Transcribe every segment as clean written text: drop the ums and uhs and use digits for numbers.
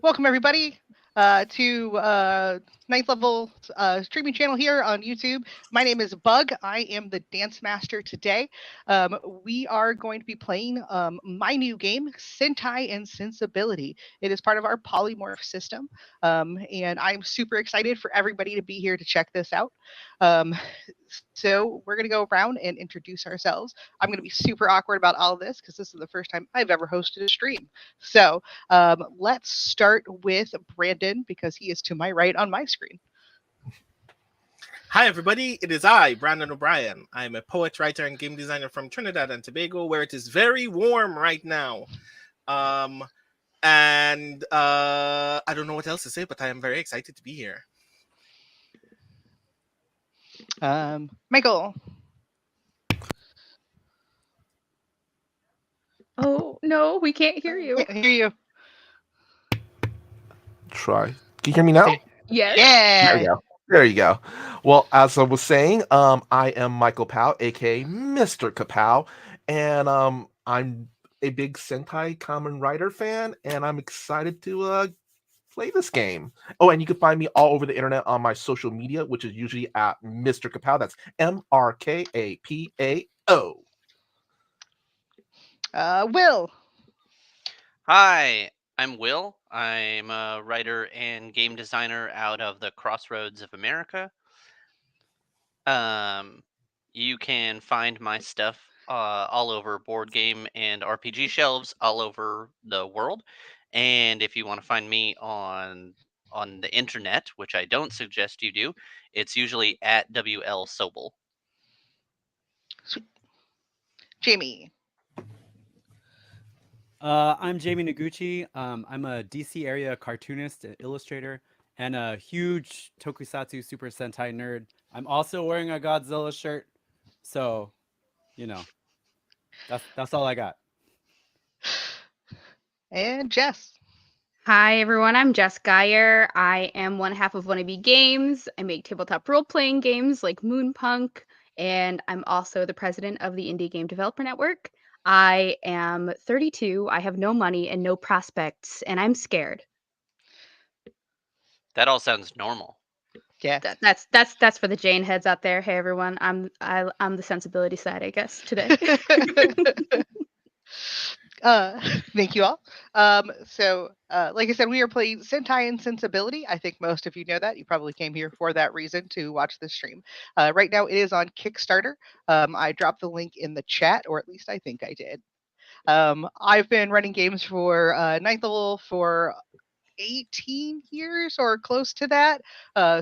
Welcome everybody to ninth level streaming channel here on YouTube. My name is Bug. I am the dance master today. We are going to be playing my new game, Sentai and Sensibility. It is part of our polymorph system, and I'm super excited for everybody to be here to check this out. Um, so we're going to go around and introduce ourselves. I'm going to be super awkward about all of this because this is the first time I've ever hosted a stream. So let's start with Brandon because he is to my right on my screen. Hi, everybody. It is I, Brandon O'Brien. I'm a poet, writer, and game designer from Trinidad and Tobago, where it is very warm right now. And I don't know what else to say, but I am very excited to be here. Michael. Oh, no, we can't hear you. Can't hear you. Try. Can you hear me now? Yes. Yeah. There you go. There you go. Well, as I was saying, I am Michael Powell, aka Mr. Kapow, and I'm a big Sentai Kamen Rider fan, and I'm excited to play this game. Oh, and you can find me all over the internet on my social media, which is usually at Mr. Kapow. That's MRKAPAO. Will. Hi, I'm Will. I'm a writer and game designer out of the Crossroads of America. You can find my stuff all over board game and RPG shelves all over the world. And if you want to find me on the internet, which I don't suggest you do, it's usually at WL Sobel. Sweet. Jamie. I'm Jamie Noguchi. I'm a DC area cartoonist and illustrator and a huge Tokusatsu Super Sentai nerd. I'm also wearing a Godzilla shirt. So, that's all I got. And Jess. Hi, everyone. I'm Jess Geyer. I am one half of Wannabe Games. I make tabletop role-playing games like Moonpunk, and I'm also the president of the Indie Game Developer Network. I am 32. I have no money and no prospects, and I'm scared. That all sounds normal. Yeah. That's for the Jane heads out there. Hey, everyone. I'm the sensibility side, I guess, today. Thank you all. Like I said, we are playing Sentai and Sensibility. I think most of you know that. You probably came here for that reason to watch this stream. Right now, it is on Kickstarter. I dropped the link in the chat, or at least I think I did. I've been running games for ninth level for 18 years or close to that.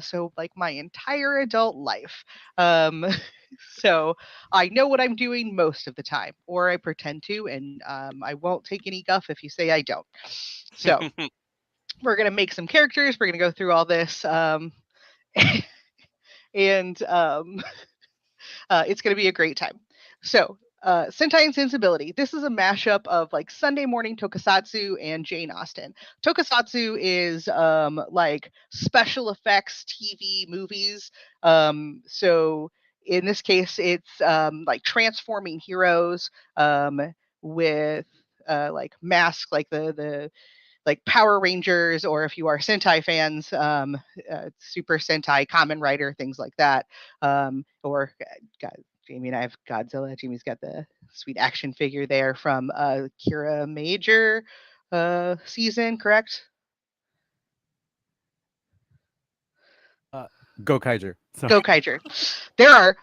So like my entire adult life. So I know what I'm doing most of the time, or I pretend to, and I won't take any guff if you say I don't. So we're gonna make some characters. We're gonna go through all this, and it's gonna be a great time. So Sentai and Sensibility. This is a mashup of like Sunday morning tokusatsu and Jane Austen. Tokusatsu is like special effects TV movies. So in this case, it's like transforming heroes with like masks, like the like Power Rangers, or if you are Sentai fans, Super Sentai, Kamen Rider, things like that. Or God, Jamie and I have Godzilla. Jamie's got the sweet action figure there from Kira Major season, correct? Go Kaiser. So. Go Kaiser. There are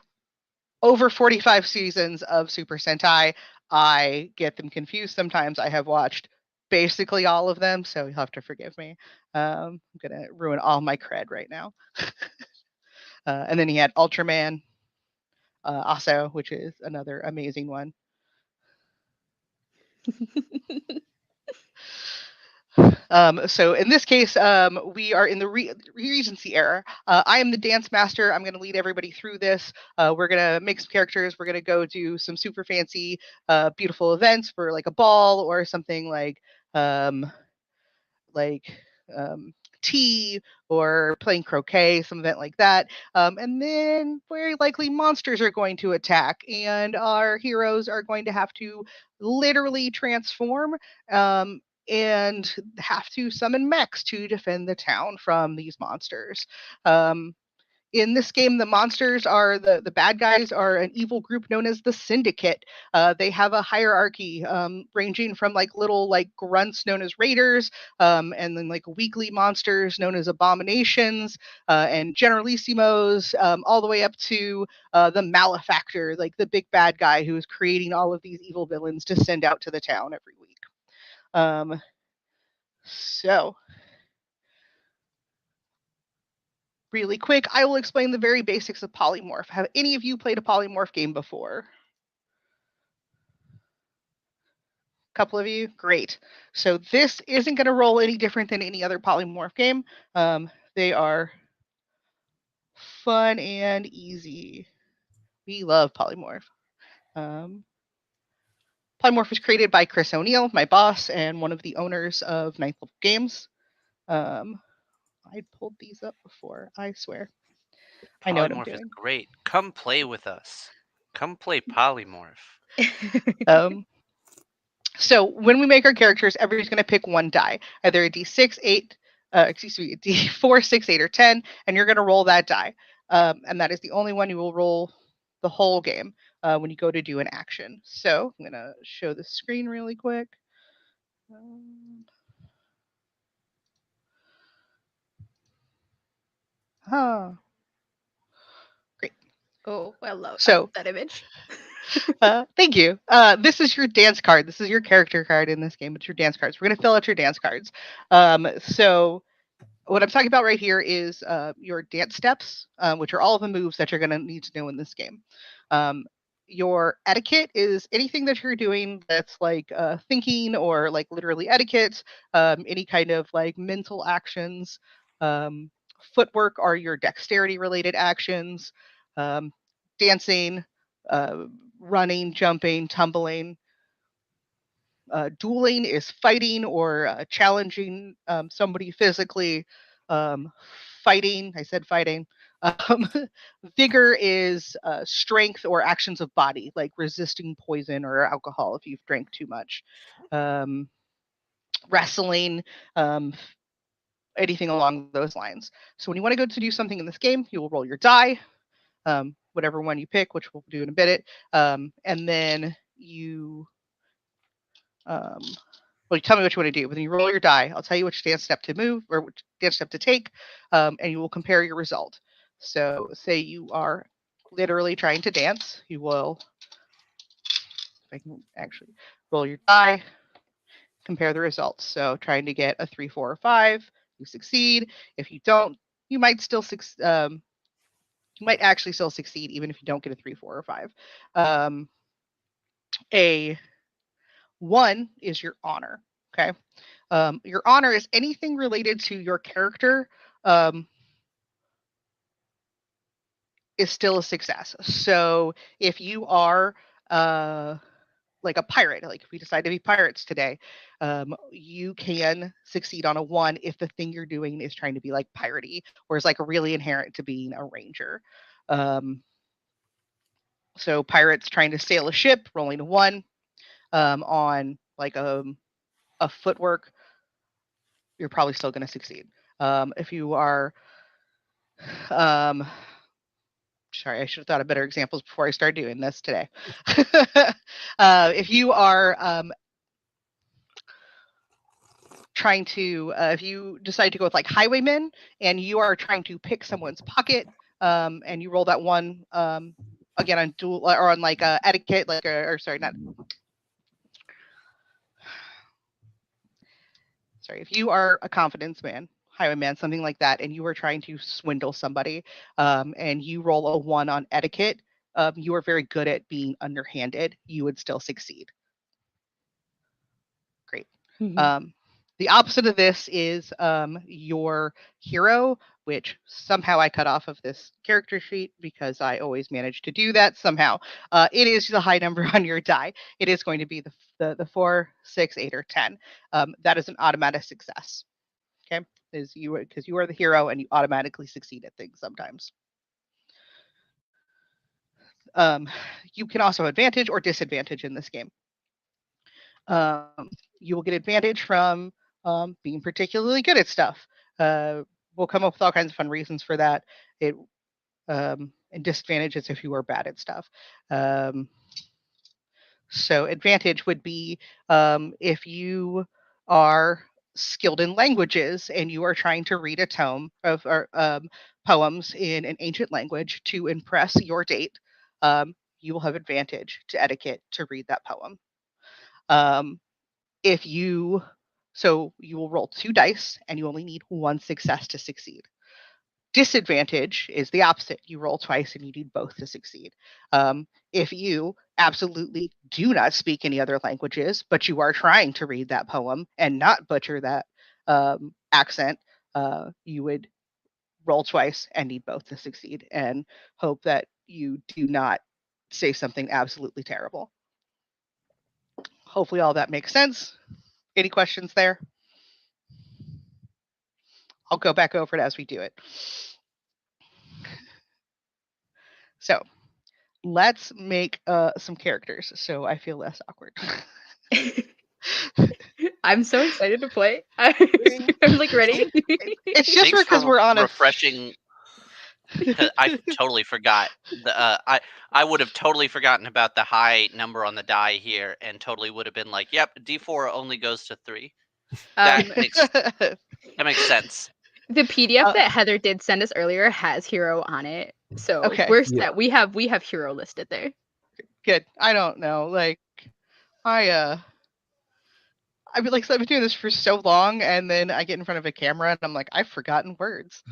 over 45 seasons of Super Sentai. I get them confused sometimes. I have watched basically all of them, so you'll have to forgive me. I'm gonna ruin all my cred right now. And then he had Ultraman, also, which is another amazing one. So in this case, we are in the Regency era. I am the dance master. I'm going to lead everybody through this. We're going to make some characters. We're going to go do some super fancy, beautiful events for like a ball or something um, like tea or playing croquet, some event like that. And then very likely monsters are going to attack, and our heroes are going to have to literally transform. and have to summon mechs to defend the town from these monsters. In this game, the monsters are the bad guys are an evil group known as the Syndicate. They have a hierarchy ranging from like little like grunts known as raiders, and then like weekly monsters known as abominations, and generalissimos, all the way up to the malefactor, like the big bad guy who is creating all of these evil villains to send out to the town every week. So really quick, I will explain the very basics of polymorph. Have any of you played a polymorph game before? A couple of you? Great. So this isn't going to roll any different than any other polymorph game. They are fun and easy. We love polymorph. Polymorph was created by Chris O'Neill, my boss, and one of the owners of Ninth Level Games. I pulled these up before, I swear. I know what I'm Polymorph is doing. great. Come play with us. Come play Polymorph. So when we make our characters, everybody's going to pick one die, either a d6, 8, a d4, 6, 8, or 10, and you're going to roll that die. And that is the only one you will roll the whole game when you go to do an action. So I'm going to show the screen really quick. Great. Oh, I love So that image. thank you. This is your dance card. This is your character card in this game. It's your dance cards. We're going to fill out your dance cards. So what I'm talking about right here is your dance steps, which are all of the moves that you're going to need to know in this game. Your etiquette is anything that you're doing that's like thinking or like literally etiquette, any kind of like mental actions. Footwork are your dexterity related actions. Dancing, running, jumping, tumbling. Dueling is fighting or challenging somebody physically. Fighting, I said fighting. Vigor is strength or actions of body, like resisting poison or alcohol if you've drank too much. Wrestling, anything along those lines. So when you want to go to do something in this game, you will roll your die, whatever one you pick, which we'll do in a bit. And then you well, you tell me what you want to do. When you roll your die, I'll tell you which dance step to move or which dance step to take, and you will compare your result. So, say you are literally trying to dance, you will, if I can actually roll your die, compare the results. So, trying to get a 3, 4, or 5, you succeed. If you don't, you might still you might actually still succeed even if you don't get a 3, 4, or 5. A 1 is your honor. Okay. Your honor is anything related to your character is still a success. So if you are like a pirate, like if we decide to be pirates today, you can succeed on a 1 if the thing you're doing is trying to be like piratey or is like really inherent to being a ranger. So pirates trying to sail a ship, rolling a 1 on like a footwork, you're probably still going to succeed. If you are, sorry, I should have thought of better examples before I started doing this today. If you are trying to, if you decide to go with like highwaymen and you are trying to pick someone's pocket, and you roll that 1 again on dual or on like etiquette, like or sorry, not. Sorry, if you are a confidence man, highwayman, something like that, and you are trying to swindle somebody, and you roll a 1 on etiquette, you are very good at being underhanded. You would still succeed. Great. Mhm. The opposite of this is your hero, which somehow I cut off of this character sheet because I always manage to do that somehow. It is the high number on your die. It is going to be the 4, 6, 8, or 10. That is an automatic success. Okay, because you are the hero and you automatically succeed at things sometimes. You can also advantage or disadvantage in this game. You will get advantage from being particularly good at stuff. We'll come up with all kinds of fun reasons for that. And disadvantages if you are bad at stuff. So advantage would be if you are skilled in languages and you are trying to read a tome of poems in an ancient language to impress your date, you will have advantage to etiquette to read that poem. If you So you will roll 2 dice and you only need 1 success to succeed. Disadvantage is the opposite. You roll twice and you need both to succeed. If you absolutely do not speak any other languages, but you are trying to read that poem and not butcher that accent, you would roll twice and need both to succeed and hope that you do not say something absolutely terrible. Hopefully all that makes sense. Any questions there? I'll go back over it as we do it. So let's make some characters so I feel less awkward. I'm so excited to play. I'm like ready. It's just Thanks because for we're on refreshing. I totally forgot. I would have totally forgotten about the high number on the die here, and totally would have been like, "Yep, D4 only goes to 3." That makes sense. The PDF that Heather did send us earlier has hero on it, so Okay. we're set. Yeah. We have hero listed there. Good. I don't know. Like, I've been doing this for so long, and then I get in front of a camera, and I'm like, I've forgotten words.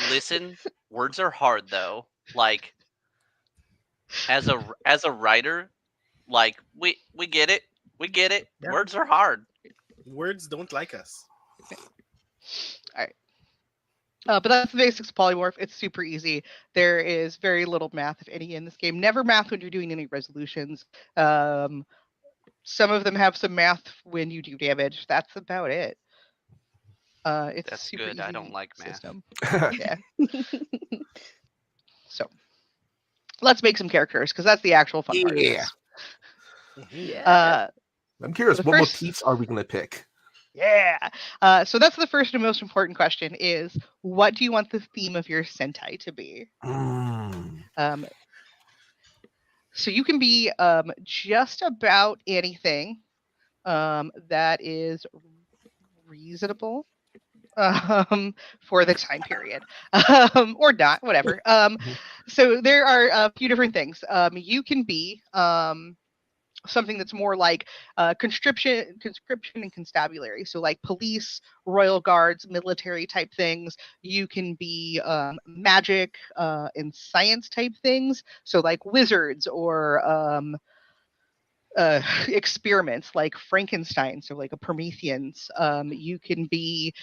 Listen, words are hard though. Like, as a writer, like we get it. We get it. Yeah. Words are hard. Words don't like us. All right. But that's the basics of polymorph. It's super easy. There is very little math, if any, in this game. Never math when you're doing any resolutions. Some of them have some math when you do damage. That's about it. It's That's super good. easy I don't like math. system. Yeah. So let's make some characters because that's the actual fun part. Yeah. Yeah. I'm curious, the what first- motifs are we going to pick? Yeah. So that's the first and most important question is, what do you want the theme of your Sentai to be? So you can be just about anything that is reasonable for the time period, or not, whatever. So there are a few different things. You can be something that's more like conscription and constabulary. So like police, royal guards, military type things. You can be magic and science type things. So like wizards or experiments like Frankenstein, so like a Prometheans. You can be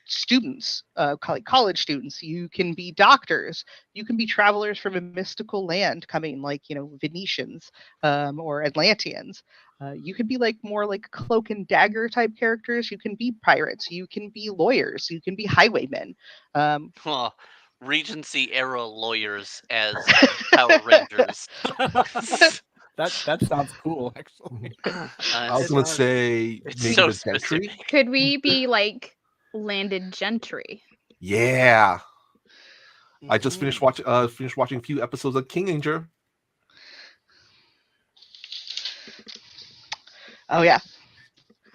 students, like college students. You can be doctors. You can be travelers from a mystical land coming, like Venetians or Atlanteans. You could be like more like cloak and dagger type characters. You can be pirates. You can be lawyers. You can be highwaymen. Well, Regency era lawyers as Power Rangers. That sounds cool, actually. I was going to say It's maybe so the gentry. specific. Could we be like landed gentry? Yeah. I just Mhm. finished watching a few episodes of King Anger. Oh yeah,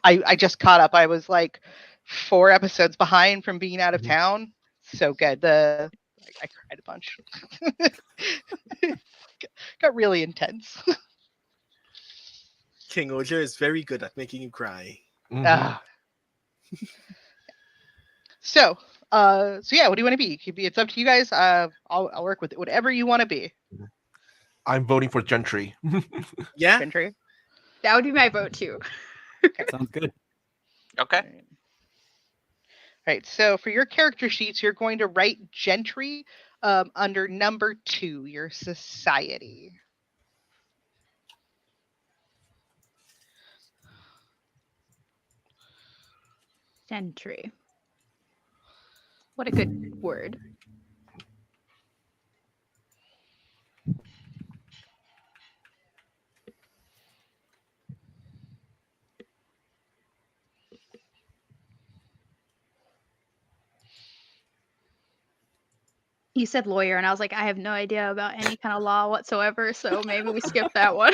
I just caught up. I was like 4 episodes behind from being out of town. So good. I cried a bunch. Got really intense. King Oja is very good at making you cry. Ah. So yeah, what do you want to be? It's up to you guys. I'll work with it. Whatever you want to be. I'm voting for gentry. Yeah. Gentry. That would be my vote too. Sounds good. Okay. All right. So for your character sheets, you're going to write gentry under number 2, your society. Gentry. What a good word. You said lawyer, and I was like, I have no idea about any kind of law whatsoever, so maybe we skip that one.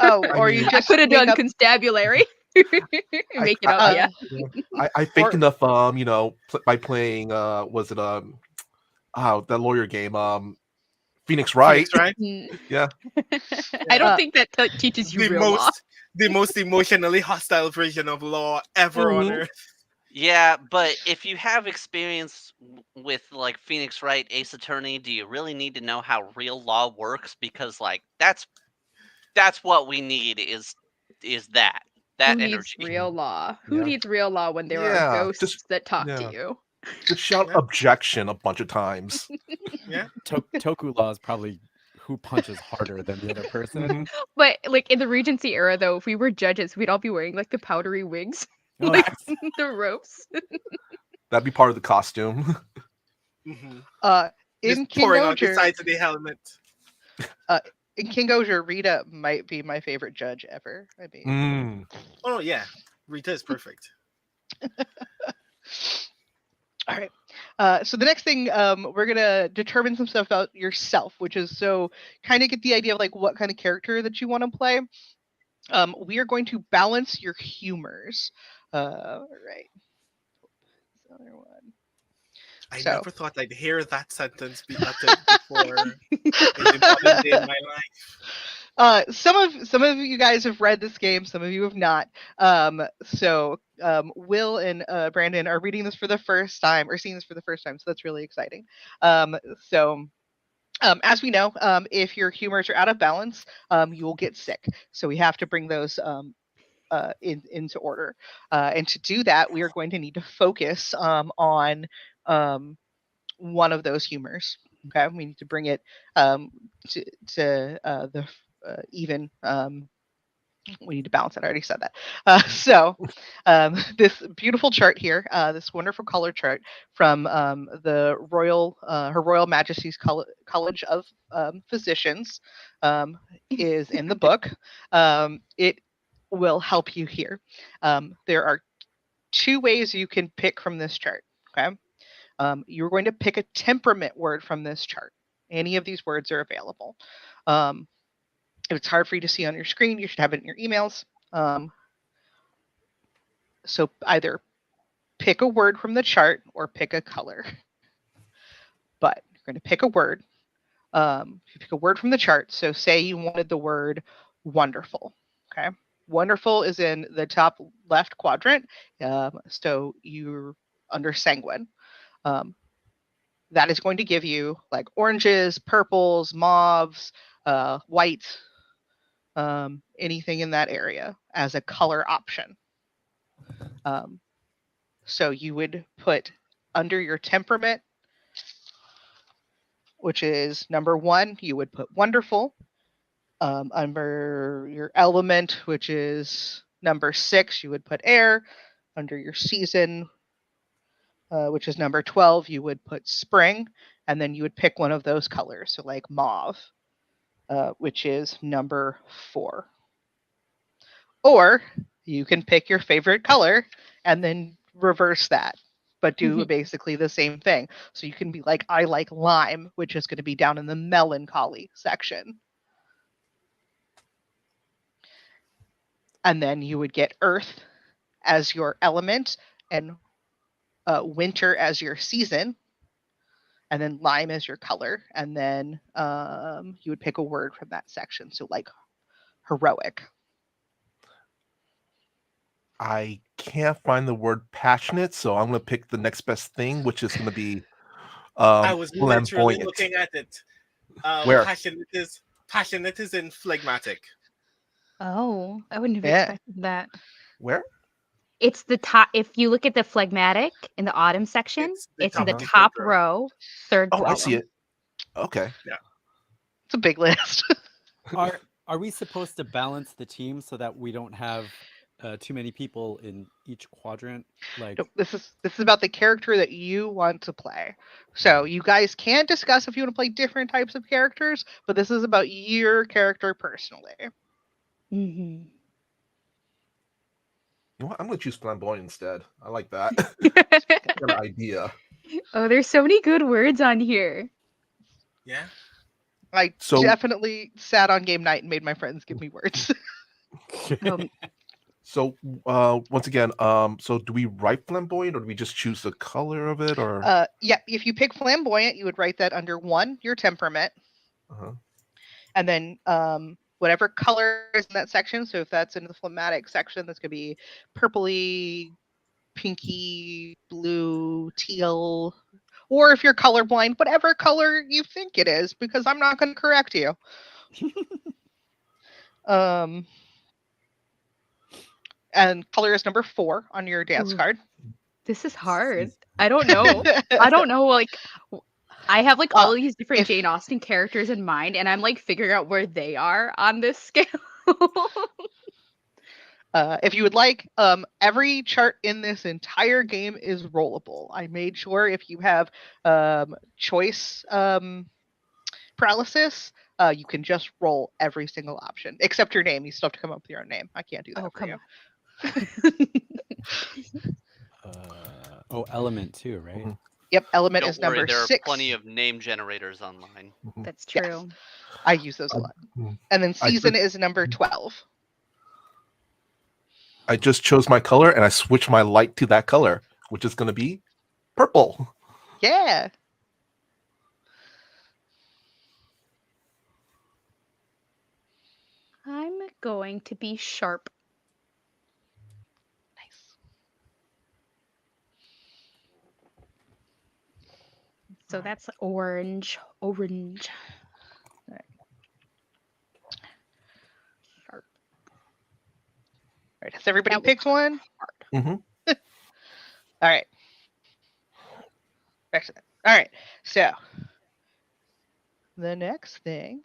Oh, I or you mean- I just could have make done up. constabulary. Make it up, I- yeah. I think enough by playing was it that lawyer game Phoenix Wright. Phoenix, right? Mm. Yeah. I don't Uh, think that teaches you The real law. most emotionally hostile version of law ever on Mhm. Earth. Yeah, but if you have experience with like Phoenix Wright, Ace Attorney, do you really need to know how real law works? Because like that's what we need is that Who needs energy. real law? Who Yeah. needs real law when there Yeah, are ghosts just- that talk yeah. to you? Just shout Yeah. objection a bunch of times. Yeah. Toku law is probably who punches harder than the other person. Mhm. But like in the Regency era, though, if we were judges, we'd all be wearing like the powdery wigs, Oh, like yes. the ropes. That'd be part of the costume. Mm-hmm. In Just King pouring out the Oger, sides of the helmet. in King Oger, Rita might be my favorite judge ever. I mean, Oh yeah, Rita is perfect. all right. So the next thing, we're gonna determine some stuff about yourself, which is so kind of get the idea of like what kind of character that you want to play. We are going to balance your humors. Right. This other one. I So- never thought I'd hear that sentence be uttered before in the modern day of my life. Some of you guys have read this game, some of you have not. So Will and Brandon are reading this for the first time or seeing this for the first time, so that's really exciting. As we know, if your humors are out of balance, you will get sick. So we have to bring those into order. And to do that, we are going to need to focus on one of those humors. Okay, we need to bring it to the even. We need to balance it. I already said that. So this beautiful chart here, this wonderful color chart from the Her Royal Majesty's College of Physicians, is in the book. It will help you here. There are two ways you can pick from this chart. Okay, you're going to pick a temperament word from this chart. Any of these words are available. If it's hard for you to see on your screen, you should have it in your emails. So either pick a word from the chart or pick a color. But you're going to pick a word. If you pick a word from the chart, so say you wanted the word wonderful. Okay. Wonderful is in the top left quadrant. So you're under sanguine. That is going to give you like oranges, purples, mauves, white, anything in that area as a color option. So you would put under your temperament, which is number 1, you would put wonderful. Under your element, which is number 6, you would put air. Under your season, which is number 12, you would put spring, and then you would pick one of those colors, so like mauve, which is number 4. Or you can pick your favorite color and then reverse that, but do basically the same thing. So you can be like, I like lime, which is going to be down in the melancholy section. And then you would get earth as your element and winter as your season, and then lime as your color. And then you would pick a word from that section. So like heroic. I can't find the word passionate, so I'm gonna pick the next best thing, which is gonna be I was literally flamboyant. looking at it. Where? Passionate is in phlegmatic. Oh, I wouldn't have Yeah. expected that. Where? It's the top. If you look at the phlegmatic in the autumn section, It's the it's in the top of the top third row. row, third Oh, I column. see it. Okay. It's a big list. Are we supposed to balance the team so that we don't have too many people in each quadrant? Like, No, this is about the character that you want to play. So you guys can discuss if you want to play different types of characters, but this is about your character personally. Mm-hmm. You know what? I'm gonna choose flamboyant instead. I like that. Kind of idea. Oh, there's so many good words on here. Yeah. I So- definitely sat on game night and made my friends give me words. So once again, so do we write flamboyant or do we just choose the color of it or Yeah, if you pick flamboyant, you would write that under 1, your temperament, uh-huh. and then whatever color is in that section. So if that's in the phlegmatic section, that's going to be purpley, pinky, blue, teal, or if you're colorblind, whatever color you think it is, because I'm not going to correct you. And color is number 4 on your dance Ooh. card. This is hard. I don't know. I don't know. Like, I have like all of these different if- Jane Austen characters in mind, and I'm like figuring out where they are on this scale. If you would like, every chart in this entire game is rollable. I made sure if you have choice paralysis, you can just roll every single option, except your name. You still have to come up with your own name. I can't do that Oh, for come you. on. Element too, right? Mhm. Yep, element Don't is worry, number there are 6. plenty of name generators online. That's Yes. true. I use those a lot. Mhm. And then I season is number 12. I just chose my color and I switched my light to that color, which is going to be purple. Yeah. I'm going to be sharp. Nice. So that's orange. Orange. All right. Has everybody That was picked one? Mhm. All right. Back to that. All right. So the next thing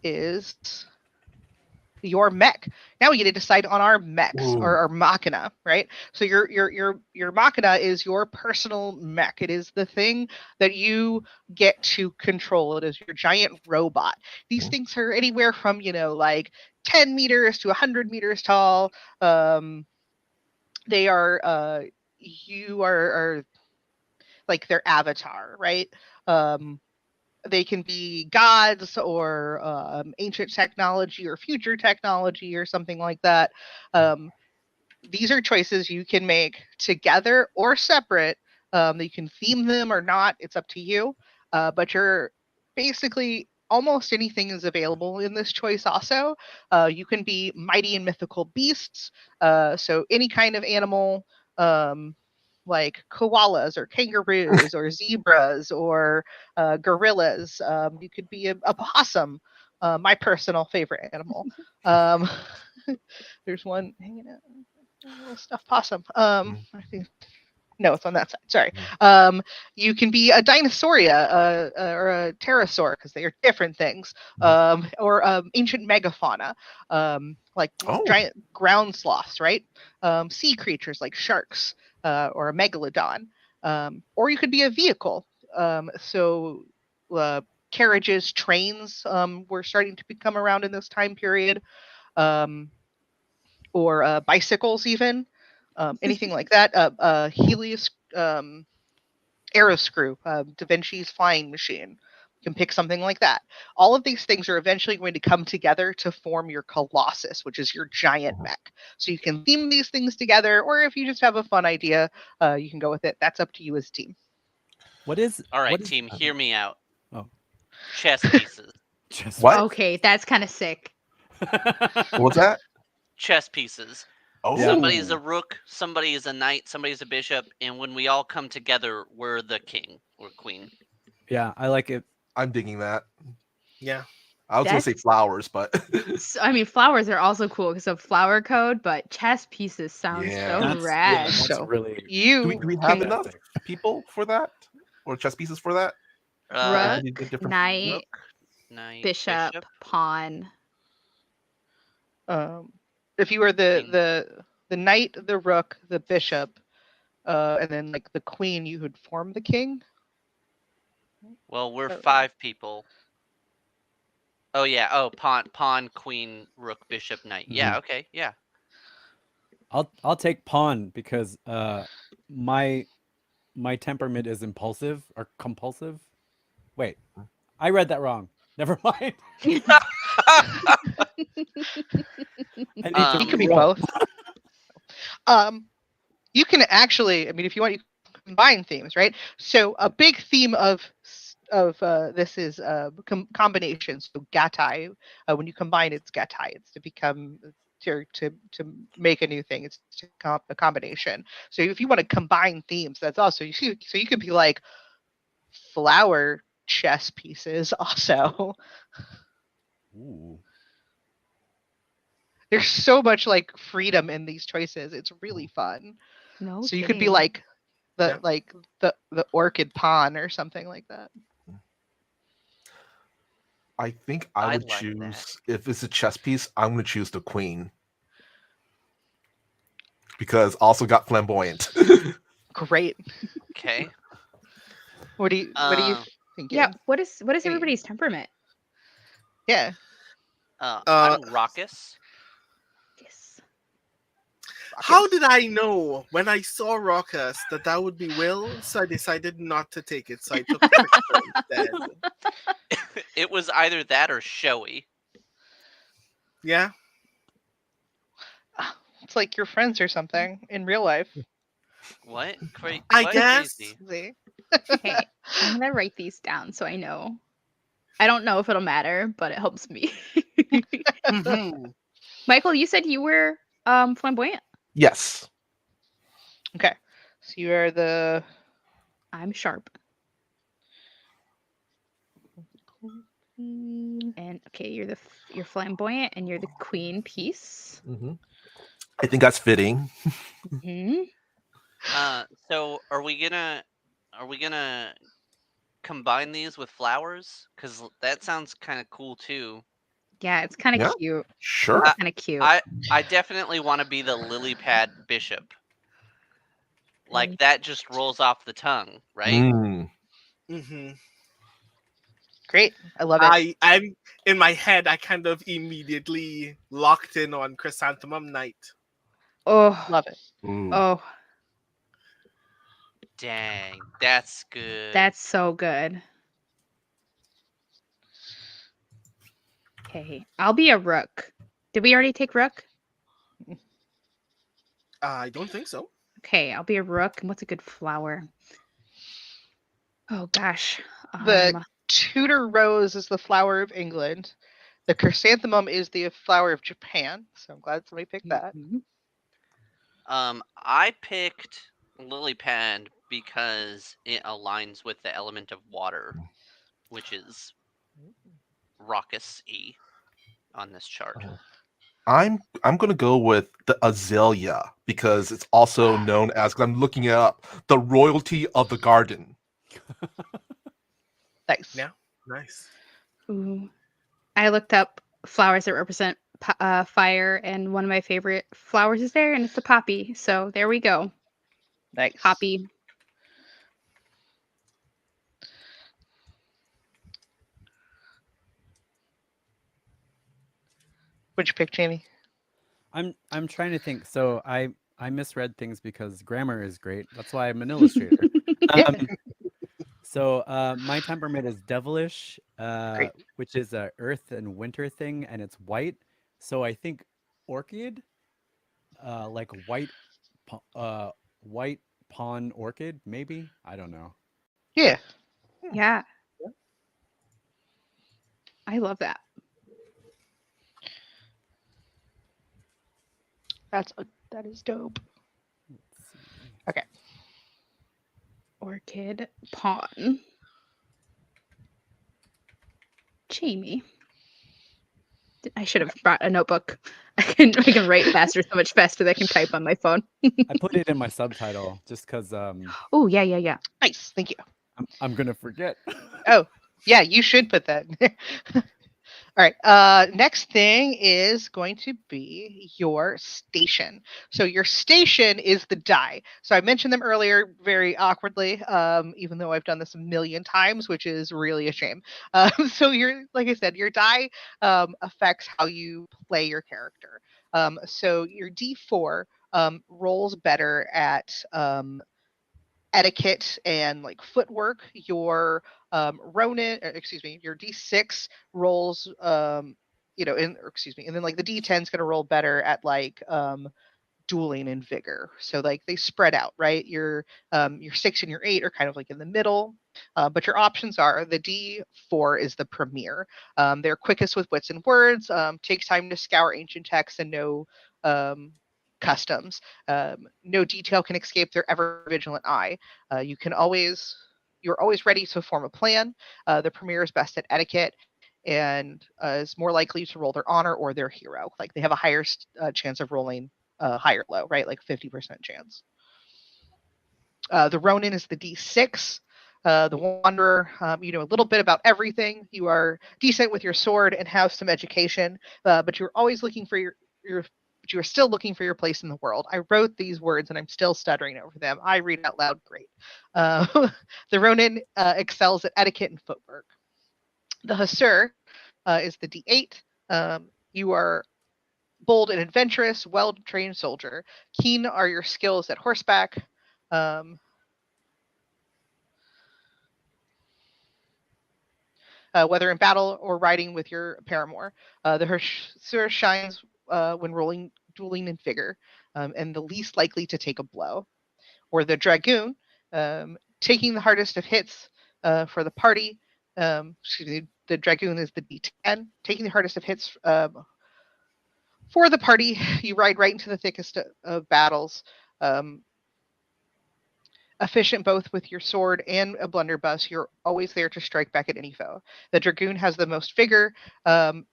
is your mech. Now we get to decide on our mechs Ooh. or our machina, right? So your machina is your personal mech. It is the thing that you get to control. It is your giant robot. These things are anywhere from like 10 meters to 100 meters tall. They are you are like their avatar, right? They can be gods or ancient technology or future technology or something like that. These are choices you can make together or separate. You can theme them or not. It's up to you. But you're basically almost anything is available in this choice also. You can be mighty and mythical beasts. So any kind of animal. Like koalas or kangaroos or zebras or gorillas. You could be a possum, my personal favorite animal. There's one hanging out, a little stuffed possum. I think no, it's on that side. Sorry. You can be a dinosauria or a pterosaur because they are different things, or ancient megafauna, like giant ground sloths, right? Sea creatures like sharks or a megalodon, or you could be a vehicle. So carriages, trains were starting to become around in this time period, or bicycles even. Anything like that. Helios Aeroscrew, Da Vinci's flying machine. You can pick something like that. All of these things are eventually going to come together to form your Colossus, which is your giant mech. So you can theme these things together, or if you just have a fun idea, you can go with it. That's up to you as a team. What is All right, what is- team, hear me out. Oh. Chess pieces. Just What? Okay, that's kind of sick. What was that? Chess pieces. Oh, Somebody's a rook, somebody is a knight, somebody's a bishop, and when we all come together, we're the king or queen. Yeah, I like it. I'm digging that. Yeah. I was going to say That's- flowers, but I mean, flowers are also cool because of flower code, but chess pieces sounds Yeah. so rad. that's So, really You do we have can enough people for that, or chess pieces for that? Rook, Everybody get different- knight, Rook, knight, bishop, pawn. if you were King. the knight, the rook, the bishop, and then like the queen, you would form the king. Well, we're 5 people. Oh yeah. Oh, pawn, queen, rook, bishop, knight. Yeah. Okay. Yeah. I'll take pawn because my my temperament is impulsive or compulsive. Wait, I read that wrong. Never mind. I need to It could be roll. both. You can actually, I mean, if you want, you can combine themes, right? So a big theme of this is combination. So gatai, when you combine, it's gatai. It's to become to make a new thing. It's a combination. So if you want to combine themes, that's also so you could be like flower chess pieces also. Ooh. There's so much like freedom in these choices. It's really fun. No So you kidding. could be like Yeah. the orchid pawn or something like that. I think I I would like that. choose, if it's a chess piece, I'm going to choose the queen. Because also got flamboyant. Great. Okay. What do you thinking? Yeah. What is Any- everybody's temperament? Yeah. I'm raucous. Yes. How Rockets. did I know when I saw Raucous that would be Will? So I decided not to take it. So I took Trickster instead. It was either that or showy. Yeah. It's like your friends or something in real life. What? I Quite guess. crazy. See? Okay, I'm gonna write these down so I know. I don't know if it'll matter, but it helps me. Mhm. Michael, you said you were flamboyant. Yes. Okay. So you are the I'm sharp. queen. And okay, you're flamboyant and you're the queen piece. Hmm. I think that's fitting. Hmm. So are we gonna combine these with flowers? Because that sounds kind of cool too. Yeah, it's kind of Yeah. cute. Sure. Uh, Kind of cute. I definitely want to be the lily pad bishop. Like Lily- that just rolls off the tongue, right? Mm. Mhm. Great. I love it. I'm in my head. I kind of immediately locked in on Chrysanthemum Knight. Oh, Love it. Ooh. oh, Dang, that's good. that's so good. Okay, I'll be a rook. Did we already take rook? I don't think so. Okay, I'll be a rook. And what's a good flower? Oh gosh. The Tudor rose is the flower of England. The chrysanthemum is the flower of Japan. So I'm glad somebody picked that. mhm. I picked lily pad because it aligns with the element of water, which is raucous-y on this chart. I'm gonna go with the azalea because it's also known as, 'cause I'm looking it up, the royalty of the garden. Nice. Yeah. Nice. Ooh. I looked up flowers that represent fire, and one of my favorite flowers is there, and it's the poppy. So there we go. Nice. Poppy. What'd you pick, Jamie? I'm trying to think. So I misread things because grammar is great. That's why I'm an illustrator. Yeah. So my temperament is devilish, Great. which is a earth and winter thing, and it's white. So I think orchid, like white pawn orchid, maybe. I don't know. Yeah. Yeah. I love that. That is dope. Let's see. Okay. Orchid pawn. Jamie. I should have brought a notebook. I can write faster, so much faster than I can type on my phone. I put it in my subtitle just because Oh yeah. Nice. Thank you. I'm gonna forget. Oh, yeah, you should put that. All right. Next thing is going to be your station. So your station is the die. So I mentioned them earlier very awkwardly, even though I've done this a million times, which is really a shame. So like I said, your die affects how you play your character. So your D4 rolls better at etiquette and like footwork. Your your D6 rolls, and then like the D10 is going to roll better at like dueling and vigor. So like they spread out, right? Your 6 and your 8 are kind of like in the middle. But your options are the D4 is the premier. They're quickest with wits and words, takes time to scour ancient texts and know customs. No detail can escape their ever vigilant eye. You're always ready to form a plan. The premier is best at etiquette and is more likely to roll their honor or their hero. Like they have a higher chance of rolling high or low, right? Like 50% chance. The Ronin is the D6. The Wanderer, you know a little bit about everything. You are decent with your sword and have some education, but you're always looking for but you are still looking for your place in the world. I wrote these words and I'm still stuttering over them. I read out loud great. The Ronin excels at etiquette and footwork. The Hussar is the D8. You are bold and adventurous, well-trained soldier. Keen are your skills at horseback. Whether in battle or riding with your paramour. The Hussar shines when dueling in vigor, and the least likely to take a blow. Or the Dragoon, taking the hardest of hits for the party. The Dragoon is the D10, taking the hardest of hits for the party. You ride right into the thickest of battles. Efficient both with your sword and a blunderbuss, you're always there to strike back at any foe. The Dragoon has the most vigor, and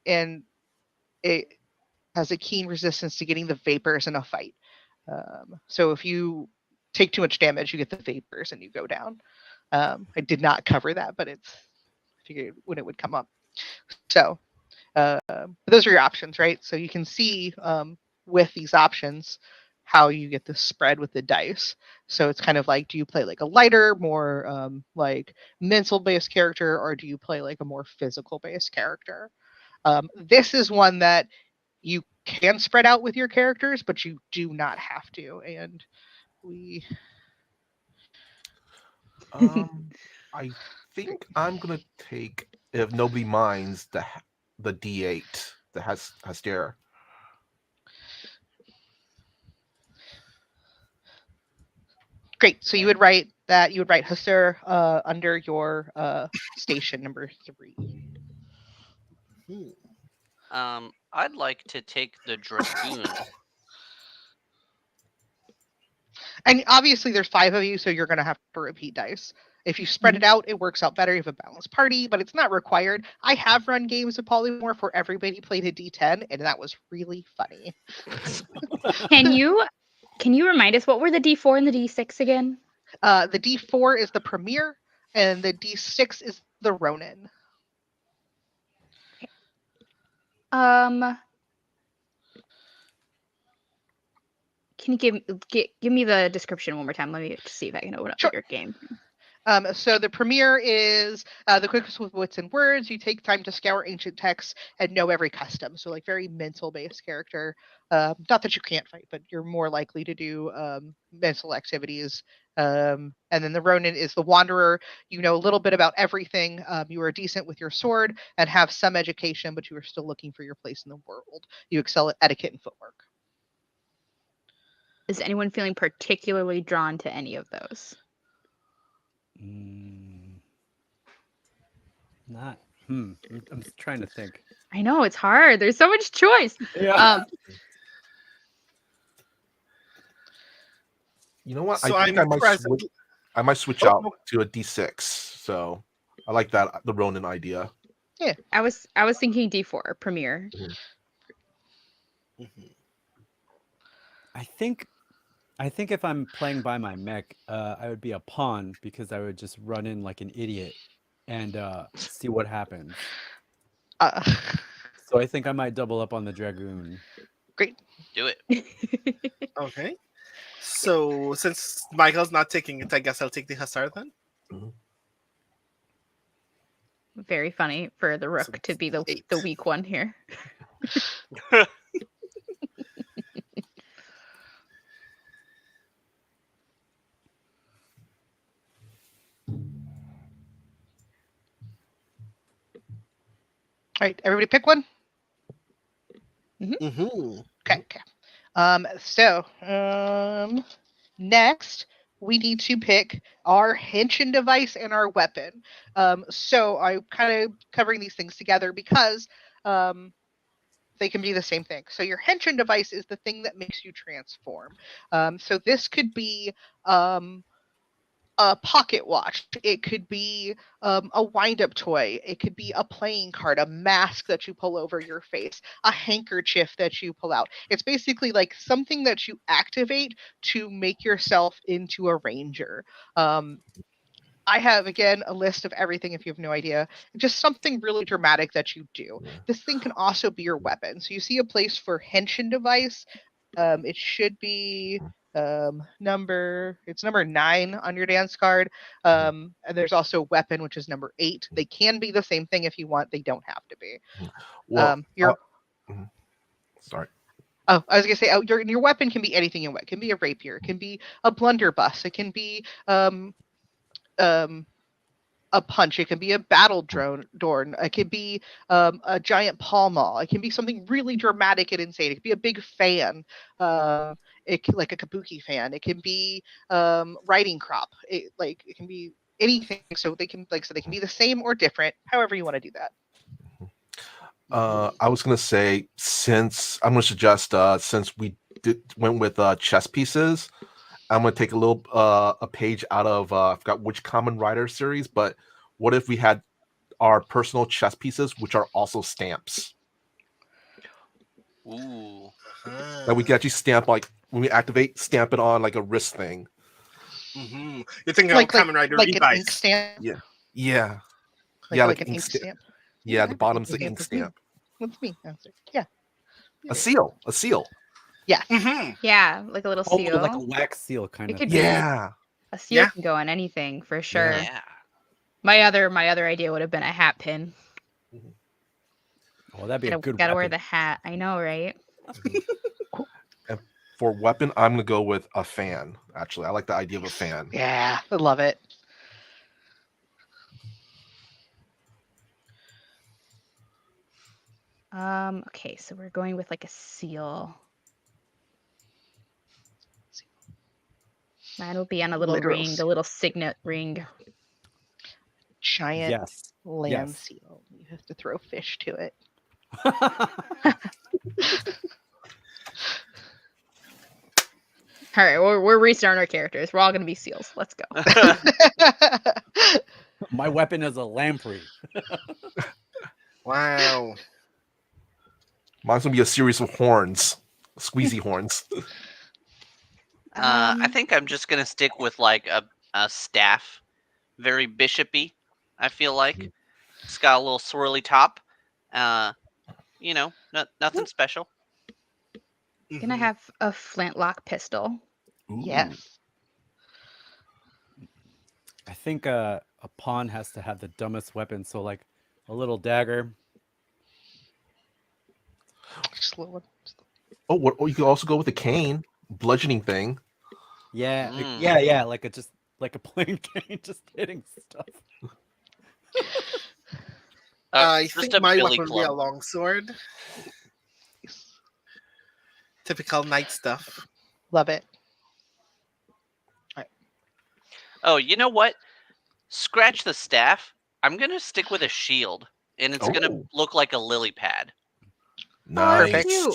it has a keen resistance to getting the vapors in a fight. So if you take too much damage, you get the vapors and you go down. I did not cover that, but I figured when it would come up. So those are your options, right? So you can see with these options how you get the spread with the dice. So it's kind of like, do you play like a lighter, more like mental based character, or do you play like a more physical based character? This is one that you can spread out with your characters, but you do not have to. And I think I'm gonna take, if nobody minds, the D8 that has Hastera. Great. So you would write Hussar under your station number 3. I'd like to take the Dragoon. And obviously there's 5 of you, so you're going to have to repeat dice. If you spread it out, it works out better. You have a balanced party, but it's not required. I have run games of Polymorph where everybody played a D10, and that was really funny. Can you remind us what were the D4 and the D6 again? The D4 is the Premier, and the D6 is the Ronin. Can you give me the description one more time? Let me see if I can open up your game. So the Premier is the quickest with wits and words. You take time to scour ancient texts and know every custom. So like very mental-based character. Not that you can't fight, but you're more likely to do mental activities. And then the Ronin is the Wanderer. You know a little bit about everything. You are decent with your sword and have some education, but you are still looking for your place in the world. You excel at etiquette and footwork. Is anyone feeling particularly drawn to any of those? Not. I'm trying to think. I know it's hard. There's so much choice. Yeah. You know what? So I think I might switch Oh, out no. to a D6. So I like that, the Ronin idea. Yeah. I was thinking D4 Premier. Mhm. I think if I'm playing by my mech, I would be a pawn because I would just run in like an idiot and see what happens. So I think I might double up on the Dragoon. Great. Do it. Okay. So since Michael's not taking it, I guess I'll take the Hussar then. Very funny for the Rook to be the weak one here. right, everybody pick one. Mm-hmm. Okay. So next we need to pick our Henshin device and our weapon. So I'm kind of covering these things together because they can be the same thing. So your Henshin device is the thing that makes you transform. So this could be a pocket watch. It could be a wind-up toy. It could be a playing card, a mask that you pull over your face, a handkerchief that you pull out. It's basically like something that you activate to make yourself into a ranger. I have, again, a list of everything if you have no idea. Just something really dramatic that you do. This thing can also be your weapon. So you see a place for Henshin device. It should be number 9 on your dance card. And there's also weapon, which is number 8. They can be the same thing if you want. They don't have to be. Well, sorry. Oh, I was gonna say, your weapon can be anything you want. It can be a rapier. It can be a blunderbuss. It can be a punch. It can be a battle drone. It could be a giant pall mall. It can be something really dramatic and insane. It could be a big fan. Like a kabuki fan. It can be riding crop. It can be anything. So they can they can be the same or different. However you want to do that. I was gonna say, since I'm gonna suggest, since we went with chess pieces, I'm gonna take a page out of I forgot which Common Rider series, but what if we had our personal chess pieces, which are also stamps? Ooh. That we can actually stamp, like when we activate, stamp it on like a wrist thing. Mm-hmm. You're thinking Like of Kamen Rider an Levi's. ink stamp. Yeah. Like an ink stamp. Yeah, the I bottom's think the ink that's me. stamp. That's me. Yeah. A seal. Yeah. Mm-hmm. Yeah, like a little Oh, seal. like a wax seal kind It of could thing. be. Yeah. A seal Yeah. can go on anything for sure. Yeah. My other idea would have been a hat pin. Oh, that'd be a good Gotta wear weapon. the hat. I know, right? And for weapon, I'm gonna go with a fan. Actually, I like the idea of a fan. Yeah, I love it. Okay, so we're going with like a seal. Mine will be on a little Literal ring, the seal. little signet ring. Giant Yes. land Yes. seal. You have to throw fish to it. All right, we're restarting our characters. We're all gonna be seals. Let's go. My weapon is a lamprey. Wow. Mine's gonna be a series of horns, squeezy horns. I think I'm just gonna stick with like a staff, very bishopy. I feel like it's got a little swirly top. Nothing special. Gonna have a flintlock pistol. Ooh. Yes. I think a pawn has to have the dumbest weapon, so like a little dagger. Just a little one. Oh, what? Oh, you can also go with a cane, bludgeoning thing. Yeah, Mm. yeah, like a plain cane, just hitting stuff. I Just think a my billy weapon would be a club. longsword. Typical knight stuff. Love it. Oh, you know what? Scratch the staff. I'm gonna stick with a shield, and it's gonna Oh. look like a lily pad. Nice. Perfect. Cute.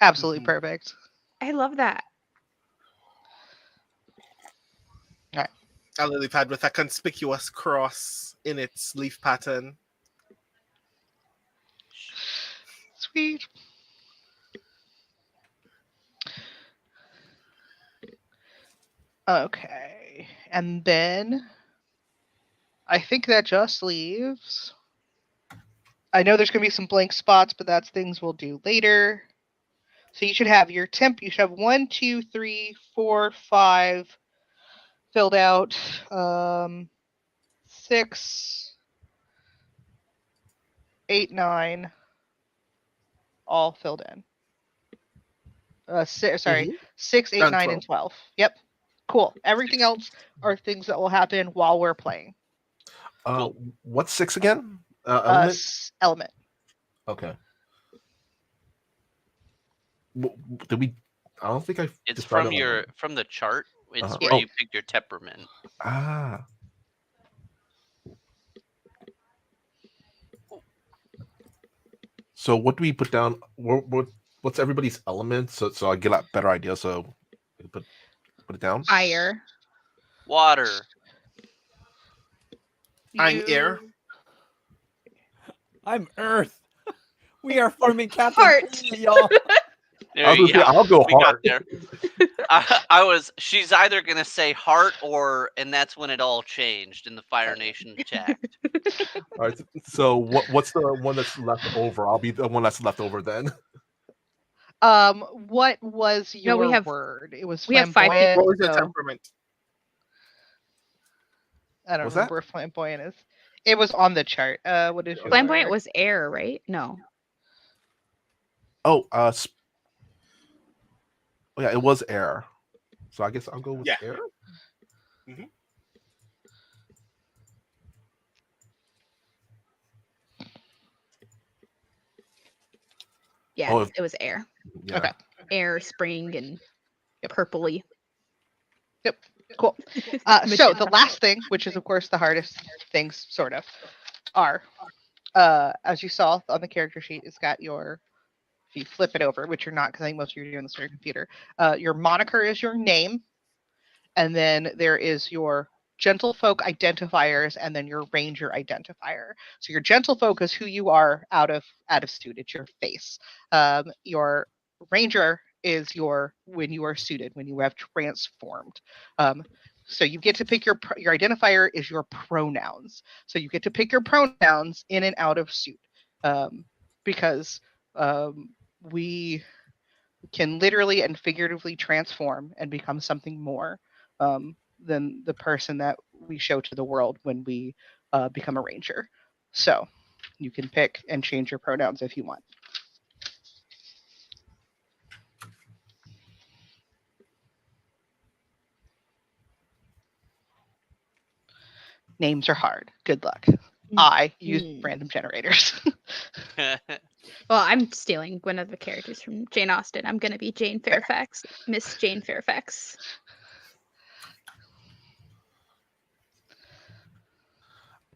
Absolutely Mhm. perfect. I love that. A lily pad with a conspicuous cross in its leaf pattern. Sweet. Okay. And then I think that just leaves. I know there's going to be some blank spots, but that's things we'll do later. So you should have your temp. You should have 1, 2, 3, 4, 5 filled out. 6, 8, 9 all filled in. Sorry, 6, 8, And 9, and 12. Yep. Cool. Everything else are things that will happen while we're playing. Cool. What's 6 again? Element. Element. Okay. Did we? I don't think I. It's decided from on that. the chart. It's Uh-huh. where Oh. you picked your temperament. Ah. So what do we put down? What's everybody's element? So I get a better idea. So I can put it down. Fire. Water. I'm air. I'm Earth. We are forming Captain Heart. Planet, y'all. There I was you gonna say, go. I'll go We got hard. there. She's either gonna say heart and that's when it all changed and the Fire Nation attacked. All right. So what's the one that's left over? I'll be the one that's left over then. What was your No, we have- word? It was we have 5 flamboyant. people. What was your So- temperament? I don't What's remember that? where flamboyant is. It was on the chart. What is your Flamboyant was air, right? No. Oh, oh yeah, it was air. So I guess I'll go with Yeah. air. Yeah, Oh, it was air. Yeah. Okay. Air, spring, and purpley. Cool. So the Magenta. last thing, which is of course the hardest things, sort of, are as you saw on the character sheet, it's got your. If you flip it over, which you're not, because I think most of you are doing this on your computer, your moniker is your name, and then there is your gentlefolk identifiers, and then your ranger identifier. So your gentlefolk is who you are out of suit. It's your face. Your ranger is your when you are suited, when you have transformed. So you get to pick your identifier is your pronouns. So you get to pick your pronouns in and out of suit, because we can literally and figuratively transform and become something more than the person that we show to the world when we become a ranger. So you can pick and change your pronouns if you want. Names are hard. Good luck. I use random generators. Well, I'm stealing one of the characters from Jane Austen. I'm going to be Jane Fairfax, Miss Jane Fairfax.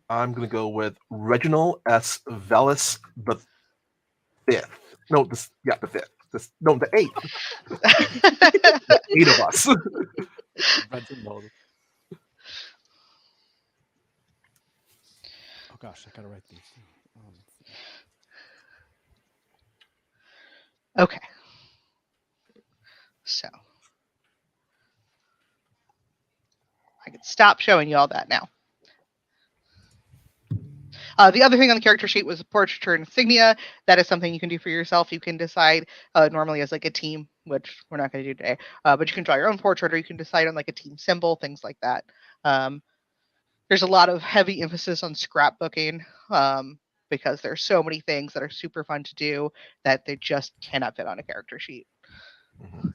I'm gonna go with Reginald S. Velis the fifth. No, the fifth. The eighth. The 8 of us. Reginald. Oh gosh, I gotta write these. Okay. So I can stop showing you all that now. The other thing on the character sheet was portraiture and insignia. That is something you can do for yourself. You can decide normally as like a team, which we're not going to do today, but you can draw your own portrait, or you can decide on like a team symbol, things like that. There's a lot of heavy emphasis on scrapbooking because there's so many things that are super fun to do that they just cannot fit on a character sheet.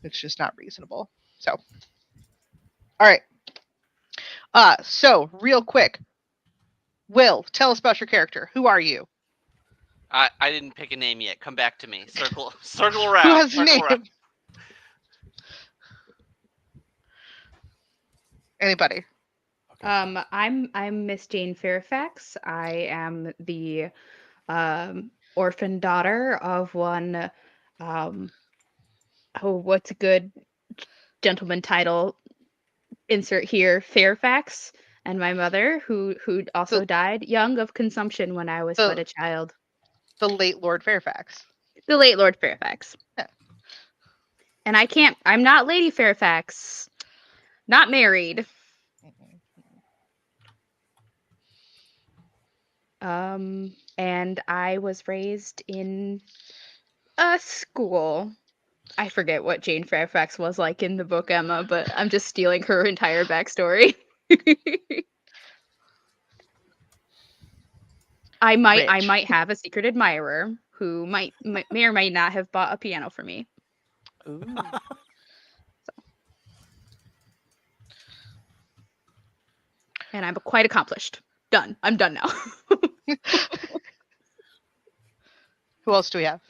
It's just not reasonable. So, all right. So real quick, Will, tell us about your character. Who are you? I didn't pick a name yet. Come back to me. Circle around. Who has a circle name? around. Anybody? Okay. I'm Miss Jane Fairfax. I am the orphan daughter of one what's a good gentleman title? Insert here, Fairfax, and my mother, who also died young of consumption when I was but a child. The late Lord Fairfax. The late Lord Fairfax. Yeah. And I'm not Lady Fairfax. Not married. And I was raised in a school. I forget what Jane Fairfax was like in the book, Emma, but I'm just stealing her entire backstory. I might have a secret admirer who may or might not have bought a piano for me. Ooh. And I'm quite accomplished. Done. I'm done now. Who else do we have?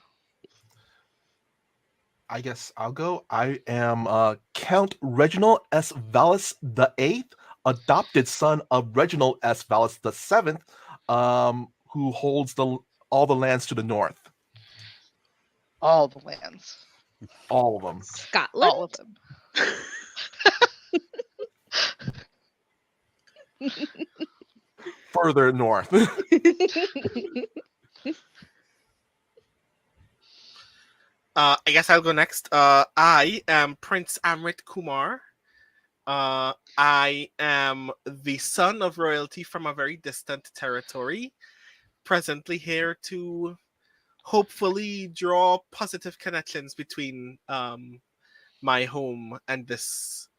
I guess I'll go. I am Count Reginald S. Vallis the Eighth, adopted son of Reginald S. Vallis the Seventh, who holds all the lands to the north. All the lands. All of them. Scotland. All of them. Further north. I guess I'll go next. I am Prince Amrit Kumar. I am the son of royalty from a very distant territory, presently here to hopefully draw positive connections between my home and this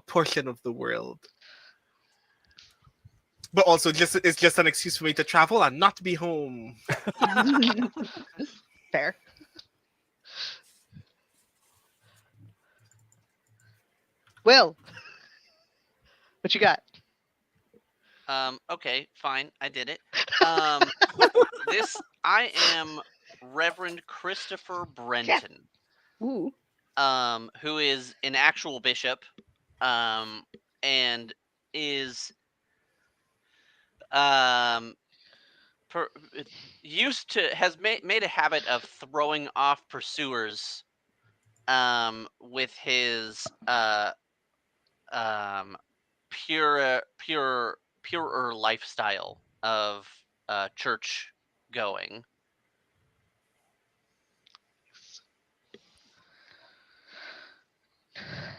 portion of the world. But also, it's just an excuse for me to travel and not be home. Fair. Will, what you got? Okay, fine, I did it. I am Reverend Christopher Brenton. Ooh. Who is an actual bishop, and is has made a habit of throwing off pursuers, with his purer lifestyle of church going.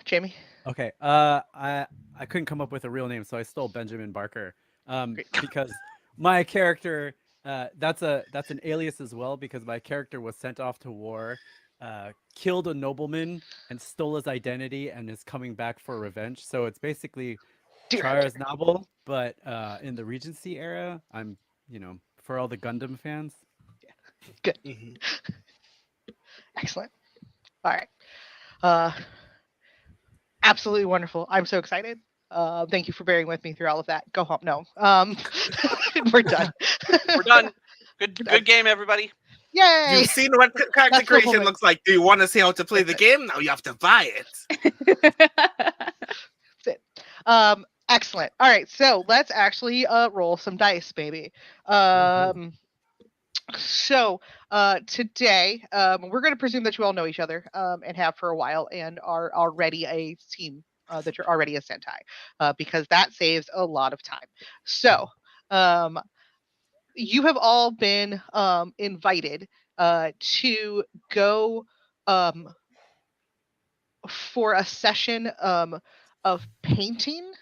Jamie? Okay. I couldn't come up with a real name, so I stole Benjamin Barker. Because my character, that's an alias as well, because my character was sent off to war, killed a nobleman, and stole his identity, and is coming back for revenge. So it's basically Triar's novel, but in the Regency era. I'm, for all the Gundam fans. Good. Mhm. Excellent. All right. Absolutely wonderful. I'm so excited. Thank you for bearing with me through all of that. Go home. No. We're done. We're done. Good game, everybody. Yay! You've seen what character That's the creation moment. looks like. Do you want to see how to play the game? Now you have to buy it. That's it. Excellent. All right, so let's actually roll some dice, baby. So today we're going to presume that you all know each other and have for a while and are already a team, that you're already a Sentai, because that saves a lot of time. So you have all been invited to go for a session of painting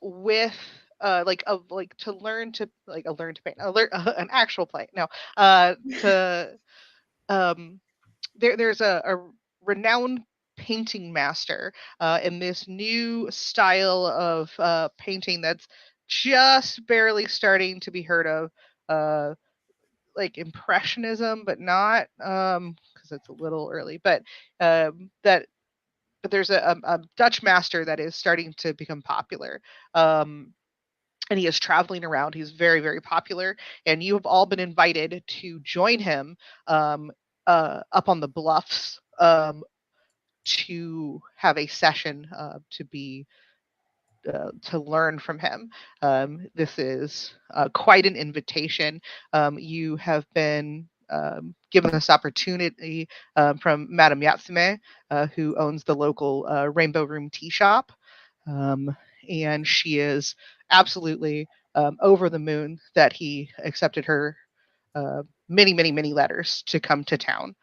with to learn to paint, an actual play. No, to there's a renowned painting master in this new style of painting that's just barely starting to be heard of, like impressionism, but not because it's a little early, but that but there's a Dutch master that is starting to become popular. And he is traveling around. He's very, very popular. And you have all been invited to join him up on the bluffs to have a session to learn from him. This is quite an invitation. You have been given this opportunity from Madame Yatsume, who owns the local Rainbow Room Tea Shop. And she is absolutely over the moon that he accepted her many, many, many letters to come to town.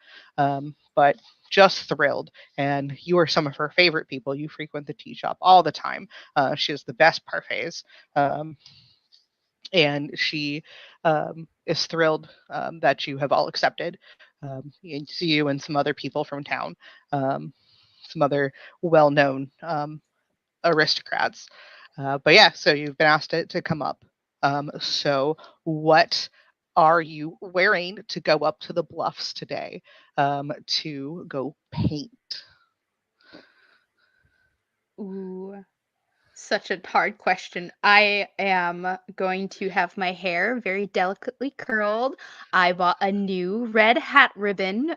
But just thrilled. And you are some of her favorite people. You frequent the tea shop all the time. She has the best parfaits. And she is thrilled that you have all accepted. And see you and some other people from town, some other well-known aristocrats. But yeah, so you've been asked to come up. So what are you wearing to go up to the bluffs today to go paint? Ooh. such a hard question. I am going to have my hair very delicately curled. I bought a new red hat ribbon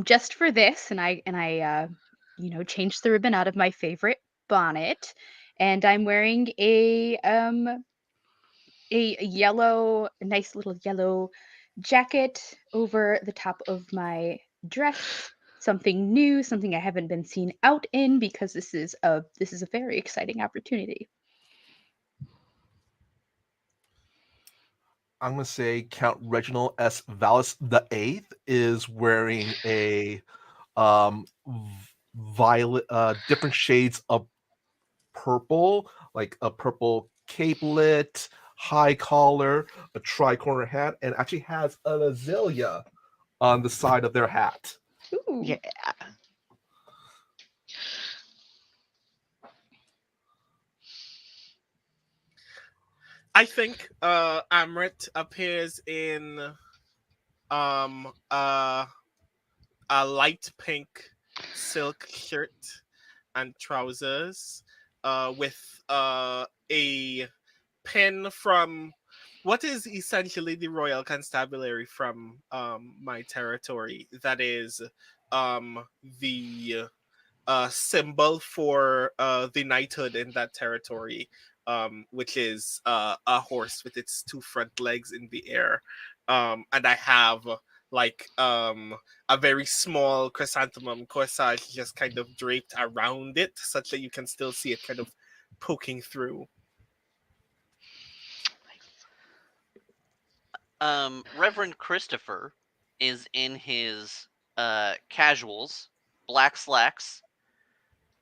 just for this, and I changed the ribbon out of my favorite bonnet, and I'm wearing a yellow, a nice little yellow jacket over the top of my dress. Something new, something I haven't been seen out in because this is a very exciting opportunity. I'm gonna say Count Reginald S. Vallis the Eighth is wearing a violet, different shades of purple, like a purple capelet, high collar, a tri-corner hat, and actually has an azalea on the side of their hat. Ooh. Yeah. I think Amrit appears in um uh, a light pink silk shirt and trousers with a pin from what is essentially the royal constabulary from my territory. That is the symbol for the knighthood in that territory, which is a horse with its two front legs in the air. And I have like a very small chrysanthemum corsage just kind of draped around it, such that you can still see it kind of poking through. Reverend Christopher is in his casuals, black slacks,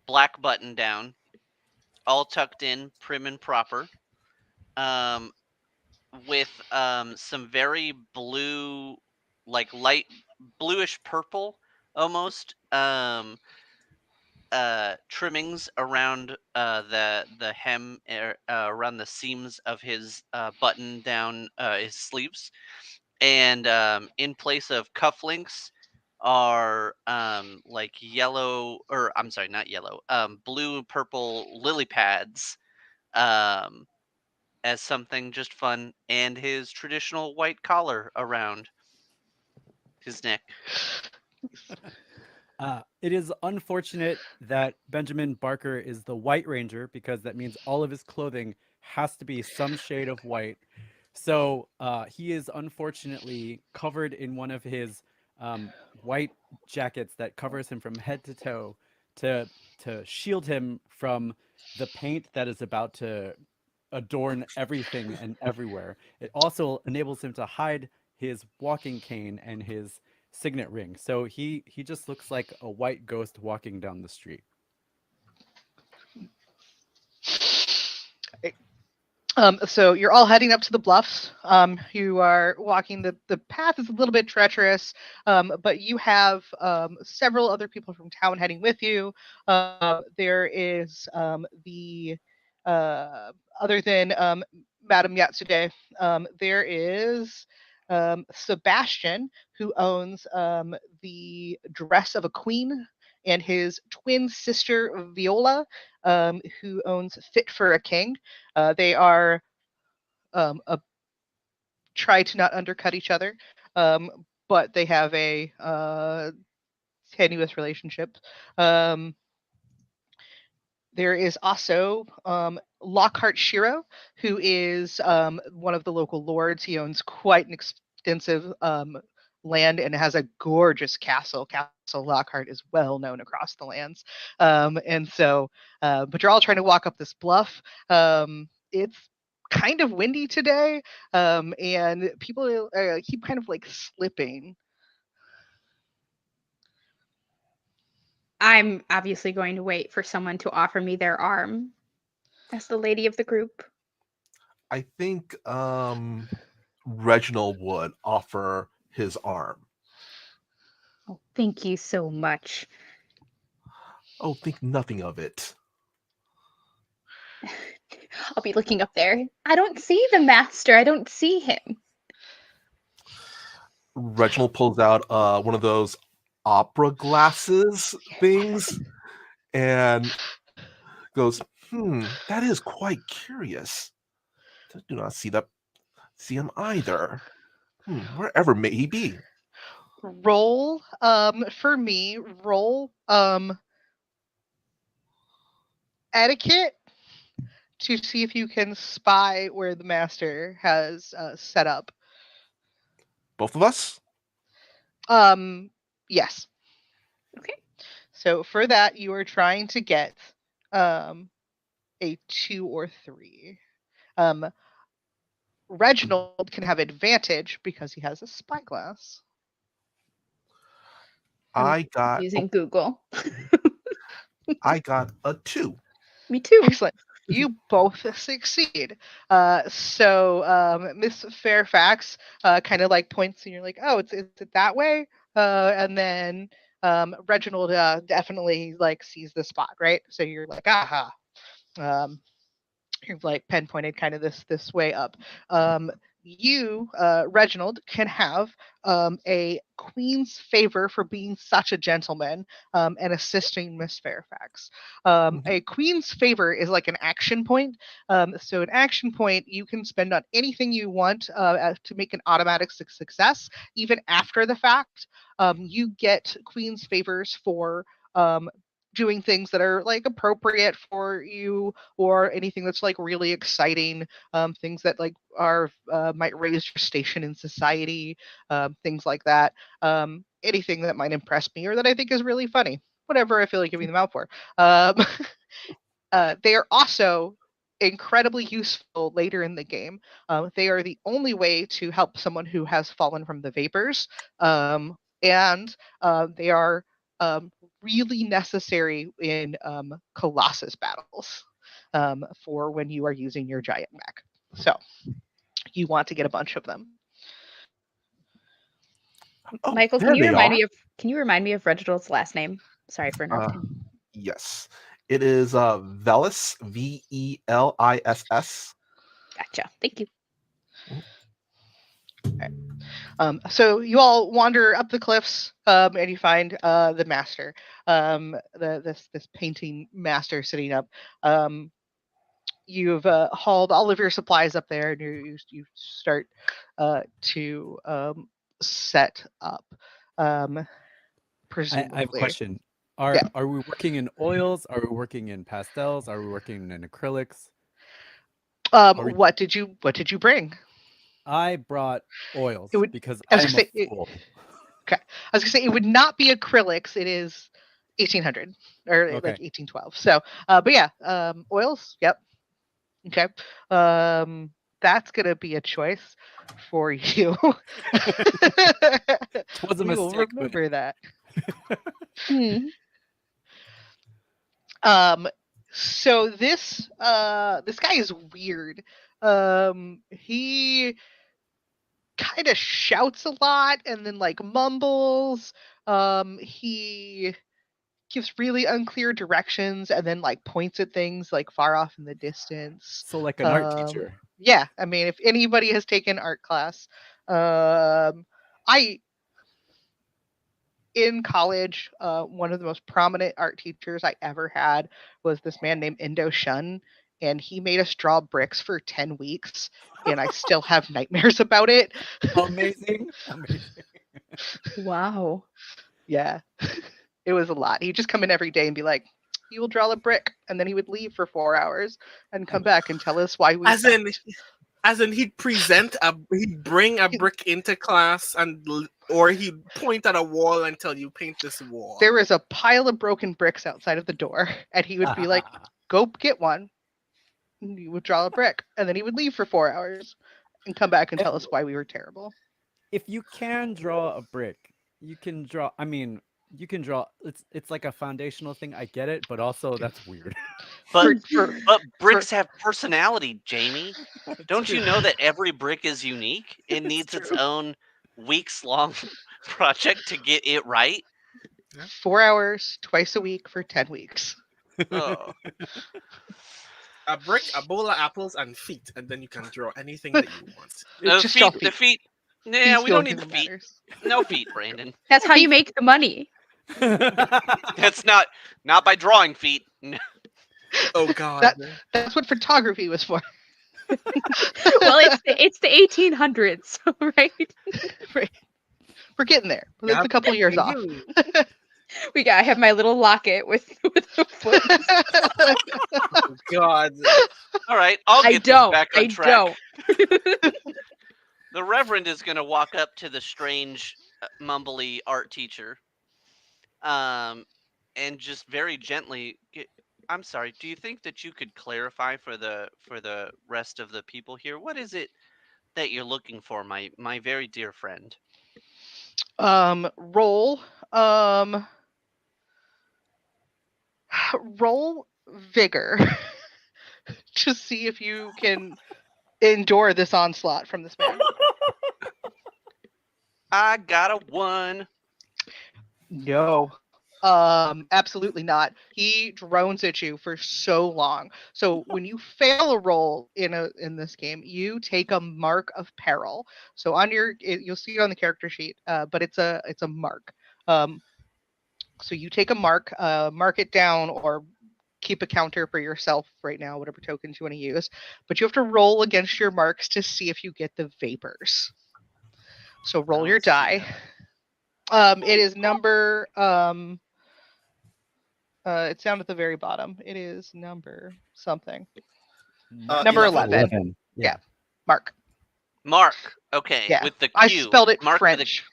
black button down, all tucked in, prim and proper, um, with some very blue, like light bluish purple almost trimmings around the hem around the seams of his button down his sleeves, and in place of cufflinks are like yellow, or I'm sorry, not yellow, blue and purple lily pads, um, as something just fun, and his traditional white collar around his neck. It is unfortunate that Benjamin Barker is the White Ranger because that means all of his clothing has to be some shade of white. So he is unfortunately covered in one of his white jackets that covers him from head to toe to shield him from the paint that is about to adorn everything and everywhere. It also enables him to hide his walking cane and his signet ring. So he just looks like a white ghost walking down the street. So you're all heading up to the bluffs. You are walking. The path is a little bit treacherous, but you have several other people from town heading with you. There is the other than Madame Yatsude, there is Sebastian, who owns the Dress of a Queen, and his twin sister Viola, who owns Fit for a King. They are try to not undercut each other, but they have a tenuous relationship. There is also Lockhart Shiro, who is one of the local lords. He owns quite an extensive land and has a gorgeous castle. Castle Lockhart is well known across the lands. And so, but you're all trying to walk up this bluff. It's kind of windy today, and people keep kind of like slipping. I'm obviously going to wait for someone to offer me their arm as the lady of the group. I think Reginald would offer his arm. Oh, thank you so much. Oh, think nothing of it. I'll be looking up there. I don't see the master. I don't see him. Reginald pulls out one of those opera glasses things and goes, That is quite curious. I do not see him either. Wherever may he be. Roll for me, roll etiquette to see if you can spy where the master has set up. Both of us? Yes. Okay. So for that, you are trying to get a 2 or 3. Reginald can have advantage because he has a spyglass. I got Using Google. I got a 2. Me too. Excellent. You both succeed. So Miss Fairfax kind of like points and you're like, oh, it's it that way? And then Reginald definitely like sees the spot, right? So you're like, aha. You've like pinpointed kind of this way up. You, Reginald, can have a queen's favor for being such a gentleman and assisting Miss Fairfax. A queen's favor is like an action point. So an action point you can spend on anything you want to make an automatic success, even after the fact. You get queen's favors for doing things that are like appropriate for you or anything that's like really exciting, things that like are might raise your station in society, things like that, anything that might impress me or that I think is really funny, whatever I feel like giving them out for. They are also incredibly useful later in the game. They are the only way to help someone who has fallen from the vapors, and they are really necessary in Colossus battles for when you are using your giant mech. So you want to get a bunch of them. Oh, Michael, there they are. Can you remind me of Reginald's last name? Sorry for interrupting. Yes. It is Velis, Veliss. Gotcha. Thank you. So you all wander up the cliffs and you find the master, this painting master sitting up. You've hauled all of your supplies up there and you start to set up. Presumably. I have a question. Are we working in oils? Are we working in pastels? Are we working in acrylics? What did you bring? I brought oils because I I'm a fool. Okay, I was gonna say it would not be acrylics. It is 1800 or like 1812. So, but yeah, oils. Yep. Okay. That's gonna be a choice for you. It was a You will mistake. remember that. So this guy is weird. He kind of shouts a lot and then like mumbles. He gives really unclear directions and then like points at things like far off in the distance. So like an art teacher. Yeah, I mean, if anybody has taken art class, in college, one of the most prominent art teachers I ever had was this man named Indo Shun, and he made us draw bricks for 10 weeks, and I still have nightmares about it. Amazing. Wow. Yeah, it was a lot. He'd just come in every day and be like, "You will draw a brick," and then he would leave for 4 hours and come back and tell us why we. As in, he'd bring a brick into class or he'd point at a wall and tell you paint this wall. There was a pile of broken bricks outside of the door, and he would be like, "Go get one." And you would draw a brick, and then he would leave for 4 hours and come back and tell us why we were terrible. If you can draw a brick, you can draw. I mean, you can draw. It's like a foundational thing. I get it, but also that's weird. But bricks have personality, Jamie. Don't you know that every brick is unique? It needs its own weeks-long project to get it right. 4 hours, twice a week for 10 weeks. Oh. A brick, a bowl of apples, and feet, and then you can draw anything that you want. The feet. Yeah, we don't need the feet. No feet, Brandon. That's how you make the money. That's not by drawing feet. Oh God. That's what photography was for. Well, it's the 1800s, right? We're getting there. But Yeah, it's a couple years off. I have my little locket with the foot. Oh God. All right, I'll I get this don't. back on I track. don't. The Reverend is going to walk up to the strange, mumbly art teacher, and just very gently. I'm sorry. Do you think that you could clarify for the rest of the people here? What is it that you're looking for, my very dear friend? Roll. Roll vigor to see if you can endure this onslaught from this man. I got a 1. No. Absolutely not. He drones at you for so long. So when you fail a roll in this game, you take a mark of peril. So on you'll see it on the character sheet, but it's a mark. So you take a mark, mark it down, or keep a counter for yourself right now, whatever tokens you want to use. But you have to roll against your marks to see if you get the vapors. So roll I your don't see die. It is number it's down at the very bottom. It is number something. Number 11. Yeah. Mark. Mark. Okay, Yeah. with the Q. I spelled it Mark French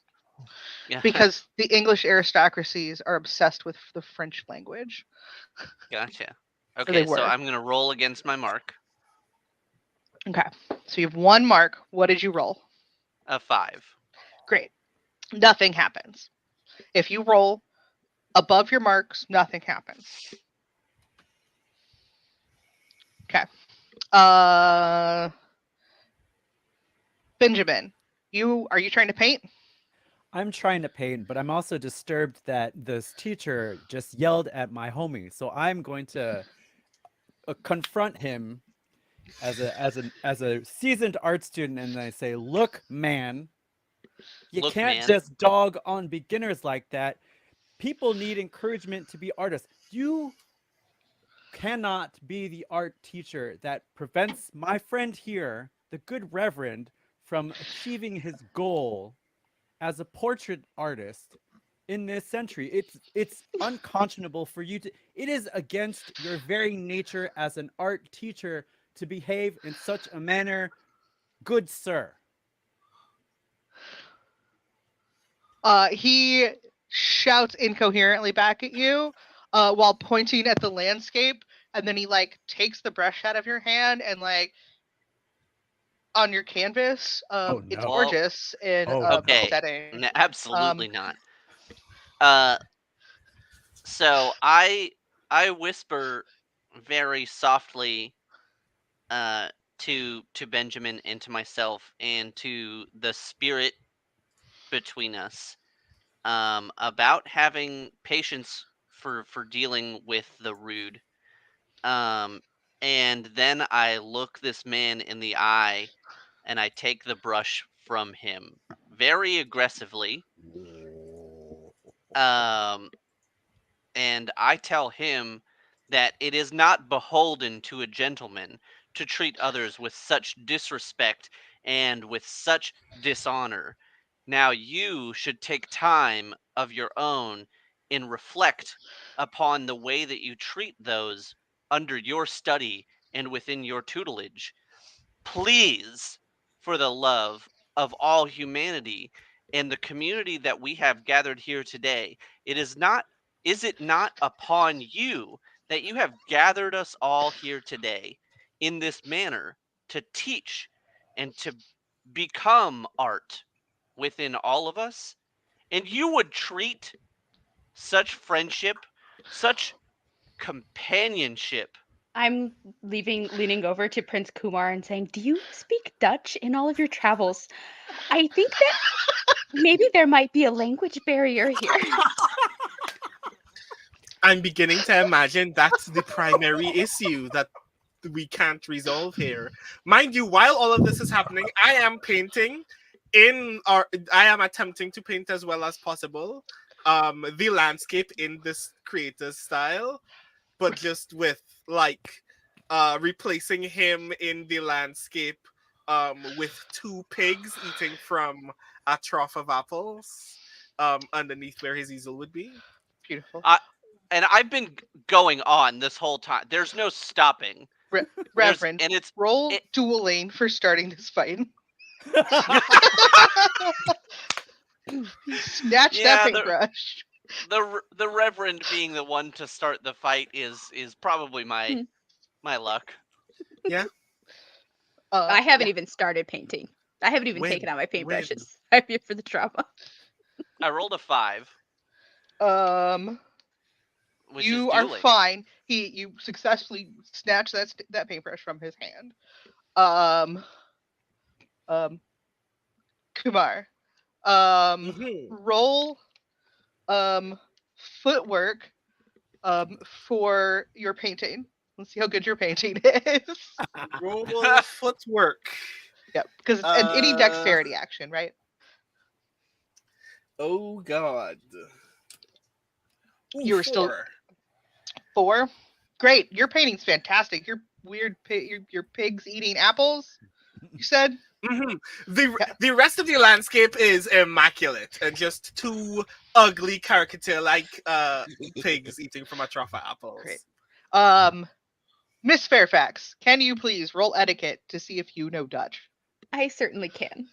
Yeah. because the English aristocracies are obsessed with the French language. Gotcha. they Okay, so were. I'm gonna roll against my mark. Okay. So you have one mark. What did you roll? A 5. Great. Nothing happens. If you roll above your marks, nothing happens. Okay. Benjamin, are you trying to paint? I'm trying to paint, but I'm also disturbed that this teacher just yelled at my homie. So I'm going to confront him as a seasoned art student, and I say, "Look, man, you Look, can't man. just dog on beginners like that. People need encouragement to be artists. You cannot be the art teacher that prevents my friend here, the good reverend, from achieving his goal as a portrait artist in this century. It's unconscionable for you to, it is against your very nature as an art teacher to behave in such a manner, good sir." He shouts incoherently back at you while pointing at the landscape, and then he takes the brush out of your hand and on your canvas. Oh, It's no. gorgeous in Oh, a Okay. setting. Absolutely not. So I whisper very softly to Benjamin and to myself and to the spirit between us about having patience for dealing with the rude. And then I look this man in the eye and I take the brush from him very aggressively. Um, and I tell him that it is not beholden to a gentleman to treat others with such disrespect and with such dishonor. Now you should take time of your own and reflect upon the way that you treat those under your study and within your tutelage. Please, for the love of all humanity and the community that we have gathered here today, is it not upon you that you have gathered us all here today in this manner to teach and to become art within all of us? And you would treat such friendship, such companionship. I'm leaning over to Prince Kumar and saying, "Do you speak Dutch in all of your travels? I think that maybe there might be a language barrier here." I'm beginning to imagine that's the primary issue that we can't resolve here. Mind you, while all of this is happening, I am painting I am attempting to paint as well as possible the landscape in this creator's style. but just with like replacing him in the landscape with two pigs eating from a trough of apples underneath where his easel would be. Beautiful. And I've been going on this whole time. There's no stopping. Reverend, And it's roll it- dueling for starting this fight. Snatch that Yeah, paintbrush. the Reverend being the one to start the fight is probably my luck. Yeah. I haven't Yeah. even started painting. I haven't even Win, taken out my win. paintbrushes. I'm here for the drama. I rolled a 5, which is You are dueling. fine. You successfully snatch that paintbrush from his hand. Um, Kumar, roll footwork for your painting. Let's see how good your painting is. Roll footwork. Yep, because it's any dexterity action, right? Oh God. Ooh, You were 4. still 4. Great, your painting's fantastic. Your weird your pigs eating apples. You said. Mhm. Yeah. The rest of the landscape is immaculate and just two ugly caricature like pigs eating from a trough of apples. Great. Miss Fairfax, can you please roll etiquette to see if you know Dutch? I certainly can.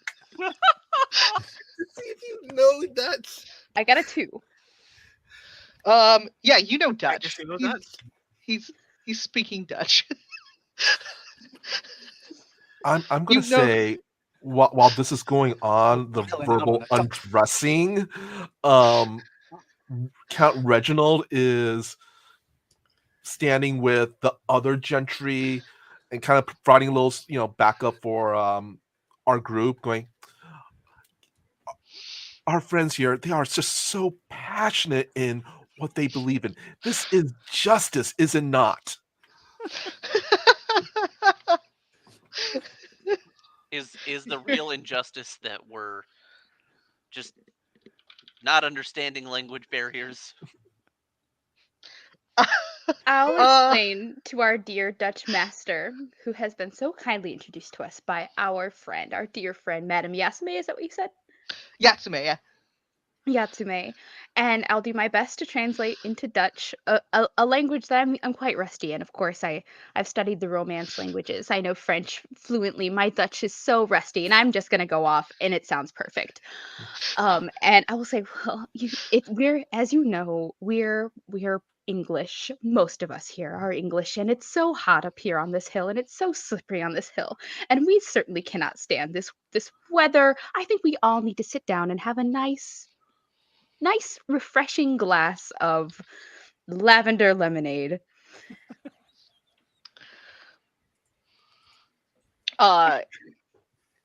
See if you know Dutch. I got a 2. Yeah, you know I Dutch. guess you know Dutch. He's speaking Dutch. I'm gonna You know- say while this is going on, the Killing verbal out on a tough- undressing, Count Reginald is standing with the other gentry and kind of providing a little, backup for our group, going, our friends here, they are just so passionate in what they believe in. This is justice, is it not? Is the real injustice that we're just not understanding language barriers? I'll Uh, explain to our dear Dutch master, who has been so kindly introduced to us by our dear friend, Madame Yasume. Is that what you said? Yatsume, yeah. Yatsume, and I'll do my best to translate into Dutch, a language that I'm quite rusty in. Of course, I've studied the Romance languages. I know French fluently. My Dutch is so rusty, and I'm just gonna go off, and it sounds perfect. And I will say, well, we're, as you know, we're English. Most of us here are English, and it's so hot up here on this hill, and it's so slippery on this hill, and we certainly cannot stand this weather. I think we all need to sit down and have a nice refreshing glass of lavender lemonade. Uh,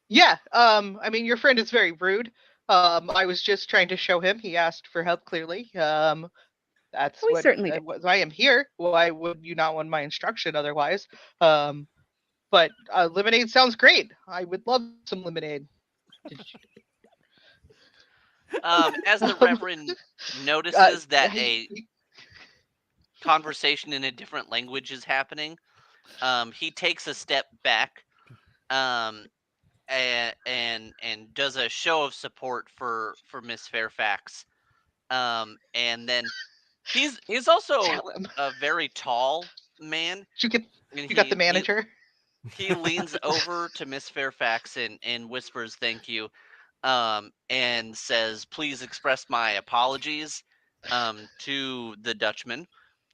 yeah. I mean, your friend is very rude. I was just trying to show him. He asked for help. Clearly. That's We certainly do. what I am here. Why would you not want my instruction otherwise? But lemonade sounds great. I would love some lemonade. As the Um, Reverend notices that he- a conversation in a different language is happening, he takes a step back, um, and does a show of support for Miss Fairfax, and then he's also tell him. a very tall man, You get and you got the he manager. he leans over to Miss Fairfax and whispers thank you, and says please express my apologies to the Dutchman,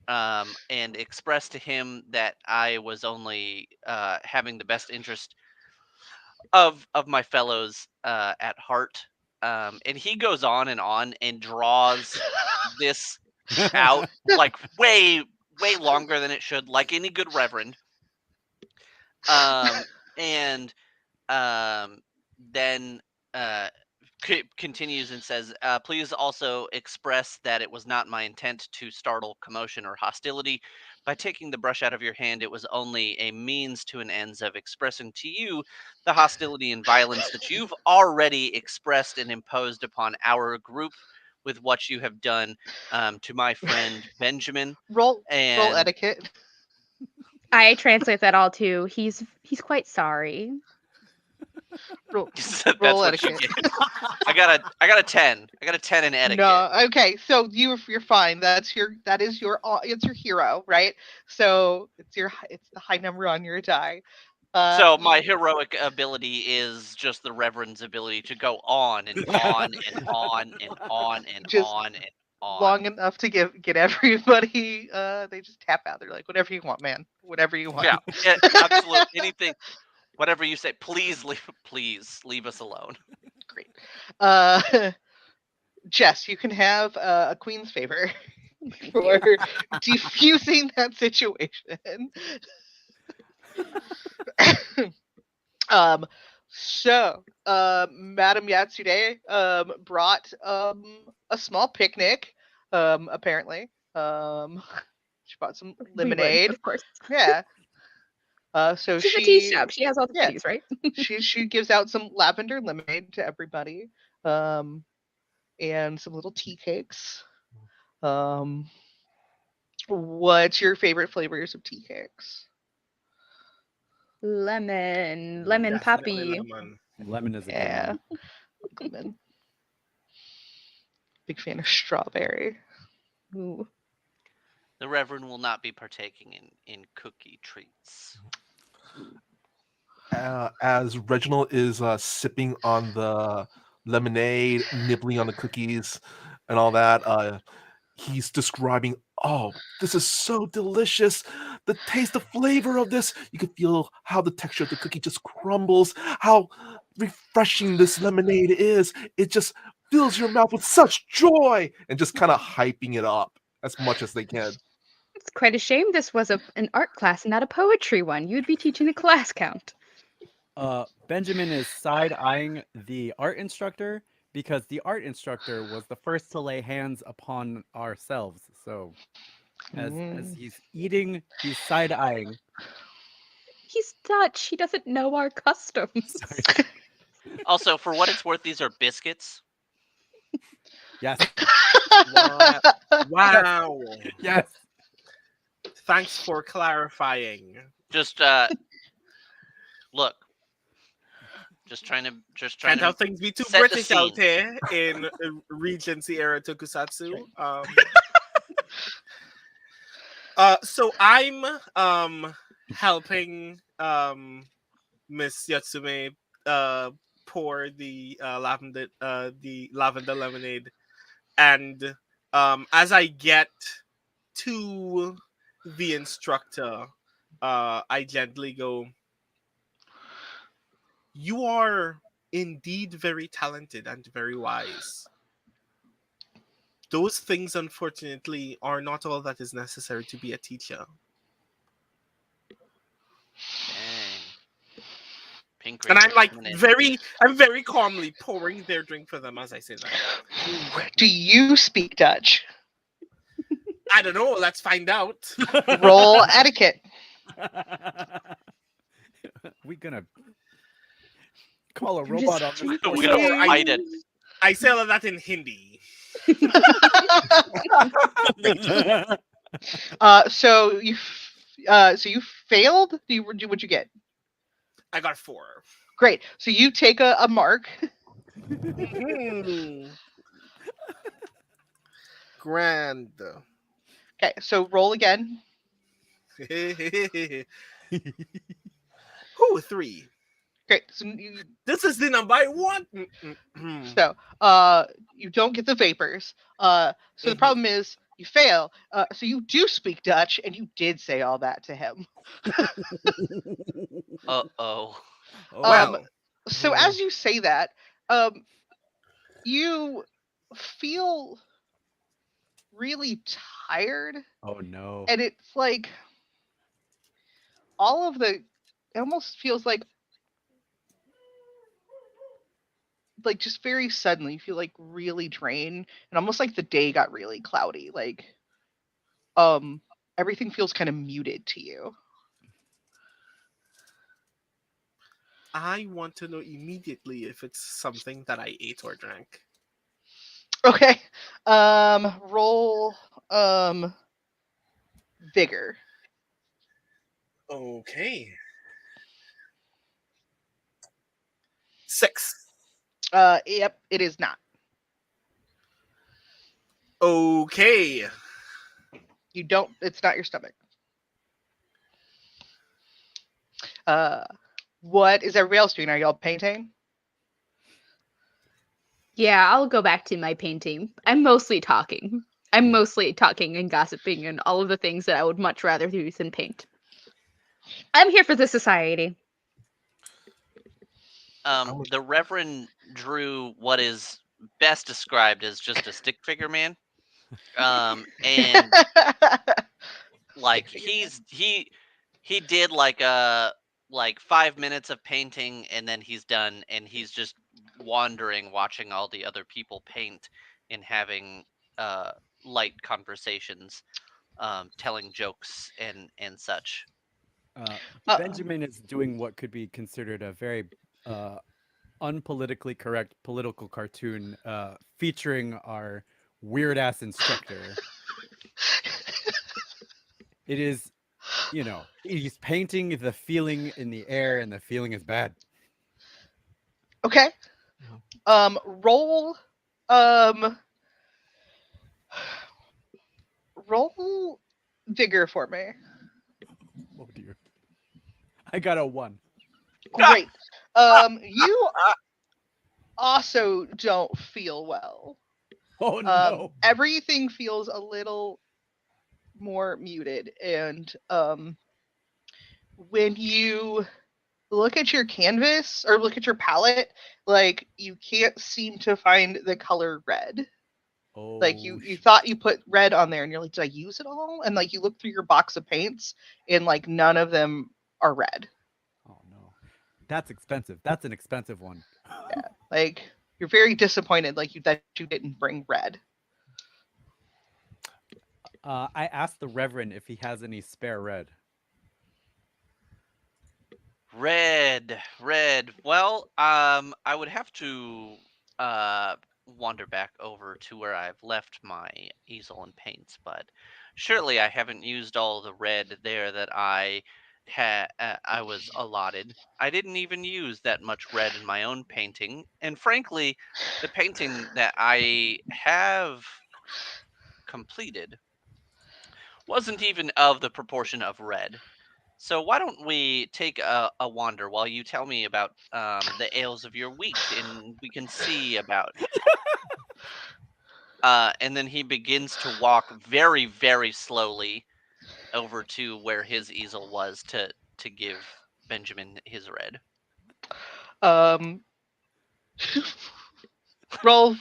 and express to him that I was only having the best interest of my fellows at heart. And he goes on and draws this out like way longer than it should, like any good reverend. And then uh, continues and says, please also express that it was not my intent to startle commotion or hostility. By taking the brush out of your hand, it was only a means to an ends of expressing to you the hostility and violence that you've already expressed and imposed upon our group with what you have done to my friend Benjamin. Roll And etiquette. I translate that all to he's quite sorry. Roll, that's roll what you etiquette. get. I got a 10. I got a 10 in etiquette. No, okay. So you're fine. That is your it's your hero, right? So it's the high number on your die. So my heroic ability is just the Reverend's ability to go on and on and on and on and Just on and on. long enough to get everybody. They just tap out. They're like, whatever you want, man. Whatever you want. Yeah, absolutely anything, whatever you say. Please leave us alone. Great. Jess, you can have a queen's favor for defusing that situation. So Madame Yatsude brought a small picnic, apparently. She bought some lemonade. Of course. Yeah. So She's a tea shop. She has all the yeah. teas, right? she gives out some lavender lemonade to everybody, and some little tea cakes. What's your favorite flavors of tea cakes? Lemon Definitely poppy. lemon. Lemon is a good Yeah, one. lemon. Big fan of strawberry. Ooh. The Reverend will not be partaking in cookie treats. As Reginald is sipping on the lemonade, nibbling on the cookies, and all that, he's describing, "Oh, this is so delicious! The taste, the flavor of this. You can feel how the texture of the cookie just crumbles. How refreshing this lemonade is. It just fills your mouth with such joy!" And just kind of hyping it up as much as they can. It's quite a shame this was an art class, not a poetry one. You'd be teaching the class count. Benjamin is side-eyeing the art instructor because the art instructor was the first to lay hands upon ourselves. So as he's eating, he's side-eyeing. He's Dutch. He doesn't know our customs. Sorry. Also, for what it's worth, these are biscuits. Yes. Wow. Yes. Thanks for clarifying. Just look. Just trying Can't to have things be too set the British out scene. here in Regency era tokusatsu. So I'm helping Miss Yatsume pour the lavender lemonade, and as I get to the instructor, I gently go, "You are indeed very talented and very wise. Those things, unfortunately, are not all that is necessary to be a teacher." Dang. Pink And I'm Ranger like coming in. very calmly pouring their drink for them as I say that. Do you speak Dutch? I don't know. Let's find out. Roll etiquette. We gonna call a I'm robot just on this. We're gonna fight it. I say all of that in Hindi. So you failed. What'd you get? I got 4. Great. So you take a mark. Grand. Okay. So roll again. Ooh, 3. Great. So This is the number I want. you don't get the vapors. So the problem is you fail. So you do speak Dutch, and you did say all that to him. Uh-oh. Well, So as you say that, you feel really tired, Oh no. and it's like all of the. It almost feels like just very suddenly you feel like really drained, and almost like the day got really cloudy. Like, everything feels kind of muted to you. I want to know immediately if it's something that I ate or drank. Okay. Roll vigor. Okay. 6. Yep, it is not. Okay. You don't. It's not your stomach. What is everybody else doing? Are y'all painting? Yeah, I'll go back to my painting. I'm mostly talking. I'm mostly talking and gossiping and all of the things that I would much rather do than paint. I'm here for the society. The Reverend drew what is best described as just a stick figure man. And like he did like 5 minutes of painting and then he's done and he's just wandering watching all the other people paint and having light conversations, telling jokes and such. Benjamin is doing what could be considered a very unpolitically correct political cartoon featuring our weird ass instructor. It is, he's painting the feeling in the air, and the feeling is bad. Okay. Roll. Roll vigor for me. Oh dear. I got a 1. Great. You also don't feel well. Oh no. Everything feels a little more muted, and when you look at your canvas or look at your palette, like you can't seem to find the color red. Oh, Like you thought you put red on there, and you're like, did I use it all? And like you look through your box of paints, and like none of them are red. Oh no. That's expensive. That's an expensive one. Yeah, like you're very disappointed, like that you didn't bring red. I asked the Reverend if he has any spare red. Red. Well, I would have to wander back over to where I've left my easel and paints, but surely I haven't used all the red there that I was allotted. I didn't even use that much red in my own painting, and frankly, the painting that I have completed wasn't even of the proportion of red. So why don't we take a wander while you tell me about the ails of your week, and we can see about. And then he begins to walk very, very slowly over to where his easel was to give Benjamin his red. Um, roll.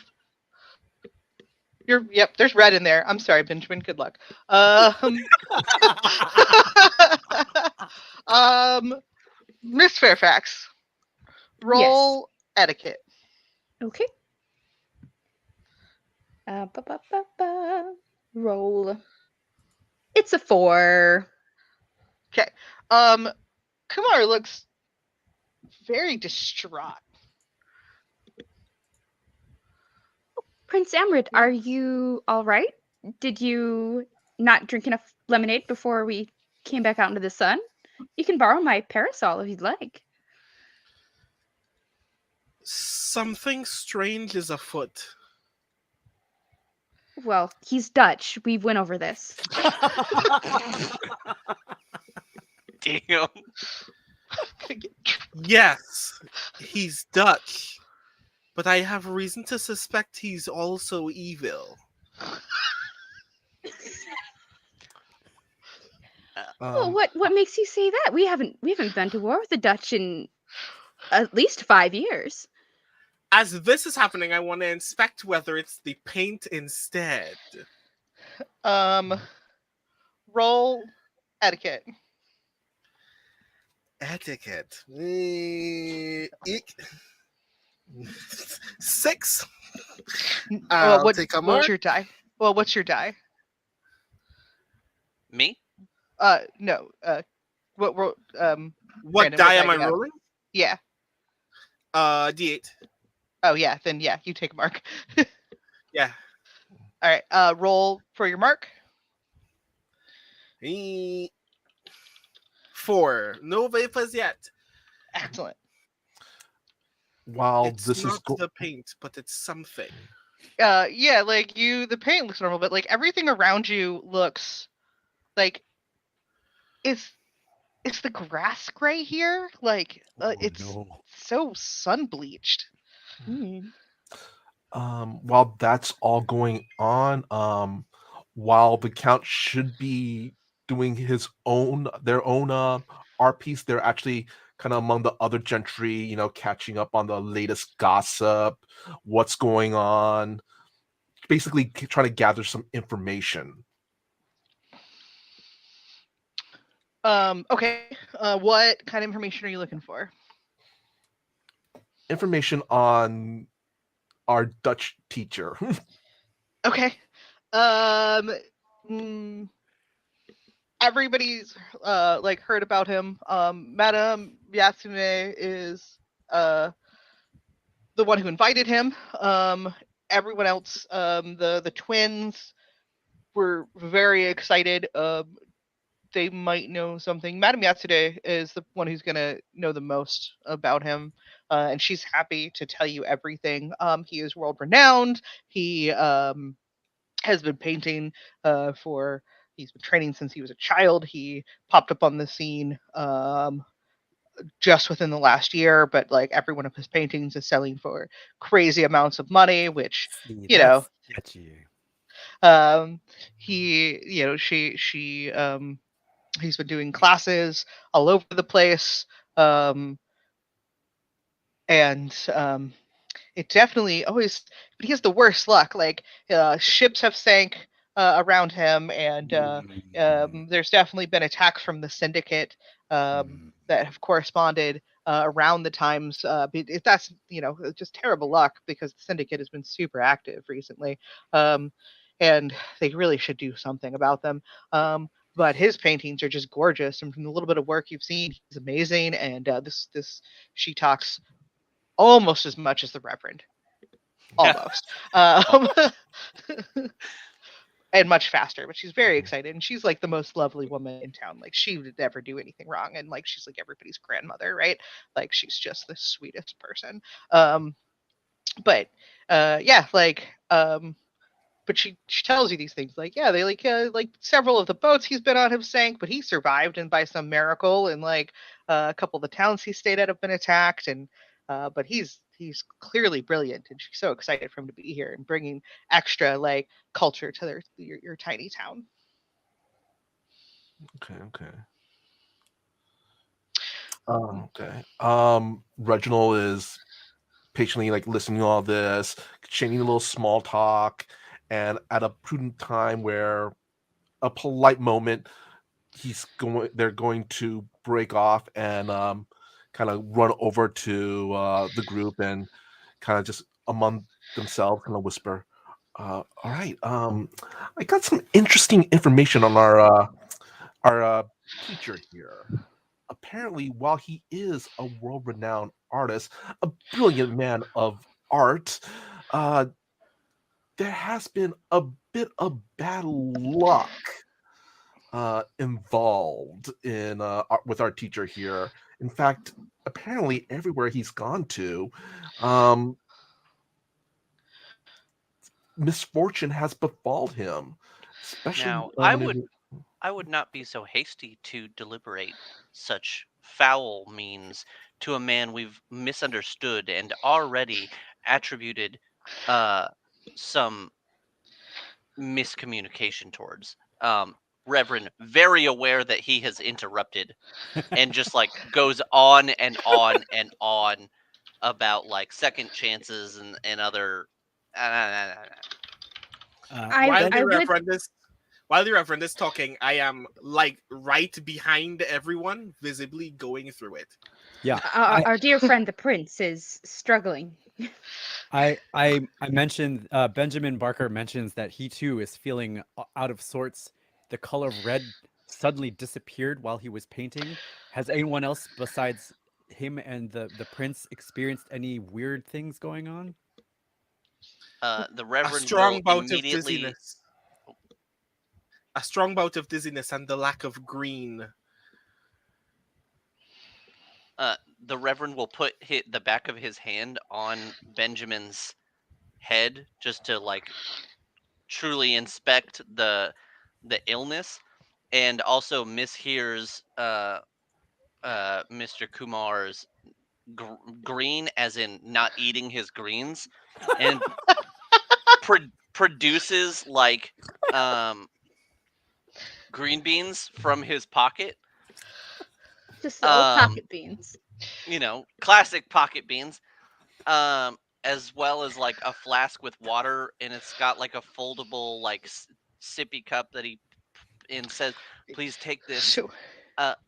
Yep. There's red in there. I'm sorry, Benjamin. Good luck. Miss Fairfax, roll etiquette. Okay. Roll. It's a 4. Okay. Kumar looks very distraught. Prince Amrit, are you all right? Did you not drink enough lemonade before we came back out into the sun? You can borrow my parasol if you'd like. Something strange is afoot. Well, he's Dutch. We went over this. Damn. Yes, he's Dutch, but I have reason to suspect he's also evil. Well, what makes you say that? We haven't been to war with the Dutch in at least 5 years. As this is happening, I want to inspect whether it's the paint instead. Roll etiquette. Etiquette. Eek. 6. I'll take a mark. What's your die? Well, what's your die? Me? No. What? What Brandon, die am do I you have? rolling? Yeah. D8. Oh yeah. Then yeah, you take a mark. Yeah. All right. Roll for your mark. Eh, 4. No vapors yet. Excellent. While It's this is not the paint, but it's something. Yeah, like the paint looks normal, but like everything around you looks like is the grass gray here? Like Oh it's no. so sun bleached. while that's all going on, while the count should be doing their own art piece, they're actually kind of among the other gentry, catching up on the latest gossip, what's going on, basically trying to gather some information. Okay. What kind of information are you looking for? Information on our Dutch teacher. Okay. Um, mm, everybody's like heard about him. Madame Yasune is the one who invited him. Everyone else, the twins were very excited. They might know something. Madame Yatsude is the one who's gonna know the most about him, and she's happy to tell you everything. He is world renowned. He has been painting for. He's been training since he was a child. He popped up on the scene just within the last year, but like every one of his paintings is selling for crazy amounts of money, which See, you know, that's sketchy. um, he's been doing classes all over the place, um, and it definitely always. But he has the worst luck. Like ships have sank around him, and there's definitely been attacks from the syndicate that have corresponded around the times. That's just terrible luck because the syndicate has been super active recently, um, and they really should do something about them. But his paintings are just gorgeous, and from the little bit of work you've seen, he's amazing. And this she talks almost as much as the Reverend, almost, and much faster. But she's very excited, and she's like the most lovely woman in town. Like she would never do anything wrong, and like she's like everybody's grandmother, right? Like she's just the sweetest person. Um, but yeah, but she tells you these things like yeah they like several of the boats he's been on have sank but he survived and by some miracle and like a couple of the towns he stayed at have been attacked and but he's clearly brilliant and she's so excited for him to be here and bringing extra like culture to your tiny town. Okay. Okay. Reginald is patiently like listening to all this, chaining a little small talk, and at a prudent time where a polite moment, they're going to break off and kind of run over to the group and kind of just among themselves kind of whisper, all right, I got some interesting information on our teacher here. Apparently, while he is a world-renowned artist, a brilliant man of art, uh, there has been a bit of bad luck involved in with our teacher here. In fact, apparently everywhere he's gone to, um, misfortune has befalled him, especially Now, when it. I would not be so hasty to deliberate such foul means to a man we've misunderstood and already attributed uh some miscommunication towards. Reverend, very aware that he has interrupted and just like goes on and on and on about like second chances and other. While I the would. Reverend is talking, I am like right behind everyone, visibly going through it. Yeah. Our dear friend the prince is struggling. I mentioned Benjamin Barker mentions that he too is feeling out of sorts. The color of red suddenly disappeared while he was painting. Has anyone else besides him and the prince experienced any weird things going on? The A Reverend strong will bout of immediately. dizziness. A strong bout of dizziness and the lack of green. The Reverend will put the back of his hand on Benjamin's head just to like truly inspect the illness, and also mishears Mr. Kumar's green as in not eating his greens, and produces like green beans from his pocket. Just little pocket beans. Classic pocket beans. As well as like a flask with water, and it's got like a foldable like sippy cup that he and says, "Please take this." So,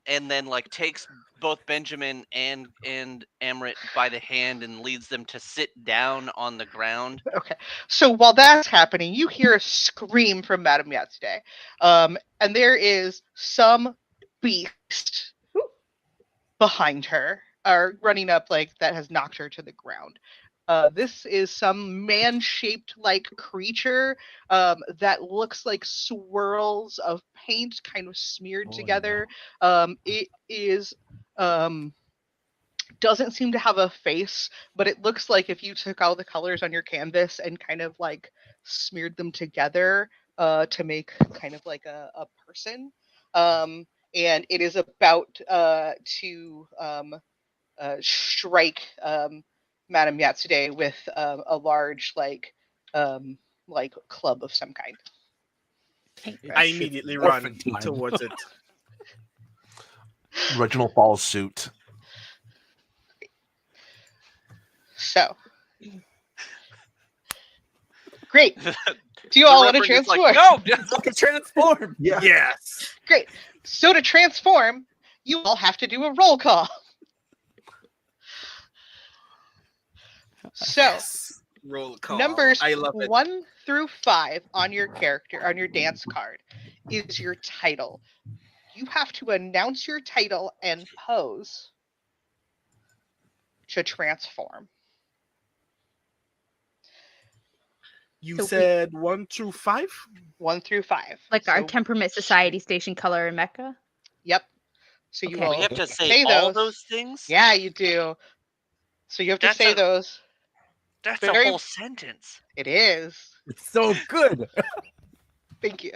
And then like takes both Benjamin and Amrit by the hand and leads them to sit down on the ground. okay. So while that's happening, you hear a scream from Madame Yatsude. And there is some beast behind her, or running up like that has knocked her to the ground. This is some man-shaped like creature that looks like swirls of paint kind of smeared together. It is doesn't seem to have a face, but it looks like if you took all the colors on your canvas and kind of like smeared them together to make kind of like a person. And it is about to strike Madame Yatsude with a large like club of some kind. I immediately run towards it. Reginald follows suit. So great. Do you all want to transform? Like, no, just transform. Yeah. Yes. Great. So to transform, you all have to do a roll call. So Yes. Roll call. numbers I love it. 1 through 5 on your character, on your dance card, is your title. You have to announce your title and pose to transform. You So said 1 through 5? 1 through 5. Like our So- temperament, society, station, color, and Mecca. Yep. So you Okay. will we have to say all those things. Yeah, you do. So you have to That's say those. That's Very- a whole sentence. It is. It's so good. Thank you.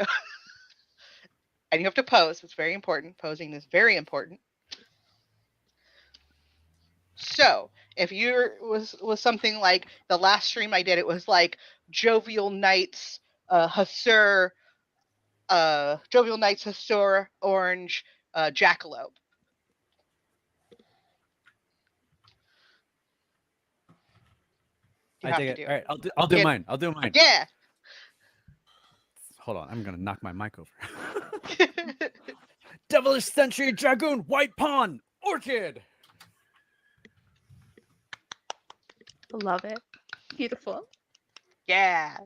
And you have to pose. It's very important. Posing is very important. So if you was something like the last stream I did, it was like Jovial Knights, Hasur, Orange, Jackalope. You I have dig to it. do All right, I'll do Yeah. mine. I'll do mine. Yeah. Hold on, I'm gonna knock my mic over. Devilish Sentry Dragoon White Pawn Orchid. Love it. Beautiful. Yeah.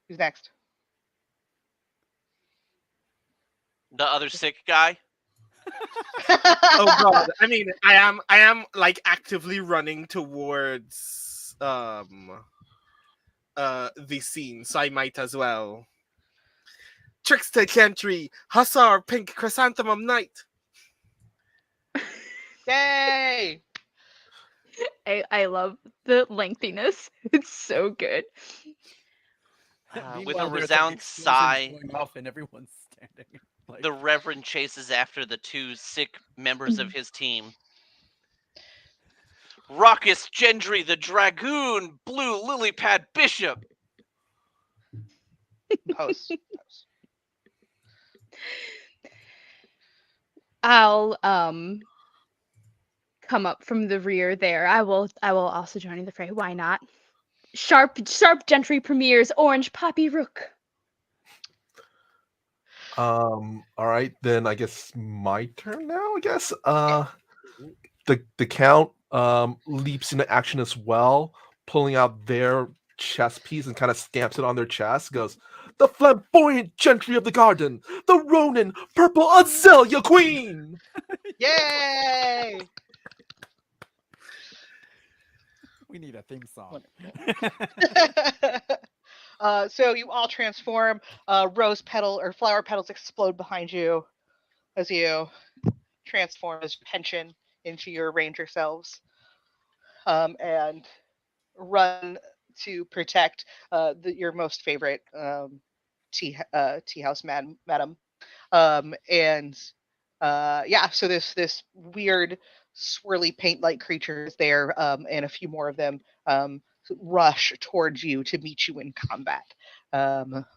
Who's next? The other sick guy. Oh god. I mean, I am like actively running towards the scene, so I might as well. Trickster Gentry, Hussar, Pink Chrysanthemum Knight. Yay! I love the lengthiness. It's so good. With a Meanwhile, there's, resound explosions sigh, going off and everyone's standing. Like, the Reverend chases after the two sick members of his team. Raucous Gendry, the Dragoon, Blue Lily Pad Bishop. Pose. I'll come up from the rear there. I will also join in the fray. Why not? Sharp Gentry premieres Orange Poppy Rook. All right, then I guess my turn now. I guess the count leaps into action as well, pulling out their chess piece and kind of stamps it on their chest. Goes, the flamboyant gentry of the garden, the Ronin purple azalea queen. Yay! We need a theme song. So you all transform. Rose petal or flower petals explode behind you as you transform as Henshin into your ranger selves, and run to protect your most favorite tea house madam. And yeah, so this weird swirly paint like creature is there, and a few more of them rush towards you to meet you in combat.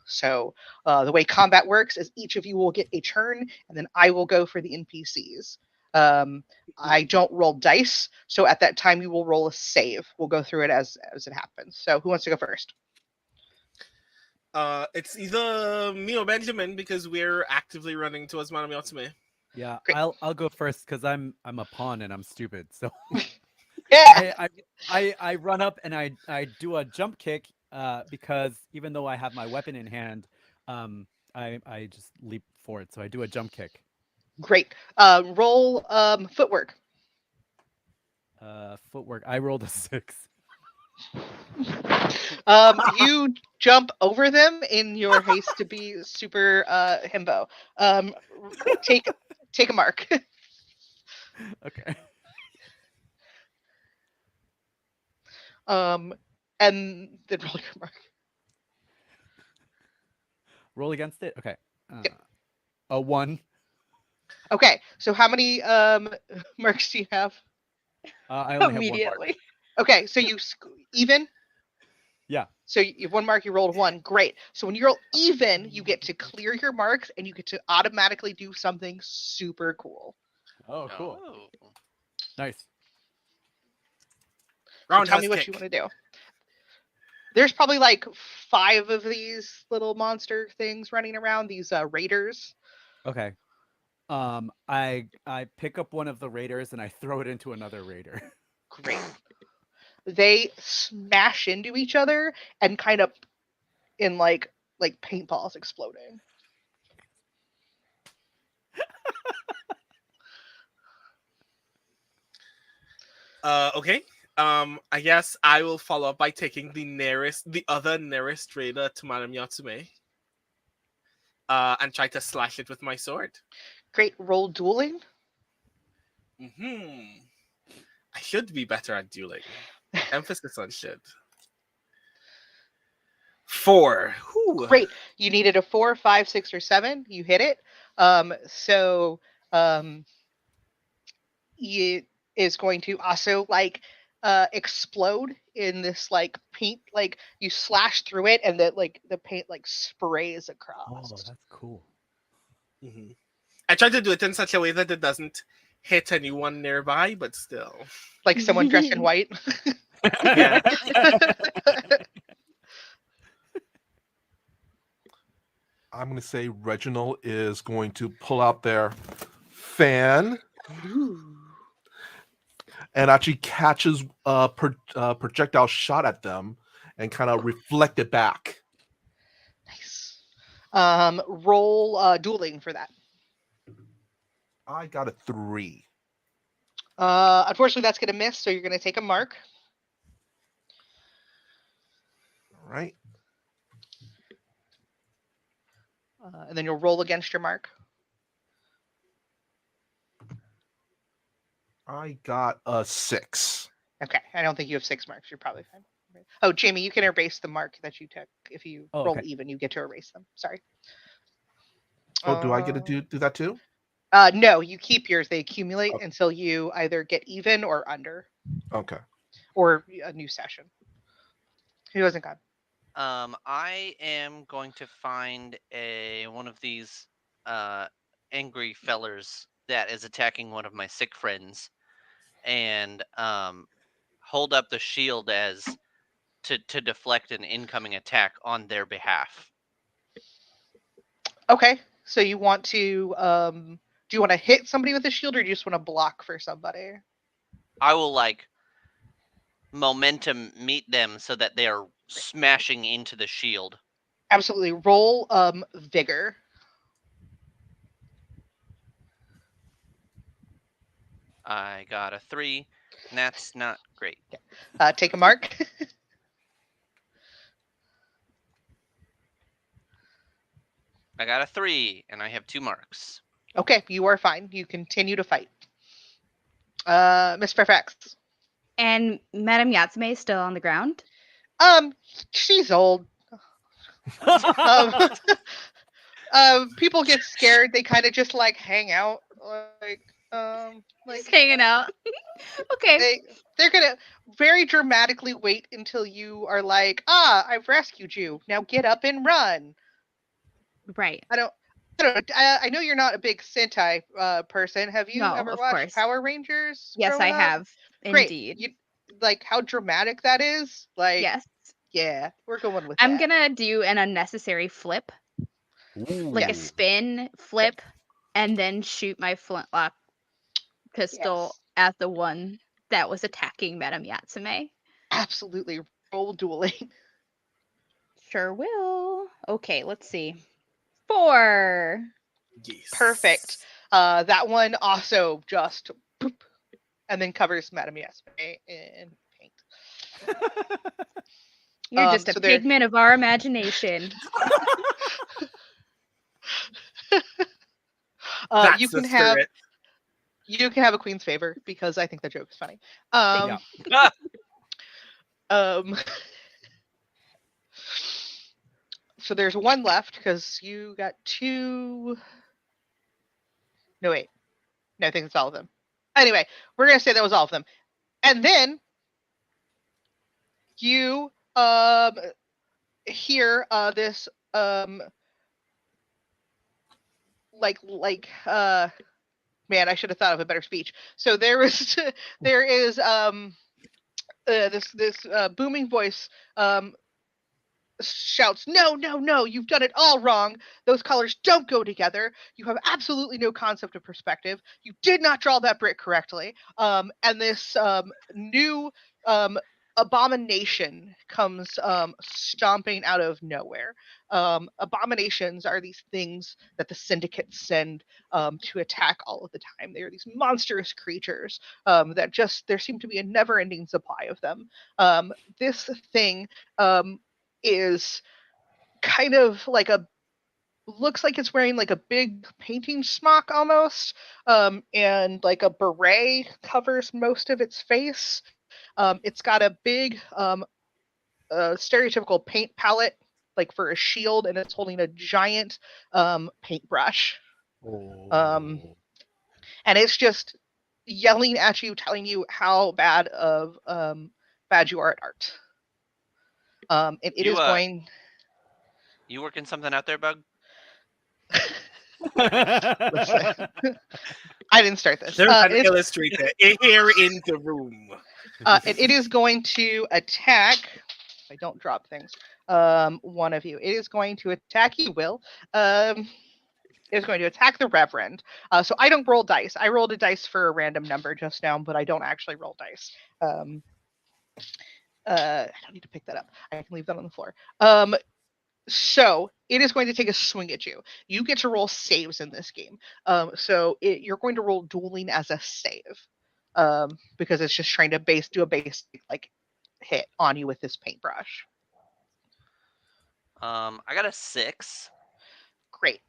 So the way combat works is each of you will get a turn, and then I will go for the NPCs. I don't roll dice, so at that time you will roll a save. We'll go through it as it happens. So who wants to go first? It's either me or Benjamin because we're actively running towards Manami Otsume. Yeah, Great. I'll go first because I'm a pawn and I'm stupid. So Yeah. I run up and I do a jump kick because even though I have my weapon in hand, I just leap forward. So I do a jump kick. Great. Roll footwork. Footwork. I rolled a 6. You jump over them in your haste to be super himbo. Take a mark. Okay. And then roll your mark. Roll against it. Okay. Yep. A 1. Okay, so how many marks do you have? I only have 1 mark. Immediately. Okay, so you even. Yeah. So you have 1 mark, you rolled 1. Great. So when you roll even, you get to clear your marks and you get to automatically do something super cool. Oh, cool. Oh. Nice. So tell Roundhouse me what kick. you want to do. There's probably like 5 of these little monster things running around, these raiders. Okay. I pick up one of the raiders and I throw it into another raider. Great. They smash into each other and kind of in like paintballs exploding. Okay. I guess I will follow up by taking the other nearest raider to Manami Otsume. And try to slash it with my sword. Great. Roll dueling. I should be better at dueling. Emphasis on should. 4. Whew. Great. You needed a 4, 5, 6, or 7. You hit it. So it is going to also like explode in this like paint. Like you slash through it, and the paint like sprays across. Oh, that's cool. Mm-hmm. I try to do it in such a way that it doesn't hit anyone nearby, but still. Like someone dressed in white. Yeah. I'm going to say Reginald is going to pull out their fan and actually catches a projectile shot at them and kind of reflect it back. Nice. Roll dueling for that. I got a 3. Unfortunately, that's going to miss, so you're going to take a mark. All right. And then you'll roll against your mark. I got a 6. Okay, I don't think you have 6 marks. You're probably fine. Oh, Jamie, you can erase the mark that you took. If you roll even, you get to erase them. Sorry. Oh, do I get to do that too? No, you keep yours. They accumulate until you either get even or under. Okay. Or a new session. Who hasn't gone? I am going to find one of these angry fellers that is attacking one of my sick friends, and hold up the shield as to deflect an incoming attack on their behalf. Okay, so you want to do you want to hit somebody with a shield, or do you just want to block for somebody? I will like momentum meet them so that they are smashing into the shield. Absolutely. Roll vigor. I got a 3. That's not great. Take a mark. I got a 3, and I have 2 marks. Okay, you are fine. You continue to fight. Miss Fairfax. And Madame Yatsume is still on the ground. She's old. People get scared. They kind of just like hang out, Just hanging out. Okay. they're gonna very dramatically wait until you are like, I've rescued you. Now get up and run. Right. I don't know. I know you're not a big Sentai person. Have you No, ever of watched course. Power Rangers? Yes, growing I up? have. Great. Indeed. You like how dramatic that is? Like, Yes. yeah, we're going with I'm that. gonna do an unnecessary flip, like a Yes. spin flip, and then shoot my flintlock pistol at the one that was attacking Madame Yatsume. Absolutely. Roll dueling. Sure will. Okay, let's see. 4. Yes. Perfect. That one also just boop, and then covers Madame Yasme in paint. You're just a so there- pigment of our imagination. That's you the can have spirit. you can have a queen's favor because I think the joke is funny. Yeah. So there's one left because you got 2. No, wait. No, I think it's all of them. Anyway, we're gonna say that was all of them, and then you hear this man, I should have thought of a better speech. So there is this booming voice shouts, no, you've done it all wrong. Those colors don't go together. You have absolutely no concept of perspective. You did not draw that brick correctly. And this new abomination comes stomping out of nowhere. Abominations are these things that the syndicates send to attack all of the time. They are these monstrous creatures that just, there seem to be a never-ending supply of them. This thing is kind of like looks like it's wearing like a big painting smock almost, and like a beret covers most of its face. It's got a big stereotypical paint palette like for a shield, and it's holding a giant paintbrush. And it's just yelling at you, telling you how bad you are at art. And it is going. You working something out there, Bug? Listen, I didn't start this. There's an illustrator here in the room. It is going to attack. If I don't drop things, one of you. It is going to attack you, Will. It is going to attack the Reverend. So I don't roll dice. I rolled a dice for a random number just now, but I don't actually roll dice. I don't need to pick that up. I can leave that on the floor. So it is going to take a swing at you. You get to roll saves in this game. So you're going to roll dueling as a save, because it's just trying to do a basic like hit on you with this paintbrush. I got a 6. Great.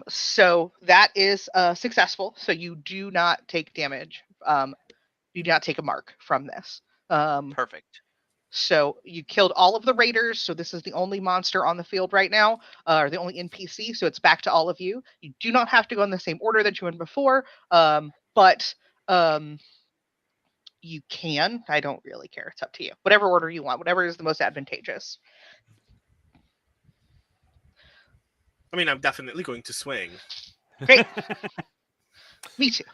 So that is successful. So you do not take damage. You do not take a mark from this. Perfect. So you killed all of the raiders. So this is the only monster on the field right now, or the only NPC. So it's back to all of you. You do not have to go in the same order that you went before, but you can. I don't really care. It's up to you. Whatever order you want. Whatever is the most advantageous. I mean, I'm definitely going to swing. Great. Me too.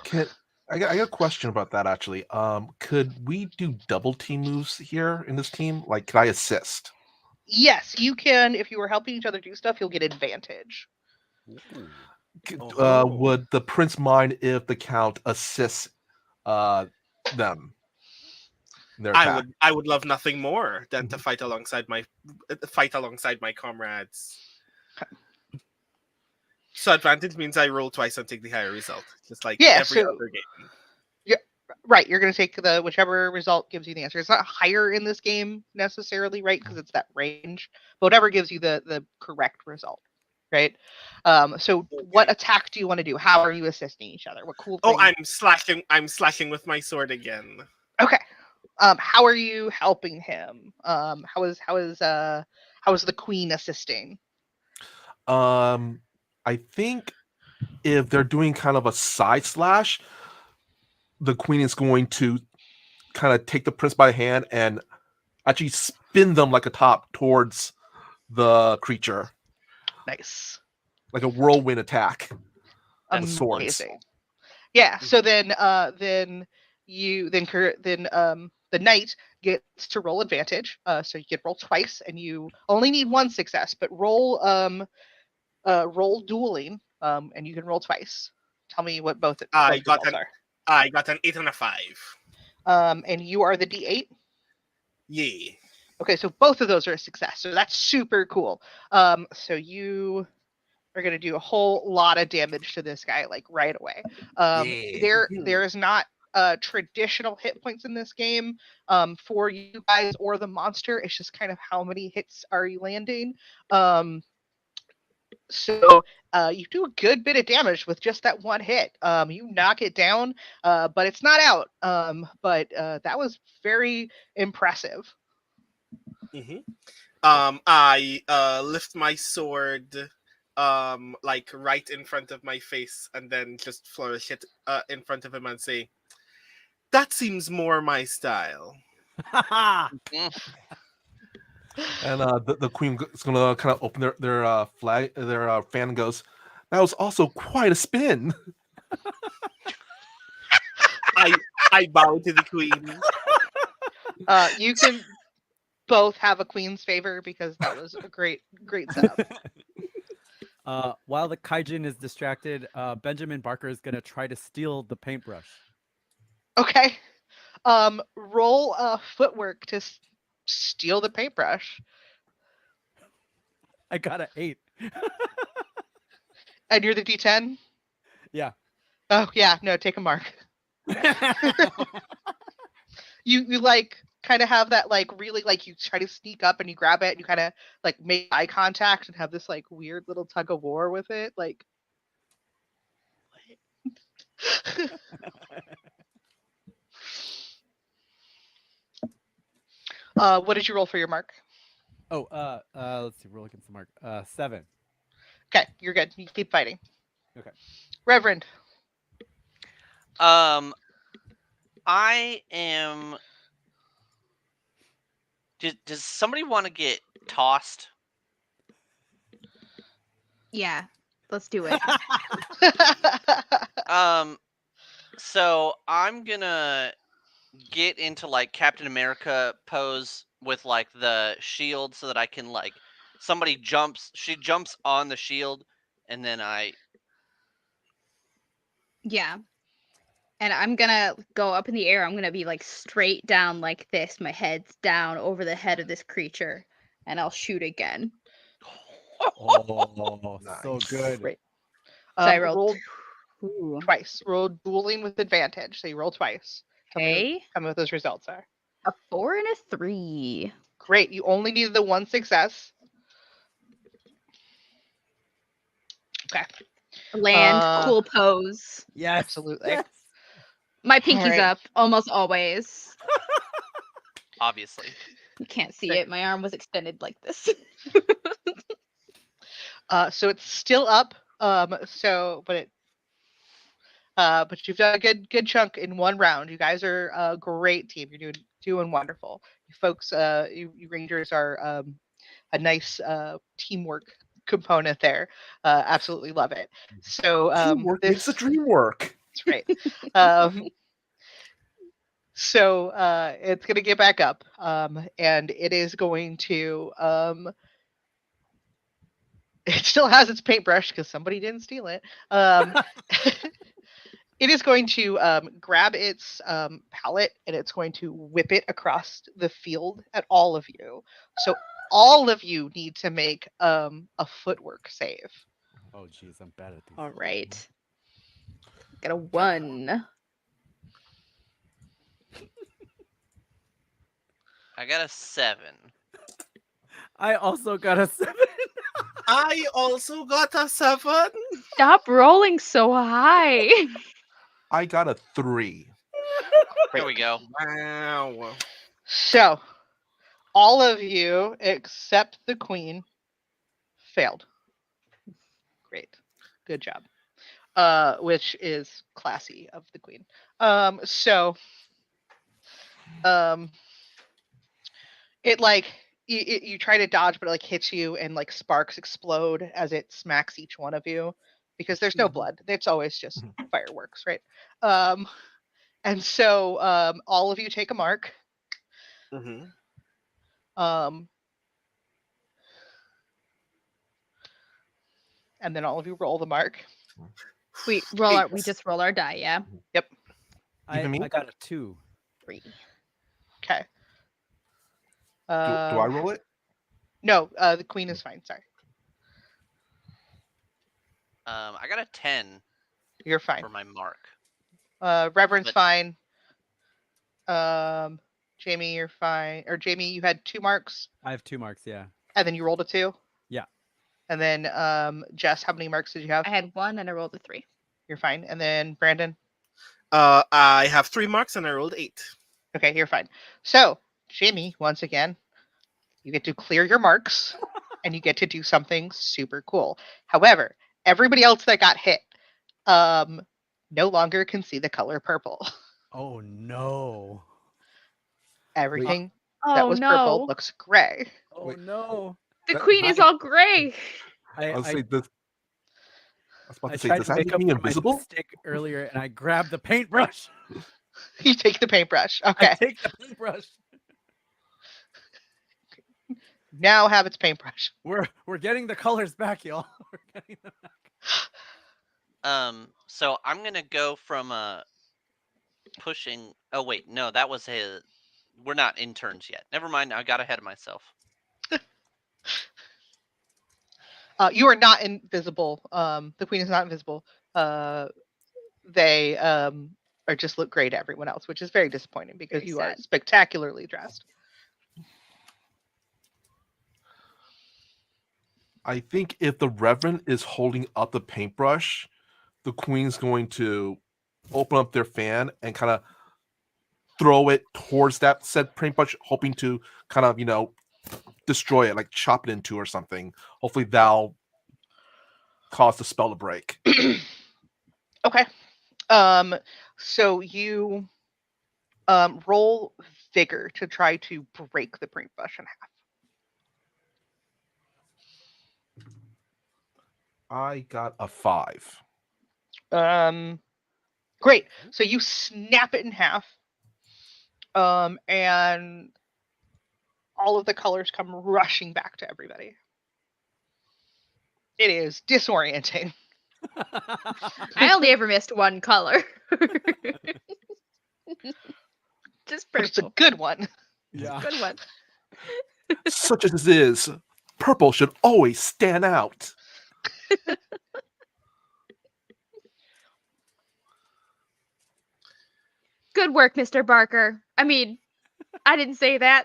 I got a question about that actually. Could we do double team moves here in this team? Like, could I assist? Yes, you can. If you were helping each other do stuff, you'll get advantage. Would the prince mind if the count assists them? I would love nothing more than to fight alongside my comrades. So advantage means I roll twice and take the higher result, just like every other game. Yeah, Right, you're going to take the whichever result gives you the answer. It's not higher in this game necessarily, right? Because it's that range, but whatever gives you the correct result, right? So what Okay. attack do you want to do? How are you assisting each other? What cool Oh, thing? I'm slashing with my sword again. Okay. How are you helping him? How is the queen assisting? I think if they're doing kind of a side slash, the queen is going to kind of take the prince by the hand and actually spin them like a top towards the creature, Nice. like a whirlwind attack with That's swords. Amazing. Yeah. Mhm. So then the knight gets to roll advantage. So you get roll twice, and you only need one success, but roll dueling. And you can roll twice. Tell me what both I got results an are. I got an 8 and a 5. And you are the D8. Yay. Okay, so both of those are a success. So that's super cool. So you are going to do a whole lot of damage to this guy like right away. Yeah. There is not traditional hit points in this game for you guys or the monster. It's just kind of how many hits are you landing. So you do a good bit of damage with just that one hit. You knock it down, but it's not out. But that was very impressive. hmm I lift my sword like right in front of my face and then just flourish it in front of him and say, "That seems more my style." Mm. And the queen is going to kind of open their flag, their fan, and goes, "That was also quite a spin." I I bow to the queen. You can both have a queen's favor because that was a great setup. While the kaijin is distracted, Benjamin Barker is gonna try to steal the paintbrush. Okay. Roll footwork to steal the paintbrush. I got an 8. And you're the D10? Yeah. Oh, yeah. No, take a mark. You like kind of have that like really like you try to sneak up and you grab it and you kind of like make eye contact and have this like weird little tug of war with it. Like, what did you roll for your mark? Oh, let's see. Roll against the mark. 7. Okay, you're good. You keep fighting. Okay. Reverend. I am. Does somebody want to get tossed? Yeah, let's do it. So I'm gonna get into like Captain America pose with like the shield so that I can like she jumps on the shield and then I Yeah. And I'm gonna go up in the air. I'm gonna be like straight down like this. My head's down over the head of this creature. And I'll shoot again. Oh, so Nice. good. Great. So I rolled Roll two. twice. Roll dueling with advantage. So you roll twice. Tell me what those results are. A 4 and a 3. Great. You only need the one success. Okay. Land, cool pose. Yes. Absolutely. Yes. My pinky's right. up almost always. obviously. You can't see Great. it. My arm was extended like this. So it's still up. But you've done a good chunk in one round. You guys are a great team. You're doing wonderful. You folks, you Rangers are a nice teamwork component there. Absolutely love it. So Teamwork makes the dream work. that's right. So it's going to get back up, and it is going to. It still has its paintbrush because somebody didn't steal it. It is going to grab its palette and it's going to whip it across the field at all of you. So all of you need to make a footwork save. Oh, jeez, I'm bad at these. All right. Got a 1. I got a 7. I also got a 7. I also got a 7. Stop rolling so high. I got a 3. There we go. Wow. So, all of you except the queen failed. Great. Good job. Which is classy of the queen. So, it like you try to dodge, but it like hits you, and like sparks explode as it smacks each one of you, because there's no blood. It's always just fireworks, right? And so all of you take a mark. Mm-hmm. And then all of you roll the mark. We just roll our die, yeah. Yep. I Even me? got a 2. 3. Okay. Do I roll it? No, the queen is fine. Sorry. I got a 10 You're fine. for my mark. Reverend's But- fine. Jamie, you're fine. Or Jamie, you had 2 marks, I have 2 marks, yeah. and then you rolled a 2. Yeah. And then Jess, how many marks did you have? I had 1 and I rolled a 3. You're fine. And then Brandon. I have 3 marks and I rolled 8. Okay, you're fine. So Jamie, once again, you get to clear your marks, and you get to do something super cool. However, everybody else that got hit, no longer can see the color purple. Oh no. Everything Oh that was purple no. looks gray. Oh Wait. no. The That- queen is all gray. I was I, say this. I was about I to say, tried does to that make make up me for my invisible? mistake earlier, and I grabbed the paintbrush. You take the paintbrush. I Okay. take the paintbrush. Now have its paintbrush. We're getting the colors back, y'all. We're getting them back. So I'm gonna go from pushing. Oh wait, no, that was a. We're not in turns yet. Never mind. I got ahead of myself. You are not invisible. The queen is not invisible. They are just look great to everyone else, which is very disappointing because Very you are sad. spectacularly dressed. I think if the Reverend is holding up the paintbrush, the Queen's going to open up their fan and kind of throw it towards that said paintbrush, hoping to kind of, destroy it, like chop it in two or something. Hopefully that'll cause the spell to break. Okay. So you roll vigor to try to break the paintbrush in half. I got a 5. Great. So you snap it in half. And all of the colors come rushing back to everybody. It is disorienting. I only ever missed 1 color. Just But it's a purple. good one. Yeah. Good one. Such as this is, purple should always stand out. Good work, Mr. Barker. I mean, I didn't say that.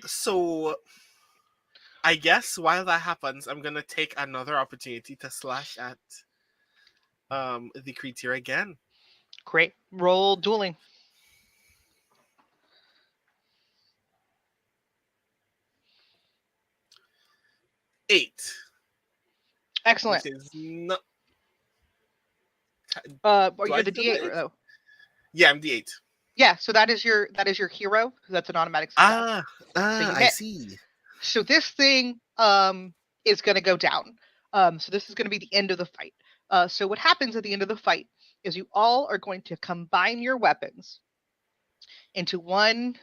So I guess while that happens, I'm gonna take another opportunity to slash at the creature again. Great. Roll dueling. Eight. Excellent. Which is not. Are Do you I the still D8? get it? Oh. Yeah, I'm D8. Yeah, so that is your hero. That's an automatic success. So you I hit. see. So this thing is going to go down. So this is going to be the end of the fight. So what happens at the end of the fight is you all are going to combine your weapons into one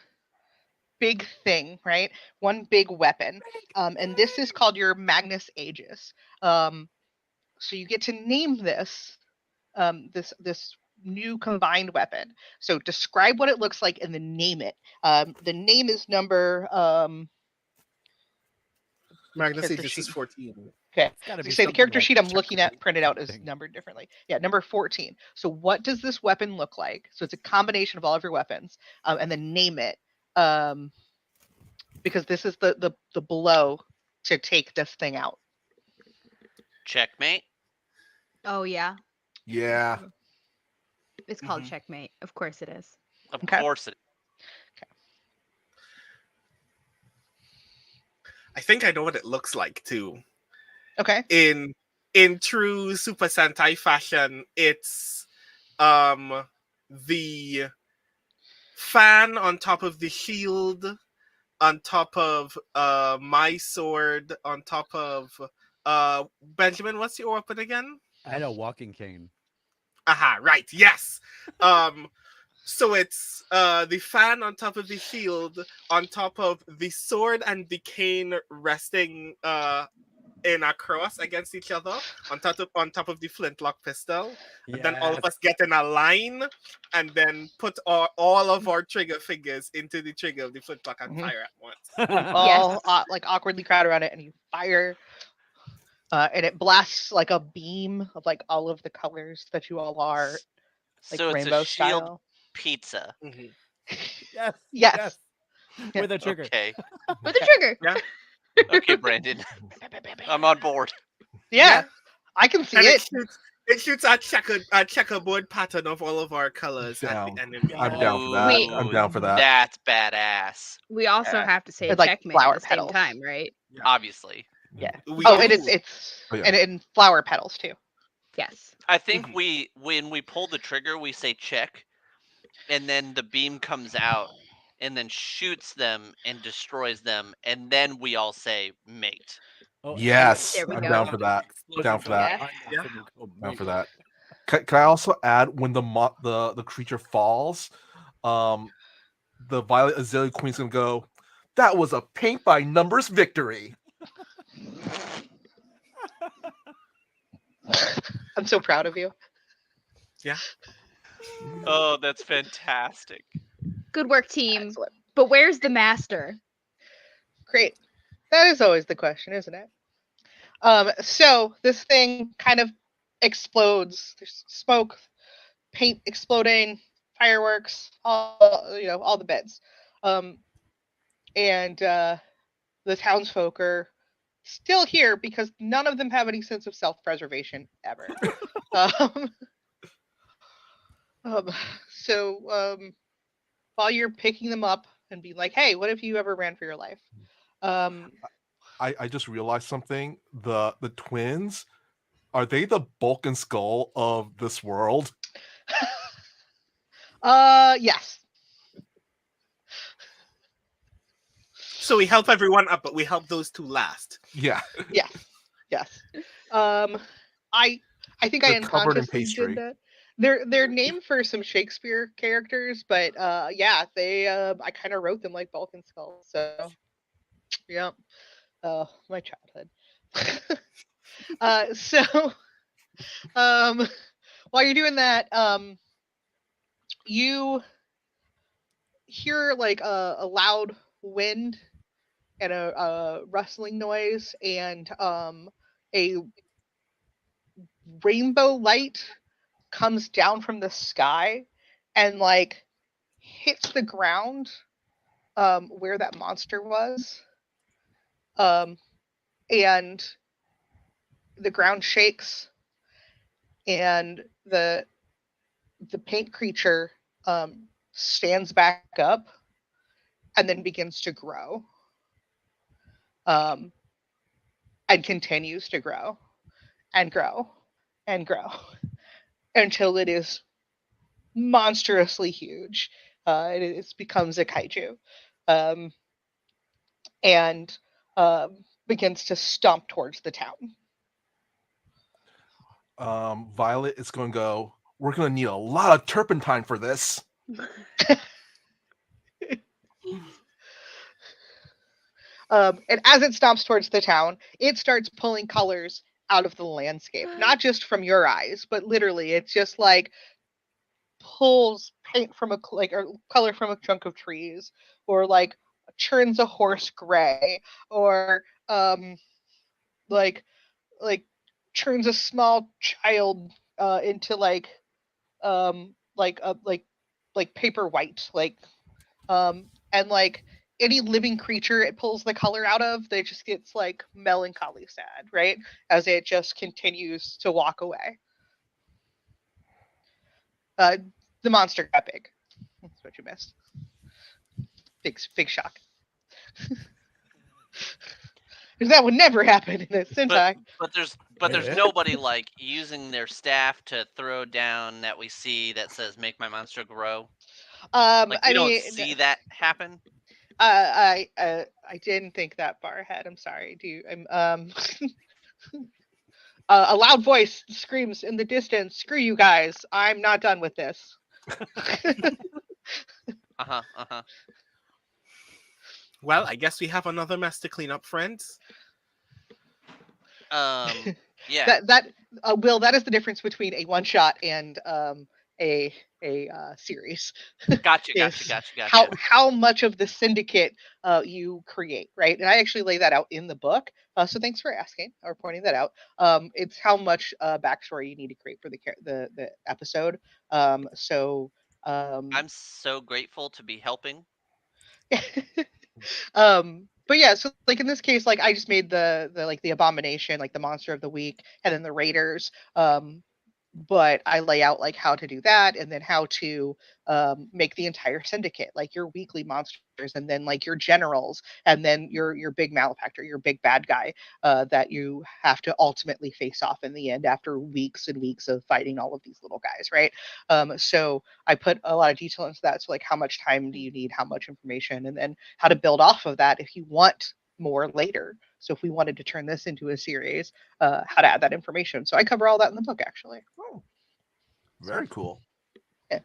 big thing, right? One big weapon. And this is called your Magnus Ages. So you get to name this this new combined weapon. So describe what it looks like and then name it. The name is number Magnus character Ages is sheet. 14. Okay. It's got to So be you say the something character like sheet I'm looking at checkmate printed out is something. numbered differently. Yeah, number 14. So what does this weapon look like? So it's a combination of all of your weapons, and then name it, because this is the blow to take this thing out. Checkmate. Oh yeah, Yeah. it's called Mhm. checkmate. Of course it is. Of Okay. course it. I think I know what it looks like too. Okay. In true Super Sentai fashion, it's the fan on top of the shield, on top of my sword, on top of Benjamin, what's your weapon again? I had a walking cane. Aha, right, yes. So it's the fan on top of the shield, on top of the sword and the cane resting in a cross against each other, on top of the flintlock pistol. And then all of Yes. us get in a line and then put all of our trigger fingers into the trigger of the flintlock and Mhm. fire at once. You all like awkwardly crowd around it, and you fire, and it blasts like a beam of like all of the colors that you all are, like So it's a rainbow shield style. pizza. Mhm. Yes. Yes. With a trigger. Okay. With a trigger. Yeah. Okay, Brandon. I'm on board. Yeah, I can see And it. it shoots a checkerboard pattern of all of our colors at Down. the enemy. I'm down for that. Wait. I'm down for that. That's badass. We also Yeah. have to say With, like, checkmate at flower the same petals. time, right? Obviously. Yeah. We Oh, do. and it's Oh, yeah. and in flower petals too. Yes. I think Mhm. when we pull the trigger, we say check, and then the beam comes out and then shoots them and destroys them, and then we all say mate. Oh, Yes, There we I'm go. down for that. Explosion Down for goes that. behind us Yeah. and we go, Down mate. for that. Can I also add when the creature falls, the Violet Azalea Queen's gonna go, that was a paint by numbers victory. I'm so proud of you. Yeah. Oh, that's fantastic. Good work, team. Excellent. But where's the master? Great. That is always the question, isn't it? So this thing kind of explodes. There's smoke, paint exploding, fireworks, all the bits. Um, and the townsfolk are still here because none of them have any sense of self-preservation ever. um, um, so while you're picking them up and being like, "Hey, what if you ever ran for your life?" Um, I just realized something. The twins, are they the bulk and skull of this world? yes. So we help everyone up, but we help those two last. Yeah. Yes. I think I They're covered in unconsciously pastry. did that. They're named for some Shakespeare characters, but yeah, they I kind of wrote them like Balkan Skull. So yeah, my childhood. So while you're doing that, you hear like a loud wind and a rustling noise and a rainbow light comes down from the sky and like hits the ground where that monster was, um, and the ground shakes and the paint creature stands back up and then begins to grow, um, and continues to grow and grow and grow until it is monstrously huge. It becomes a kaiju, um, and begins to stomp towards the town. Violet is gonna go, we're gonna need a lot of turpentine for this. And as it stomps towards the town, it starts pulling colors out of the landscape, not just from your eyes, but literally, it's just like pulls paint from or color from a chunk of trees, or like churns a horse gray, or like like turns a small child into like paper white, and like any living creature it pulls the color out of, they just gets like melancholy sad, right? As it just continues to walk away. The monster got big. That's what you missed. Big shock. Because that would never happen in a Sentai. But there's nobody like using their staff to throw down that we see that says "Make my monster grow." Like we don't see that happen. I didn't think that far ahead. I'm sorry. A loud voice screams in the distance, "Screw you guys! I'm not done with this." Well, I guess we have another mess to clean up, friends. Yeah. Will, that is the difference between a one shot and a series. Gotcha. How much of the syndicate you create, right? And I actually lay that out in the book. So thanks for asking or pointing that out. It's how much backstory you need to create for the episode. I'm so grateful to be helping. But yeah, so like in this case, like I just made the like the Abomination, like the monster of the week, and then the Raiders. But I lay out like how to do that, and then how to make the entire syndicate, like your weekly monsters, and then like your generals, and then your big malefactor, your big bad guy that you have to ultimately face off in the end after weeks and weeks of fighting all of these little guys, right? So I put a lot of detail into that. So like how much time do you need, how much information, and then how to build off of that if you want more later. So if we wanted to turn this into a series, how to add that information. So I cover all that in the book, actually. Oh, very cool. Yeah.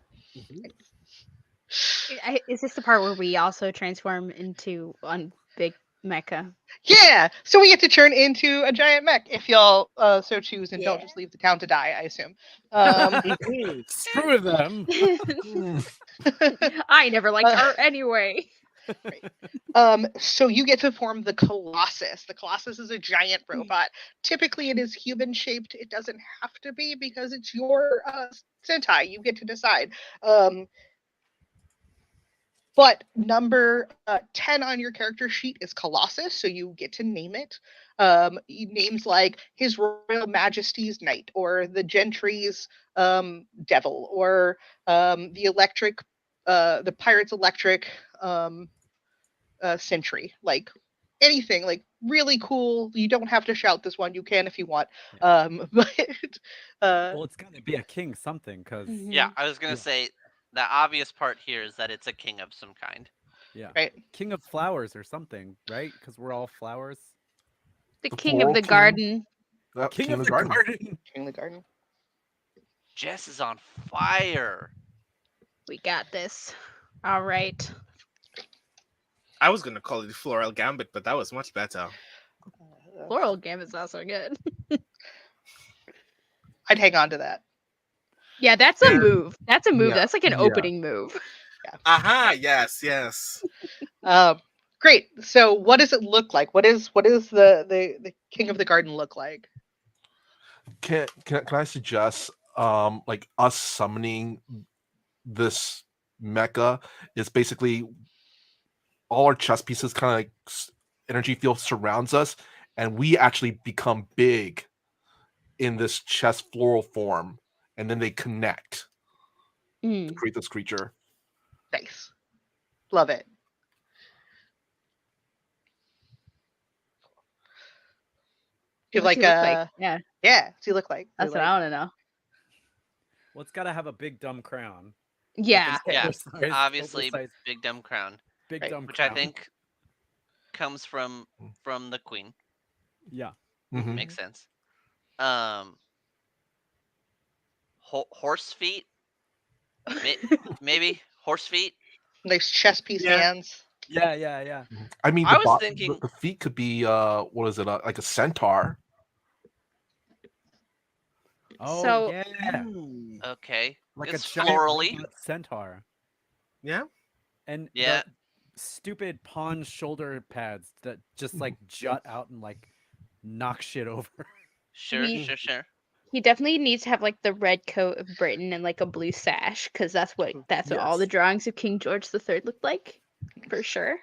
Is this the part where we also transform into one big mecha? Yeah. So we get to turn into a giant mech if y'all so choose, and don't just leave the town to die, I assume. Screw them. I never liked art anyway. Right. So you get to form the Colossus. The Colossus is a giant robot. Typically, it is human shaped. It doesn't have to be because it's your Sentai. You get to decide. But number 10 on your character sheet is Colossus, so you get to name it. Names like His Royal Majesty's Knight, or the Gentry's Devil, or the Pirate's Electric Sentry. Like anything, like really cool. You don't have to shout this one. You can if you want. But well, it's gonna be a king something, because Yeah, I was gonna say the obvious part here is that it's a king of some kind. Yeah, right. King of Flowers or something, right? Because we're all flowers. The king of the garden. King of the garden. King of the garden. Jess is on fire. We got this. All right. I was gonna call it the Floral Gambit, but that was much better. Floral Gambit's also good. I'd hang on to that. Yeah, that's a move. That's a move. Yeah, That's like an yeah. opening move. Aha! Yes. Great. So what does it look like? What is the King of the Garden look like? Can I suggest like us summoning this mecha is basically all our chess pieces kind of like energy field surrounds us, and we actually become big in this chess floral form, and then they connect to create this creature. Nice. Love it. Give What's like he look a like? Yeah, what's he look like? that's what I want to know. Well, it's gotta have a big dumb crown. Yeah. Yeah, Oversized- obviously oversized big dumb crown, big Right. dumb which crown. I think comes from the queen. Yeah. Mhm. Makes sense. Horse feet, maybe horse feet. Nice chess piece Yeah. hands. Yeah. I mean, I the, was thinking- the feet could be what is it, like a centaur? Oh So- yeah, Okay, like it's a giant florally. robot centaur. Yeah. And Yeah. the stupid pawn shoulder pads that just like jut out and like knock shit over. Sure, We- sure, sure. He definitely needs to have like the red coat of Britain and like a blue sash, because that's what all the Yes. drawings of King George III looked like, for sure.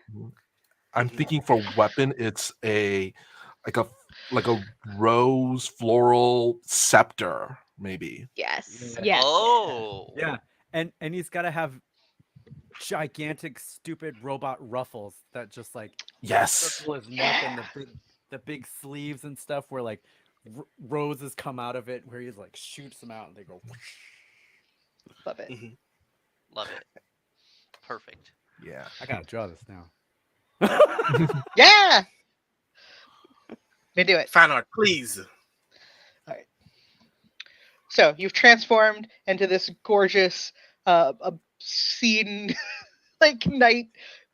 I'm thinking for weapon, it's like a like a rose floral scepter, maybe. Yes. Yeah. Yes. Oh. Yeah, and he's got to have gigantic, stupid robot ruffles that just like Yes. circle his neck and the big sleeves and stuff where like roses come out of it, where he like shoots them out and they go. Whoosh. Love it. Mhm. Love it. Perfect. Yeah. I gotta draw this now. Yeah. They do it. Fan art, please. So you've transformed into this gorgeous, obscene, like night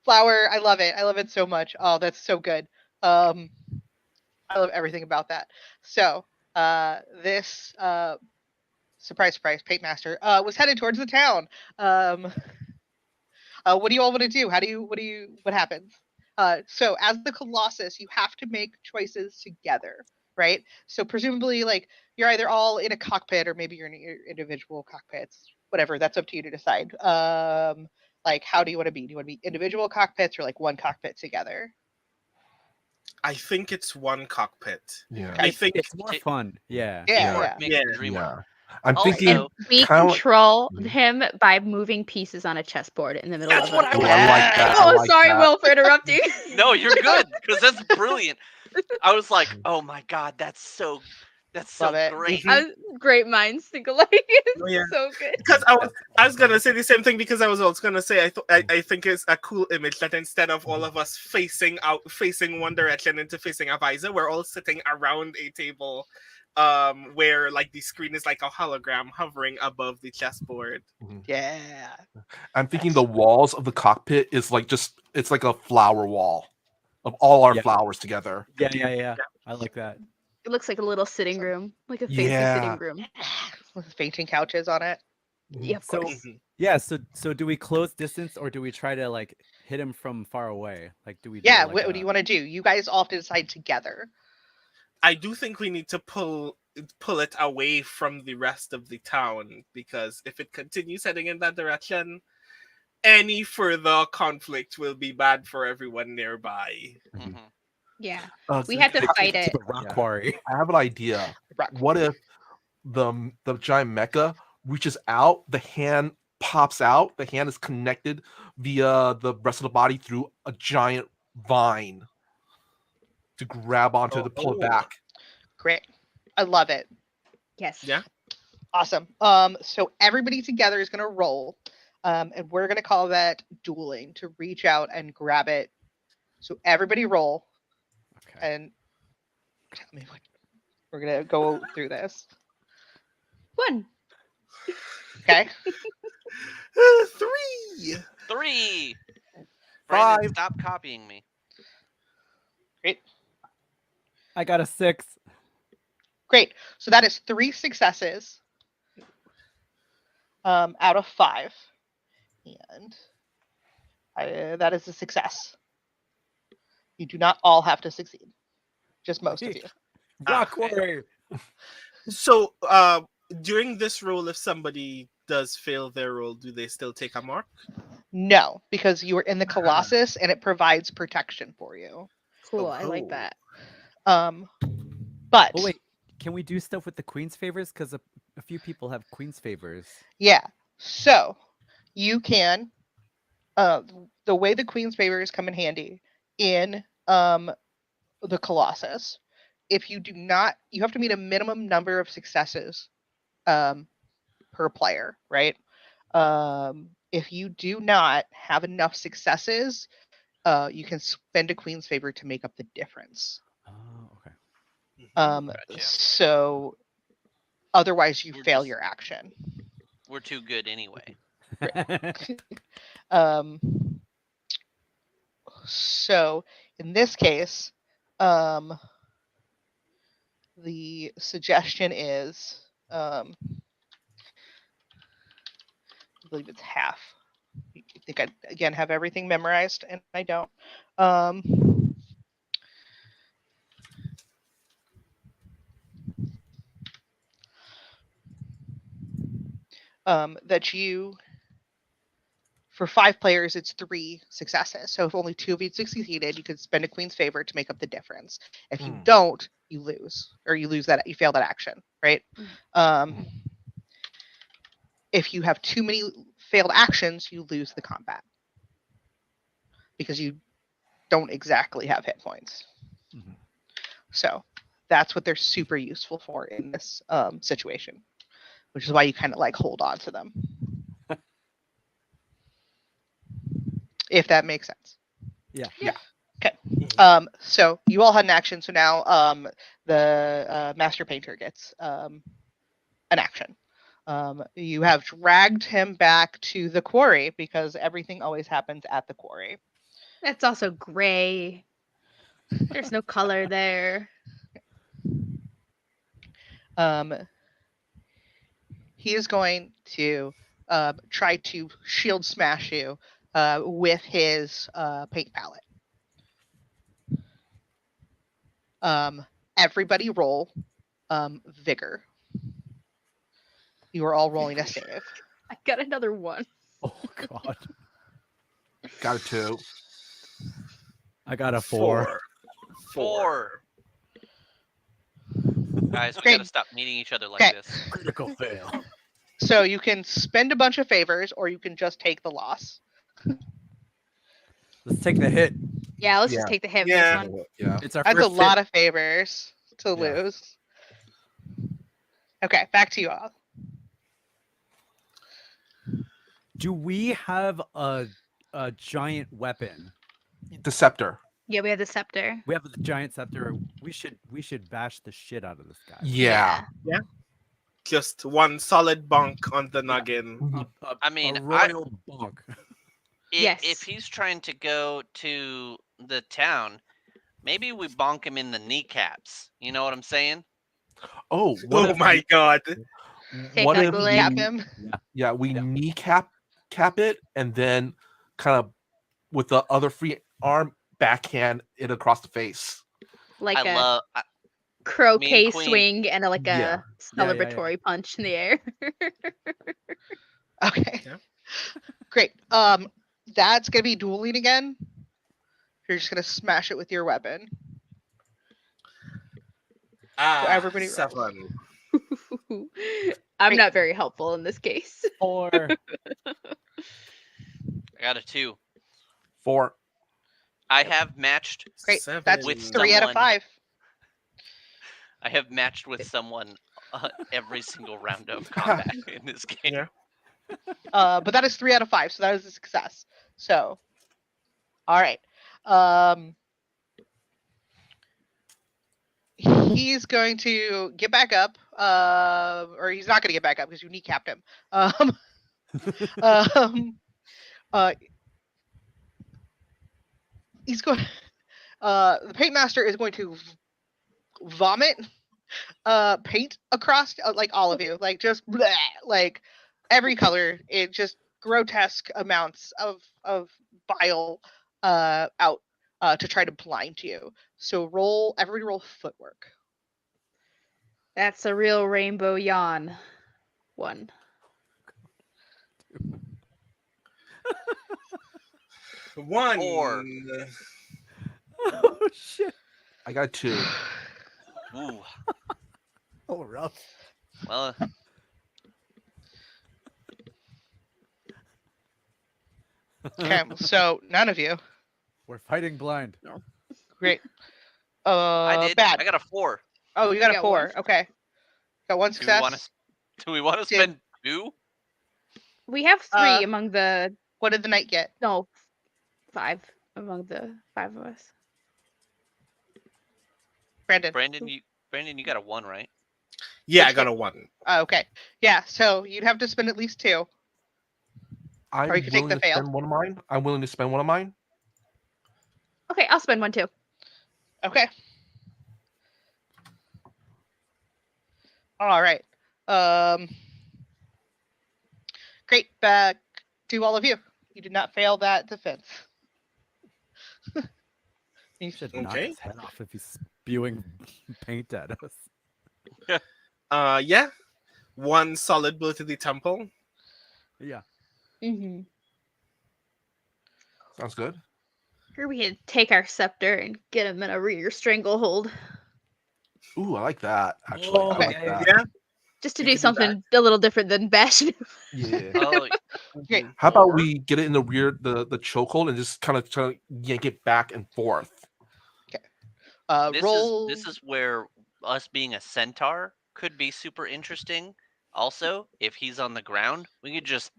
flower. I love it. I love it so much. Oh, that's so good. I love everything about that. So this surprise, surprise, paint master was headed towards the town. What do you all want to do? What happens? So as the Colossus, you have to make choices together, right? So presumably, like you're either all in a cockpit or maybe you're in your individual cockpits. Whatever, that's up to you to decide. Like how do you want to be? Do you want to be individual cockpits or like one cockpit together? I think it's one cockpit. Yeah. I think It's more fun. Yeah. Yeah, Teamwork yeah. makes Yeah. the dream work. Yeah. I'm Also- thinking And we kinda like- control Mhm. him by moving pieces on a chessboard in the middle That's of what a I Oh, was- I like that. I Oh, like sorry, that. Will, for interrupting. No, you're good because that's brilliant. I was like, oh my god, that's so Love it. great. Great minds think alike. It's Oh, yeah. so good. Because I was gonna say the same thing because I was also gonna say I think it's a cool image that instead of all of us facing one direction into facing a visor, we're all sitting around a table, where like the screen is like a hologram hovering above the chessboard. Yeah. I'm thinking the walls of the cockpit is like it's like a flower wall of all our Yeah. flowers together. Yeah. I like that. It looks like a little sitting room, like a fancy Yeah. sitting room. With fainting couches on it. Yeah, of So- course. Mhm. Yeah. So do we close distance or do we try to like hit him from far away? Like do we? Do Yeah, like what do you want to do? You guys all have to decide together. I do think we need to pull it away from the rest of the town because if it continues heading in that direction, any further conflict will be bad for everyone nearby. Mhm. Yeah. Uh, We so had to Take fight to it. the rock Yeah. quarry? I have an idea. Rock. What if the giant mecha reaches out, the hand pops out, the hand is connected via the rest of the body through a giant vine to grab onto to pull it Oh. back. Great. I love it. Yes. Yeah. Awesome. So everybody together is gonna roll. And we're gonna call that dueling to reach out and grab it. So everybody roll Okay. and tell me what we're gonna go through this. 1. Okay. 3. 3. Five. Brandon, stop copying me. Great. I got a 6. Great. So that is 3 successes out of 5. And that is a success. You do not all have to succeed. Just most of you. Rock okay. quarry. So, during this roll, if somebody does fail their roll, do they still take a mark? No, because you were in the Colossus and it provides protection for you. Cool. Oh, I like oh. that. But Oh wait, can we do stuff with the queen's favors? Because a few people have queen's favors. yeah, so you can the way the Queen's favors come in handy in the Colossus. If you do not, you have to meet a minimum number of successes per player, right? If you do not have enough successes, you can spend a Queen's favor to make up the difference. Oh, okay. Gotcha. So otherwise you We're fail just- your action. We're too good anyway. Um, so in this case, the suggestion is, I believe it's half. I think I again have everything memorized, and I don't. that you, for 5 players, it's 3 successes. So if only 2 of you succeeded, you could spend a queen's favor to make up the difference. If you don't, you lose, or you fail that action, right? If you have too many failed actions, you lose the combat because you don't exactly have hit points. So that's what they're super useful for in this situation, which is why you kind of like hold on to them. If that makes sense. Yeah. Okay. So you all had an action. So now the master painter gets an action. You have dragged him back to the quarry because everything always happens at the quarry. That's also gray. There's no color there. He is going to try to shield smash you with his paint palette. Everybody roll vigor. You are all rolling a save. I got another 1. Oh god. Got a 2. I got a 4. 4. Guys, we Great. gotta stop meeting each other like Okay. this. Critical fail. So you can spend a bunch of favors, or you can just take the loss. Let's take the hit. Yeah, let's Yeah. just take the hit Yeah. for this one. Yeah. It's our That's first a lot hit. of favors to Yeah. lose. Okay, back to you all. Do we have a giant weapon? The scepter. Yeah, we have the scepter. We have the giant scepter. We should bash the shit out of this guy. Yeah. Just one solid bonk on the noggin. I mean, a royal bonk. Yes. If he's trying to go to the town, maybe we bonk him in the kneecaps. You know what I'm saying? Oh, Oh my god. Take what a if glimpse. we, Tap him. we kneecap it and then kind of with the other free arm backhand it across the face. Like I a love. croquet Queen- swing and a Yeah. Yeah, yeah. celebratory punch in the air. Okay. Yeah. Great. That's gonna be dueling again. You're just gonna smash it with your weapon. everybody rolls. 7. I'm Great. not very helpful in this case. 4. I got a 2. 4. I have matched. Great. 7. That's With 3 out of someone- 5. I have matched with someone every single round of combat in this game. Yeah. But that is 3 out of 5, so that is a success. So, all right. He's going to get back up, or he's not going to get back up because you kneecapped him. He's going. The paint master is going to vomit paint across like all of you, like just bleh, like every color. It just grotesque amounts of bile out to try to blind you. So everybody roll footwork. That's a real rainbow yawn. 1. One. 4. Oh shit. I got 2. Ooh. Oh rough. Well, Okay, so none of you. We're fighting blind. Great. I did. Bad. I got a 4. Oh, you got You a got 4. one. Okay. Got 1 Do we success. want to spend 2? We have 3 among the What did the knight get? 5 among the 5 of us. Brandon. Brandon, you got a 1, right? Yeah, I got a 1. Okay. Yeah, so you'd have to spend at least 2. I'm Or you could take willing the to fail. spend one of mine. I'm willing to spend one of mine. Okay, I'll spend 1 too. Okay. All right. Great. Back to all of you. You did not fail that defense. You should knock Okay. his head off if he's spewing paint at us. Yeah. 1 solid blow to the temple. Yeah. Mm-hmm. Sounds good. Here we can take our scepter and get him in a rear stranglehold. Ooh, I like that. Actually, I Oh, like yeah, that. Yeah. Just to You do could do that. something a little different than bashing him. Yeah. Oh, Great. How about or we get it in the rear, the chokehold, and just kind of try to yank it back and forth? Roll. this is where us being a centaur could be super interesting. Also, if he's on the ground, we could just,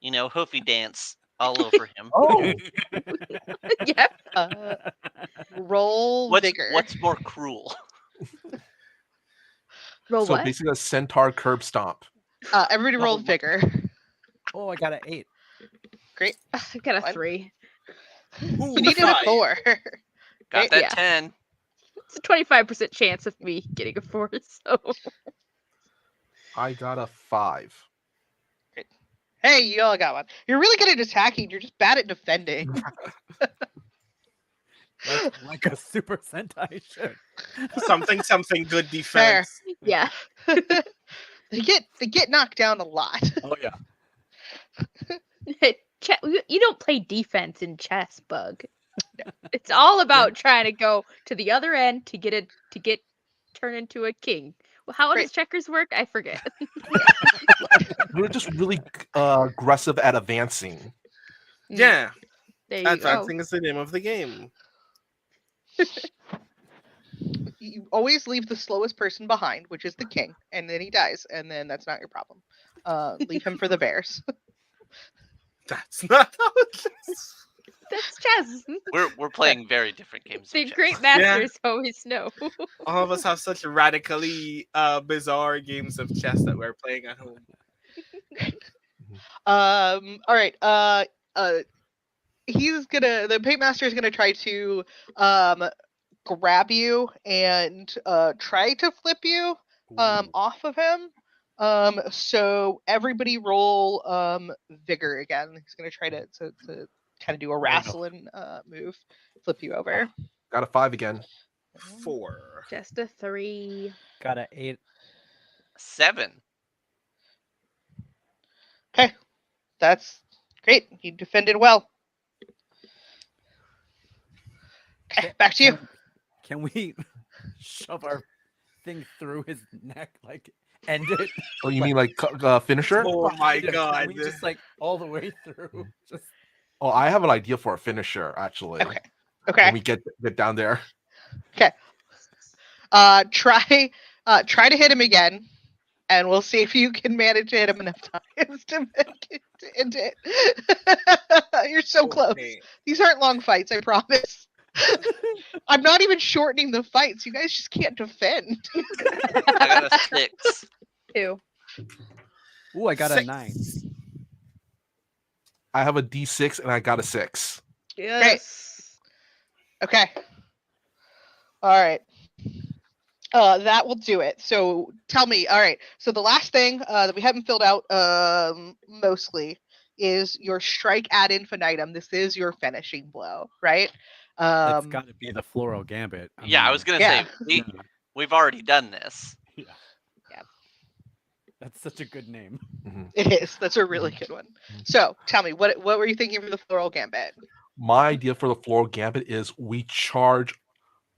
hoofy dance all over him. Oh, Yeah. Roll vigor. What's more cruel? Roll so what? basically a centaur curb stomp. Everybody Oh roll my- vigor. Oh, I got an 8. Great. I got a Fine. 3. Ooh, You needed a 5. 4. Got Great. that Yeah. 10. It's a 25% chance of me getting a 4. So I got a 5. Hey, you all got one. You're really good at attacking. You're just bad at defending. Like a Super Sentai should. Something good defense. yeah. They get knocked down a lot. Oh yeah. You don't play defense in chess, Bug. It's all about trying to go to the other end to get turn into a king. Well, how Great. does checkers work? I forget. We're just really aggressive at advancing. Yeah. There you go. Advancing is the name of the game. You always leave the slowest person behind, which is the king, and then he dies, and then that's not your problem. Leave him for the bears. That's not how it is. That's chess. We're playing very different games. The of chess. great masters always know. All of us have such radically bizarre games of chess that we're playing at home. All right. The paint master is gonna try to grab you and try to flip you off of him. So everybody roll vigor again. He's gonna try to kind of do a wrestling move, flip you over. Got a 5 again. 4. Just a 3. Got an 8. 7. Okay, that's great. You defended well. Okay, back to you. Can we shove our thing through his neck, like end it? Oh, you mean like finisher? Oh my Can god. we just like all the way through? Just Oh, I have an idea for a finisher actually. Okay. Okay. When we get down there. Try to hit him again, and we'll see if you can manage to hit him enough times to make it into it. You're so close. Okay. These aren't long fights, I promise. I'm not even shortening the fights. You guys just can't defend. I got a 6. 2. ooh, I got a 6. 9. I have a D6 and I got a 6. Yes. Okay. All right. That will do it. So tell me. All right. So the last thing that we haven't filled out mostly is your strike ad infinitum. This is your finishing blow, right? It's got to be the floral gambit. Yeah, I was gonna say we've already done this. Yeah. Yeah. That's such a good name. It is. That's a really good one. So tell me, what were you thinking for the floral gambit? My idea for the floral gambit is we charge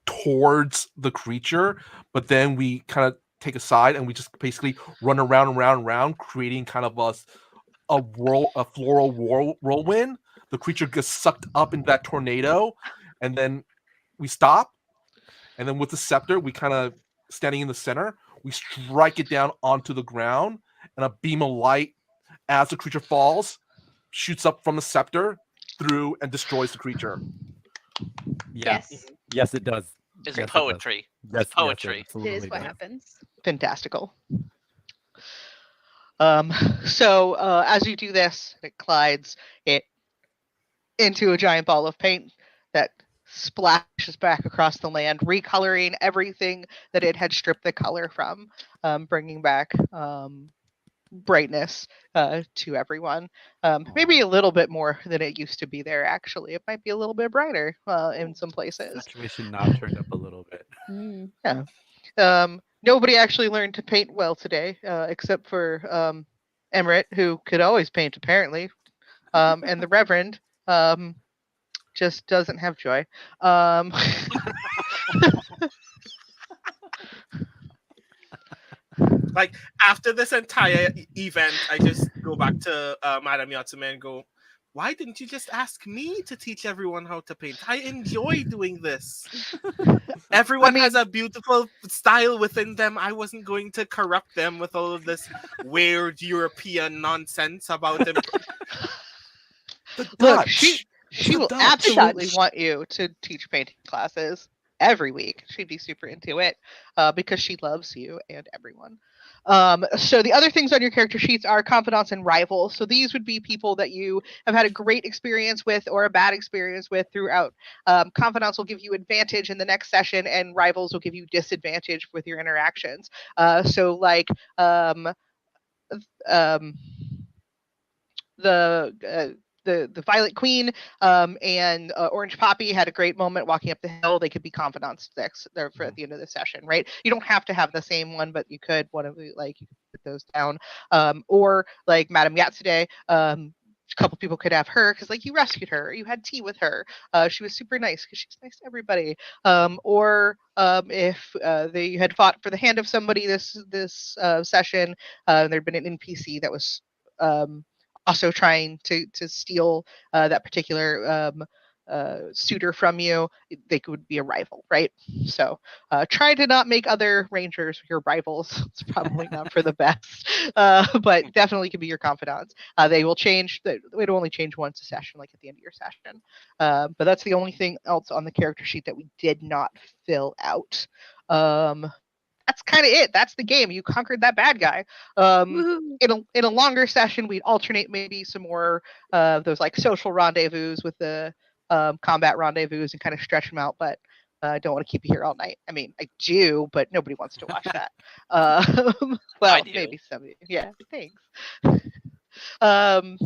towards the creature, but then we kind of take a side and we just basically run around and around and around, creating kind of a floral whirlwind. The creature gets sucked up into that tornado, and then we stop. And then with the scepter, we kind of standing in the center, we strike it down onto the ground, and a beam of light, as the creature falls, shoots up from the scepter through and destroys the creature. Yeah. Yes. Yes, it does. It's Yes, it does. poetry. Yes, It's poetry. It absolutely is what does. happens. Fantastical. So as you do this, it glides it into a giant ball of paint that splashes back across the land, recoloring everything that it had stripped the color from, bringing back brightness to everyone. Maybe a little bit more than it used to be there, actually. It might be a little bit brighter in some places. Saturation knob turned up a little bit. Nobody actually learned to paint well today, except for Emirate, who could always paint apparently, and the Reverend, just doesn't have joy. Um, Like after this entire event, I just go back to Madame Yatsume and go, "Why didn't you just ask me to teach everyone how to paint? I enjoy doing this. Everyone has mean- a beautiful style within them. I wasn't going to corrupt them with all of this weird European nonsense about them." The Look, Dutch. she the will Dutch. absolutely Dutch. want you to teach painting classes every week. She'd be super into it because she loves you and everyone. So the other things on your character sheets are confidants and rivals. So these would be people that you have had a great experience with or a bad experience with throughout. Confidants will give you advantage in the next session, and rivals will give you disadvantage with your interactions. So like um, the the Violet Queen and Orange Poppy had a great moment walking up the hill. They could be confidants next there for at the end of the session, right? You don't have to have the same one, but you could one of the like you could put those down. Or like Madame Yatsude, a couple people could have her because like you rescued her, you had tea with her. She was super nice because she's nice to everybody. Or if they had fought for the hand of somebody this session, there'd been an NPC that was also trying to steal that particular suitor from you, they could be a rival, right? So try to not make other rangers your rivals. It's probably not for the best, but definitely can be your confidants. They will change. It'll only change once a session, like at the end of your session. But that's the only thing else on the character sheet that we did not fill out. That's kind of it. That's the game. You conquered that bad guy. Woohoo. In a longer session, we'd alternate maybe some more those like social rendezvous with the combat rendezvous and kind of stretch them out. But I don't want to keep you here all night. I mean, I do, but nobody wants to watch that. Well, do. maybe some of you. Yeah, thanks. Um,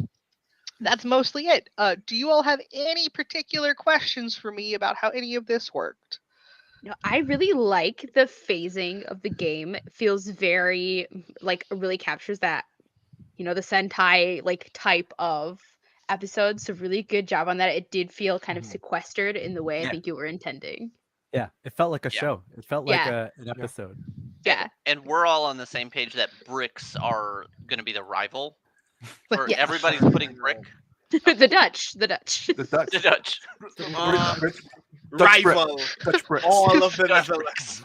that's mostly it. Do you all have any particular questions for me about how any of this worked? No, I really like the phasing of the game. It feels very like really captures that, the Sentai like type of episodes. So really good job on that. It did feel kind of Mhm. sequestered in the way I Yeah. think you were intending. Yeah, it felt like a Yeah. show. It felt like Yeah. an episode. Yeah. And we're all on the same page that bricks are going to be the rival. For Yes. everybody's putting brick. The Dutch. The Dutch. The Dutch. The Dutch. Rich- Dutch brick. Rival Dutch bricks. all of the Dutch Netherlands.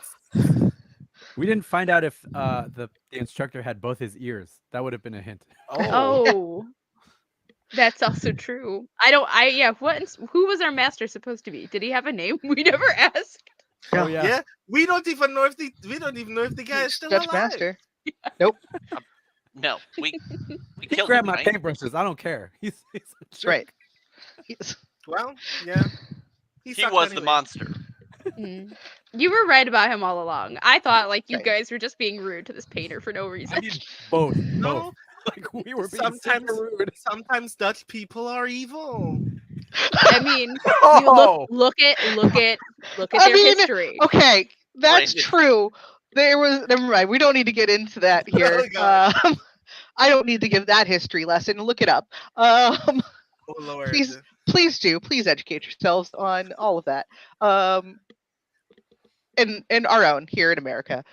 We didn't find out if the instructor had both his ears. That would have been a hint. Oh. That's also true. Who was our master supposed to be? Did he have a name? We never asked. Oh Yeah. yeah. We don't even know if the guy is still Dutch alive. Master. No, we He killed grabbed him, my right? paintbrushes. I don't care. He's a That's right. jerk. Yes. Well, yeah. He sucked was the anyway. monster. Mm. You were right about him all along. I thought like you Right. guys were just being rude to this painter for no reason. I mean, both. No, Both. Like we were being sometimes super rude. sometimes Dutch people are evil. I mean, you Oh, look at I their mean, history. Okay, that's Brandon. true. There was never mind. We don't need to get into that here. Oh, God. I don't need to give that history lesson. Look it up. Um, Oh Lord. please do. Please educate yourselves on all of that. And our own here in America.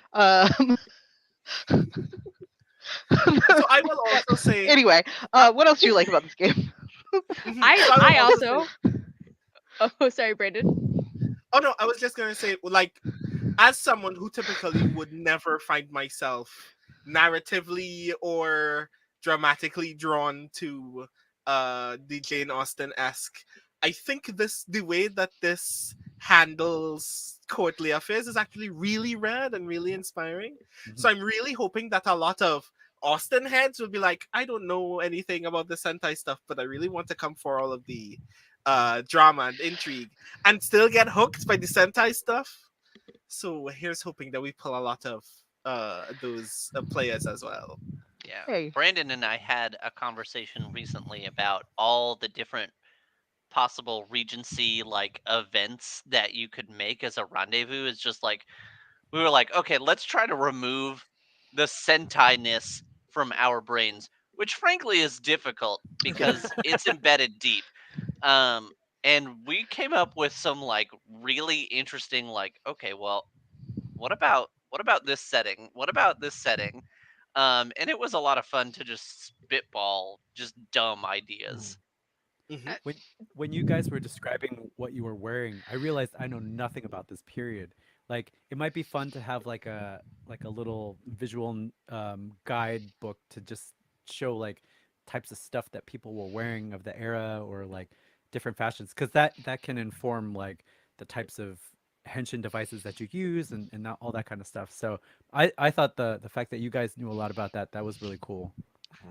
So I will also say Anyway, what else do you like about this game? Mhm. I So will also. say- Oh, sorry, Brandon. Oh no, I was just gonna say, like, as someone who typically would never find myself narratively or dramatically drawn to the Jane Austen-esque, I think the way that this handles courtly affairs is actually really rad and really inspiring. So I'm really hoping that a lot of Austen heads will be like, I don't know anything about the Sentai stuff, but I really want to come for all of the drama and intrigue and still get hooked by the Sentai stuff. So here's hoping that we pull a lot of those players as well. Yeah. Hey. Brandon and I had a conversation recently about all the different possible Regency like events that you could make as a rendezvous. Is just like we were like, okay, let's try to remove the Sentai-ness from our brains. which frankly is difficult because it's embedded deep. And we came up with some like really interesting like, okay, well, what about this setting? What about this setting? And it was a lot of fun to just spitball just dumb ideas. Hmm. When you guys were describing what you were wearing, I realized I know nothing about this period. Like it might be fun to have like a little visual guidebook to just show like types of stuff that people were wearing of the era or like different fashions because that can inform like the types of henshin devices that you use and not all that kind of stuff. So I thought the fact that you guys knew a lot about that was really cool.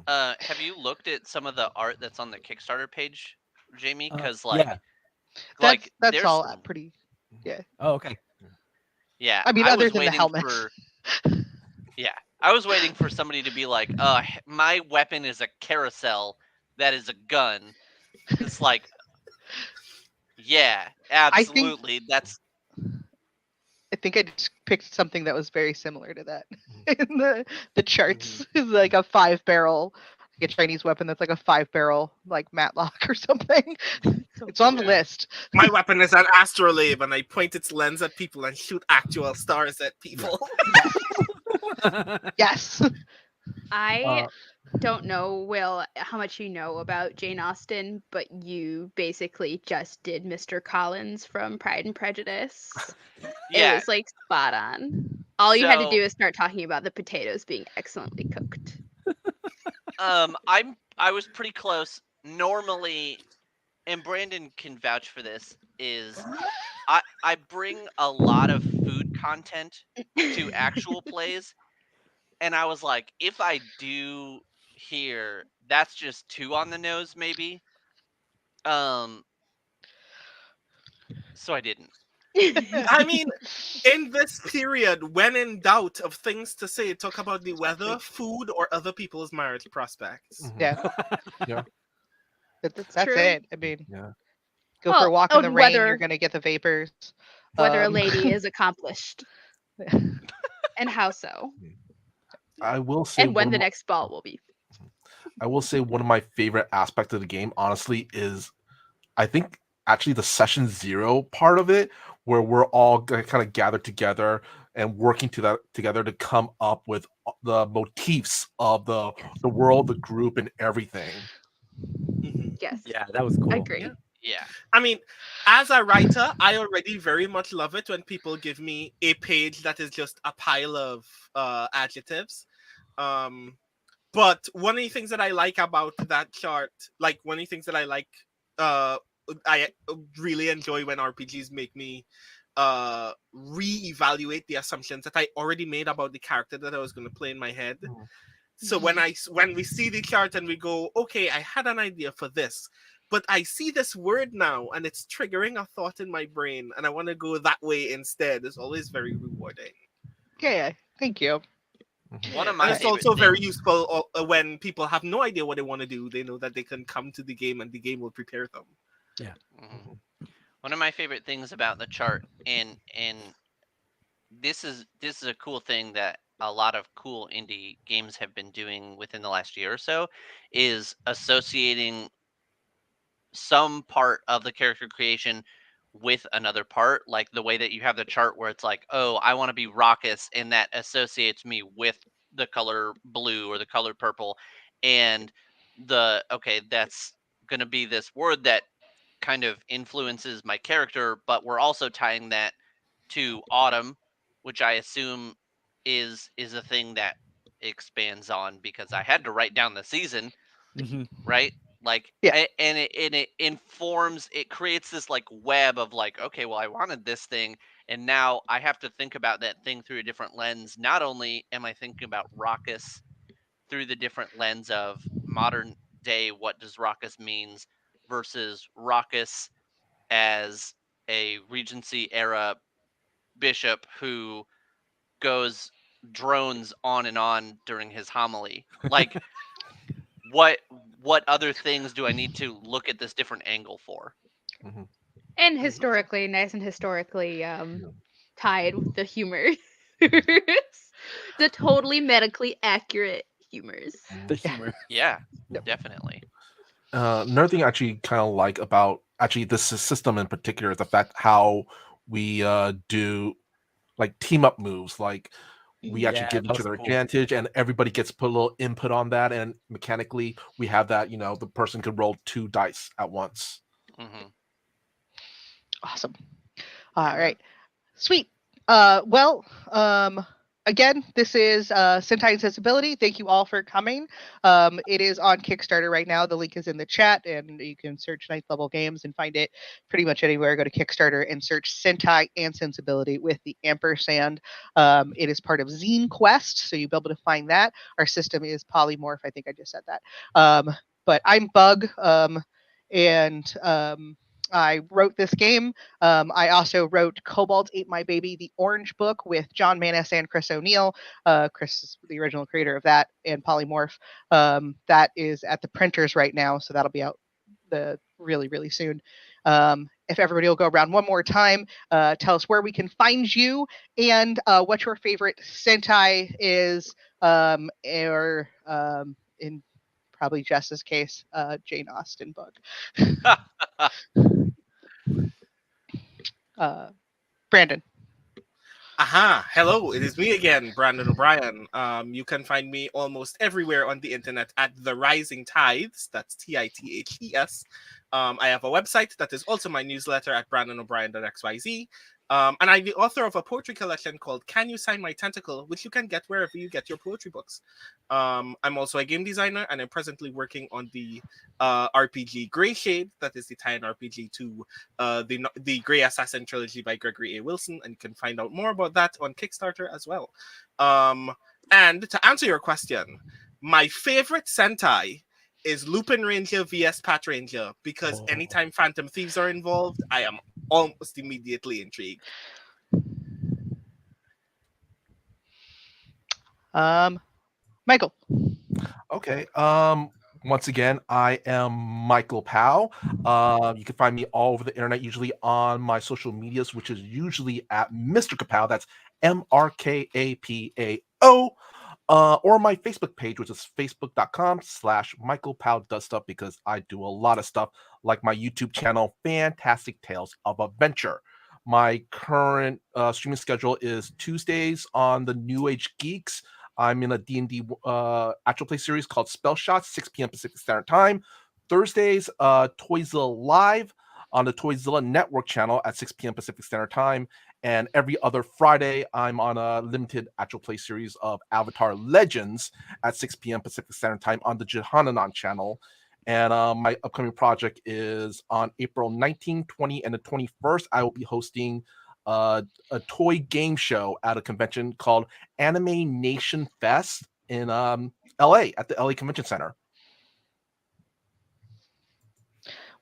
Have you looked at some of the art that's on the Kickstarter page, Jamie? Because Yeah. That's there's all some, pretty. Yeah. Oh, okay. yeah. I mean, I other was than the waiting helmets. for yeah, I was waiting for somebody to be like, my weapon is a carousel that is a gun. It's like, yeah, I think absolutely. That's I think I just picked something that was very similar to that in the charts. Hmm. Is like a 5 barrel, like a Chinese weapon that's like a 5 barrel, like matlock or something. So It's on the cool. Yeah. list. My weapon is an astrolabe, and I point its lens at people and shoot actual stars at people. Yes. I Uh, don't know, Will, how much you know about Jane Austen, but you basically just did Mr. Collins from Pride and Prejudice. It yeah. was like spot on. All you had to So do is start talking about the potatoes being excellently cooked. I was pretty close. Normally, and Brandon can vouch for this, is I bring a lot of food content to actual plays, and I was like, if I do here, that's just too on the nose, maybe. Um, so I didn't. I mean, in this period, when in doubt of things to say, talk about the weather, food, or other people's marriage prospects. mhm. Yeah. Yeah. That's That's true. it. I mean, Yeah. go for a Well, walk in the and rain. You're gonna get the vapors. whether a Um, lady is accomplished and how so, I will say and one when of the my, next ball will be. I will say one of my favorite aspects of the game, honestly, is I think actually the session zero part of it, where we're all kind of gathered together and working together to come up with the motifs of the world, the group, and everything. Mhm. Yes, Yeah, that was cool. agree. Yeah. Yeah. I mean, as a writer, I already very much love it when people give me a page that is just a pile of adjectives. Um, but one of the things that I like about that chart, like one of the things that uh, I really enjoy when RPGs make me reevaluate the assumptions that I already made about the character that I was going to play in my head. Mhm. So when we see the chart and we go, okay, I had an idea for this, but I see this word now and it's triggering a thought in my brain, and I want to go that way instead. It's always very rewarding, yeah. Thank you. One of and my it's favorite also very things. useful when people have no idea what they want to do. They know that they can come to the game and the game will prepare them. Yeah. Mhm. Mhm. One of my favorite things about the chart, and this is a cool thing that a lot of cool indie games have been doing within the last year or so, is associating some part of the character creation with another part, like the way that you have the chart where it's like, oh, I want to be raucous, and that associates me with the color blue or the color purple, and the okay, that's going to be this word that kind of influences my character, but we're also tying that to autumn, which I assume is a thing that expands on because I had to write down the season, Hmm. right? Like, Yeah. and it informs, it creates this like web of like, okay, well, I wanted this thing, and now I have to think about that thing through a different lens. Not only am I thinking about raucous through the different lens of modern day, what does raucous means versus raucous as a Regency era bishop who goes drones on and on during his homily. Like, what what other things do I need to look at this different angle for? Mhm. And Mhm. historically, nice and historically Yeah. tied with the humor. The totally medically accurate humors. The Yeah. humor. Yeah, Yep. definitely. Another thing I actually kind of like about actually this system in particular is the fact how we do like team up moves. Like we actually Yeah, give that each was other cool. advantage, and everybody gets put a little input on that. And mechanically, we have that. The person could roll 2 dice at once. Hmm. Awesome. All Yeah. right. Sweet. Well, again, this is Sentai and Sensibility. Thank you all for coming. It is on Kickstarter right now. The link is in the chat, and you can search ninth level games and find it pretty much anywhere. Go to Kickstarter and search Sentai and Sensibility with the ampersand. It is part of Zine Quest, so you'll be able to find that. Our system is Polymorph. I think I just said that. But I'm Bug, and I wrote this game. I also wrote Cobalt Ate My Baby, the Orange Book with John Manis and Chris O'Neill. Chris is the original creator of that and Polymorph. That is at the printers right now, so that'll be out really, really soon. If everybody will go around one more time, tell us where we can find you and what your favorite Sentai is, or in probably Jess's case, Jane Austen book. Brandon. Aha, hello, it is me again, Brandon O'Brien. You can find me almost everywhere on the internet at The Rising Tides. That's Tithes. I have a website that is also my newsletter at brandonobrien.xyz. And I'm the author of a poetry collection called Can You Sign My Tentacle, which you can get wherever you get your poetry books. I'm also a game designer, and I'm presently working on the RPG Grey Shade, that is the tie-in RPG to the Grey Assassin trilogy by Gregory A. Wilson, and you can find out more about that on Kickstarter as well. And to answer your question, my favorite Sentai is Lupin Ranger vs. Pat Ranger, because anytime Phantom Thieves are involved, I am almost immediately intrigued. Michael. Okay. Once again, I am Michael Powell. You can find me all over the internet, usually on my social medias, which is usually at Mr. Kapow. That's MrKapao. Or my Facebook page, which is facebook.com/Michael Powell Does Stuff, because I do a lot of stuff like my YouTube channel, Fantastic Tales of Adventure. My current streaming schedule is Tuesdays on the New Age Geeks. I'm in a D&D actual play series called Spell Shots, 6 p.m. Pacific Standard Time. Thursdays, Toyzilla Live on the Toyzilla Network channel at 6 p.m. Pacific Standard Time. And every other Friday, I'm on a limited actual play series of Avatar Legends at 6 p.m. Pacific Standard Time on the Jehananon channel. And my upcoming project is on April 19th, 20th, and the 21st. I will be hosting a toy game show at a convention called Anime Nation Fest in LA at the LA Convention Center.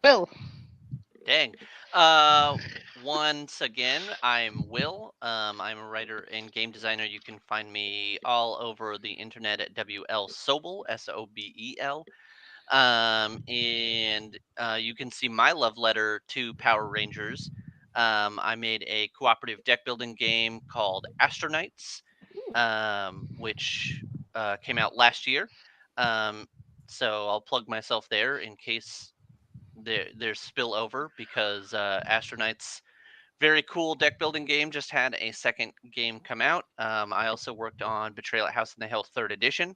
Will. Dang. Once again, I'm Will. I'm a writer and game designer. You can find me all over the internet at WL Sobel, Sobel. And you can see my love letter to Power Rangers. I made a cooperative deck building game called Astronites, which came out last year. Um, so I'll plug myself there in case there's spillover, because Astronites, very cool deck building game, just had a second game come out. I also worked on Betrayal at House in the Hill 3rd edition.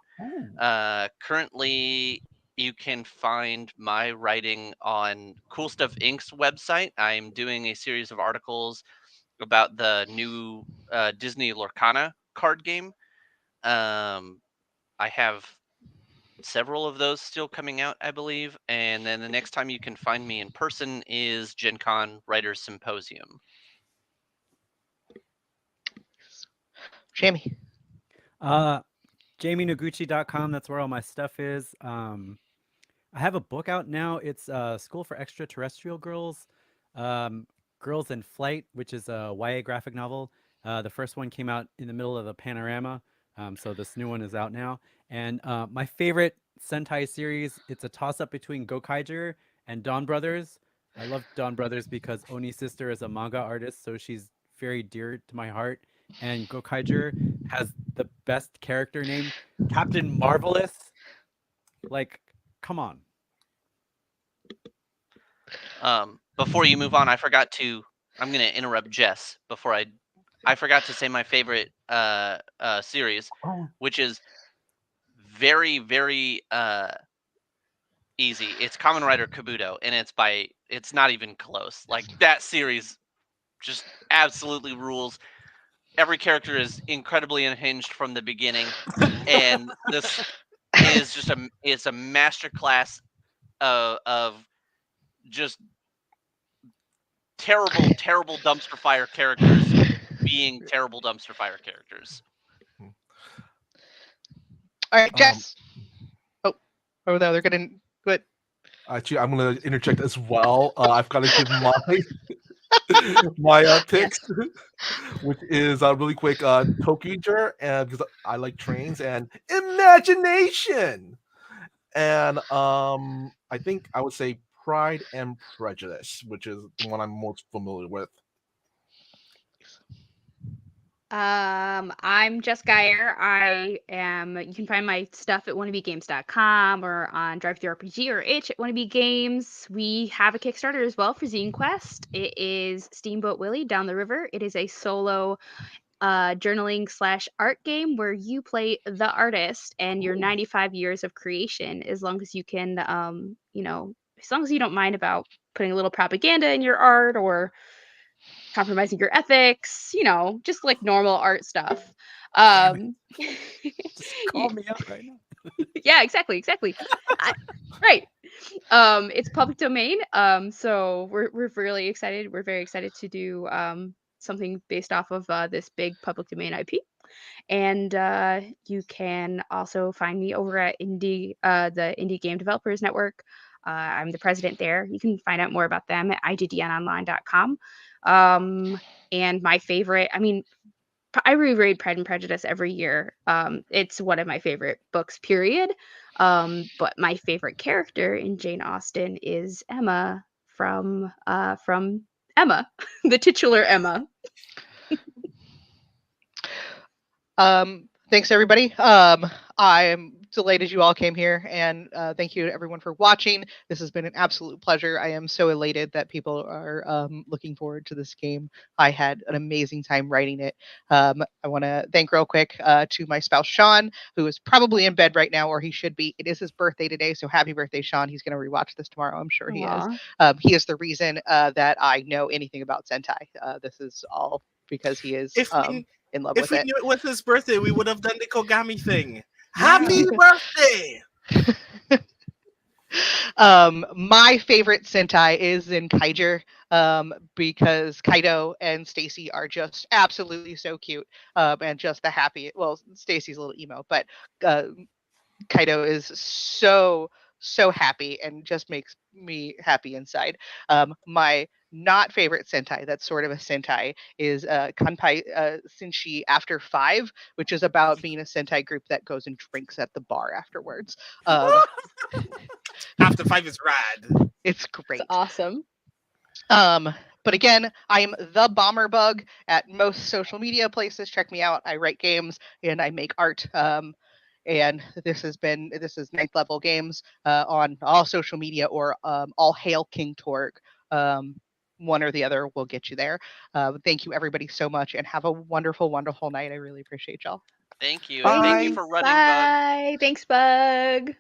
Currently, you can find my writing on Cool Stuff Inc.'s website. I'm doing a series of articles about the new Disney Lorcana card game. I have several of those still coming out, I believe. And then the next time you can find me in person is Gen Con Writers Symposium. Jamie. JamieNoguchi.com. That's where all my stuff is. I have a book out now. It's School for Extraterrestrial Girls, um, Girls in Flight, which is a YA graphic novel. The first one came out in the middle of the Panorama, so this new one is out now. And my favorite Sentai series, it's a toss-up between Gokaiger and Dawn Brothers. I love Dawn Brothers because Oni's sister is a manga artist, so she's very dear to my heart. and Gokaiger has the best character name, Captain Marvelous. Like, come on. Before you move on, I forgot to. I'm gonna interrupt Jess before I forgot to say my favorite series, Oh. which is very very easy. It's Kamen Rider Kabuto, and it's not even close. Like that series just absolutely rules. Every character is incredibly unhinged from the beginning, and this is just it's a masterclass of just terrible dumpster fire characters being terrible dumpster fire characters. All right, Jess. Oh no, they're gonna. But Actually, I'm going to interject as well. I've got to give my picks, which is really quick. Tokuger, and because I like trains, and imagination, and I think I would say Pride and Prejudice, which is the one I'm most familiar with. I'm Jess Geyer. You can find my stuff at wannabegames.com or on Drive-Thru RPG or itch at Wannabe Games. We have a Kickstarter as well for Zine Quest. It is Steamboat Willie Down the River. It is a solo journaling/art game where you play the artist and your 95 years of creation, as long as you can, as long as you don't mind about putting a little propaganda in your art or compromising your ethics, just like normal art stuff. Just call me out right now. Yeah, exactly. Right. It's public domain. So we're really excited. We're very excited to do something based off of this big public domain IP. And you can also find me over at the Indie Game Developers Network. I'm the president there. You can find out more about them at igdnonline.com. And my favorite, I reread Pride and Prejudice every year. It's one of my favorite books, period. But my favorite character in Jane Austen is Emma from Emma, the titular Emma. Thanks everybody. I'm delighted you all came here, and thank you to everyone for watching. This has been an absolute pleasure. I am so elated that people are looking forward to this game. I had an amazing time writing it. I want to thank real quick to my spouse Sean, who is probably in bed right now, or he should be. It is his birthday today, so happy birthday, Sean. He's going to rewatch this tomorrow. I'm sure he is. He is the reason that I know anything about Sentai. This is all because he is in love with it. If we knew it was his birthday, we would have done the Kogami thing. Happy birthday! My favorite Sentai is Zenkaiger, because Kaido and Stacy are just absolutely so cute, and just the happy. Well, Stacy's a little emo, but Kaido is so happy and just makes me happy inside. My not favorite Sentai, that's sort of a Sentai, is Kanpai Senshi After 5, which is about being a Sentai group that goes and drinks at the bar afterwards. After 5 is rad. It's great. It's awesome. But again, I am the Bomber Bug at most social media places. Check me out. I write games and I make art. And this is ninth level games on all social media, or all hail King Torg. One or the other will get you there. Thank you everybody so much, and have a wonderful, wonderful night. I really appreciate y'all. Thank you. Bye. And thank you for running, Bug. Bye. Thanks, Bug.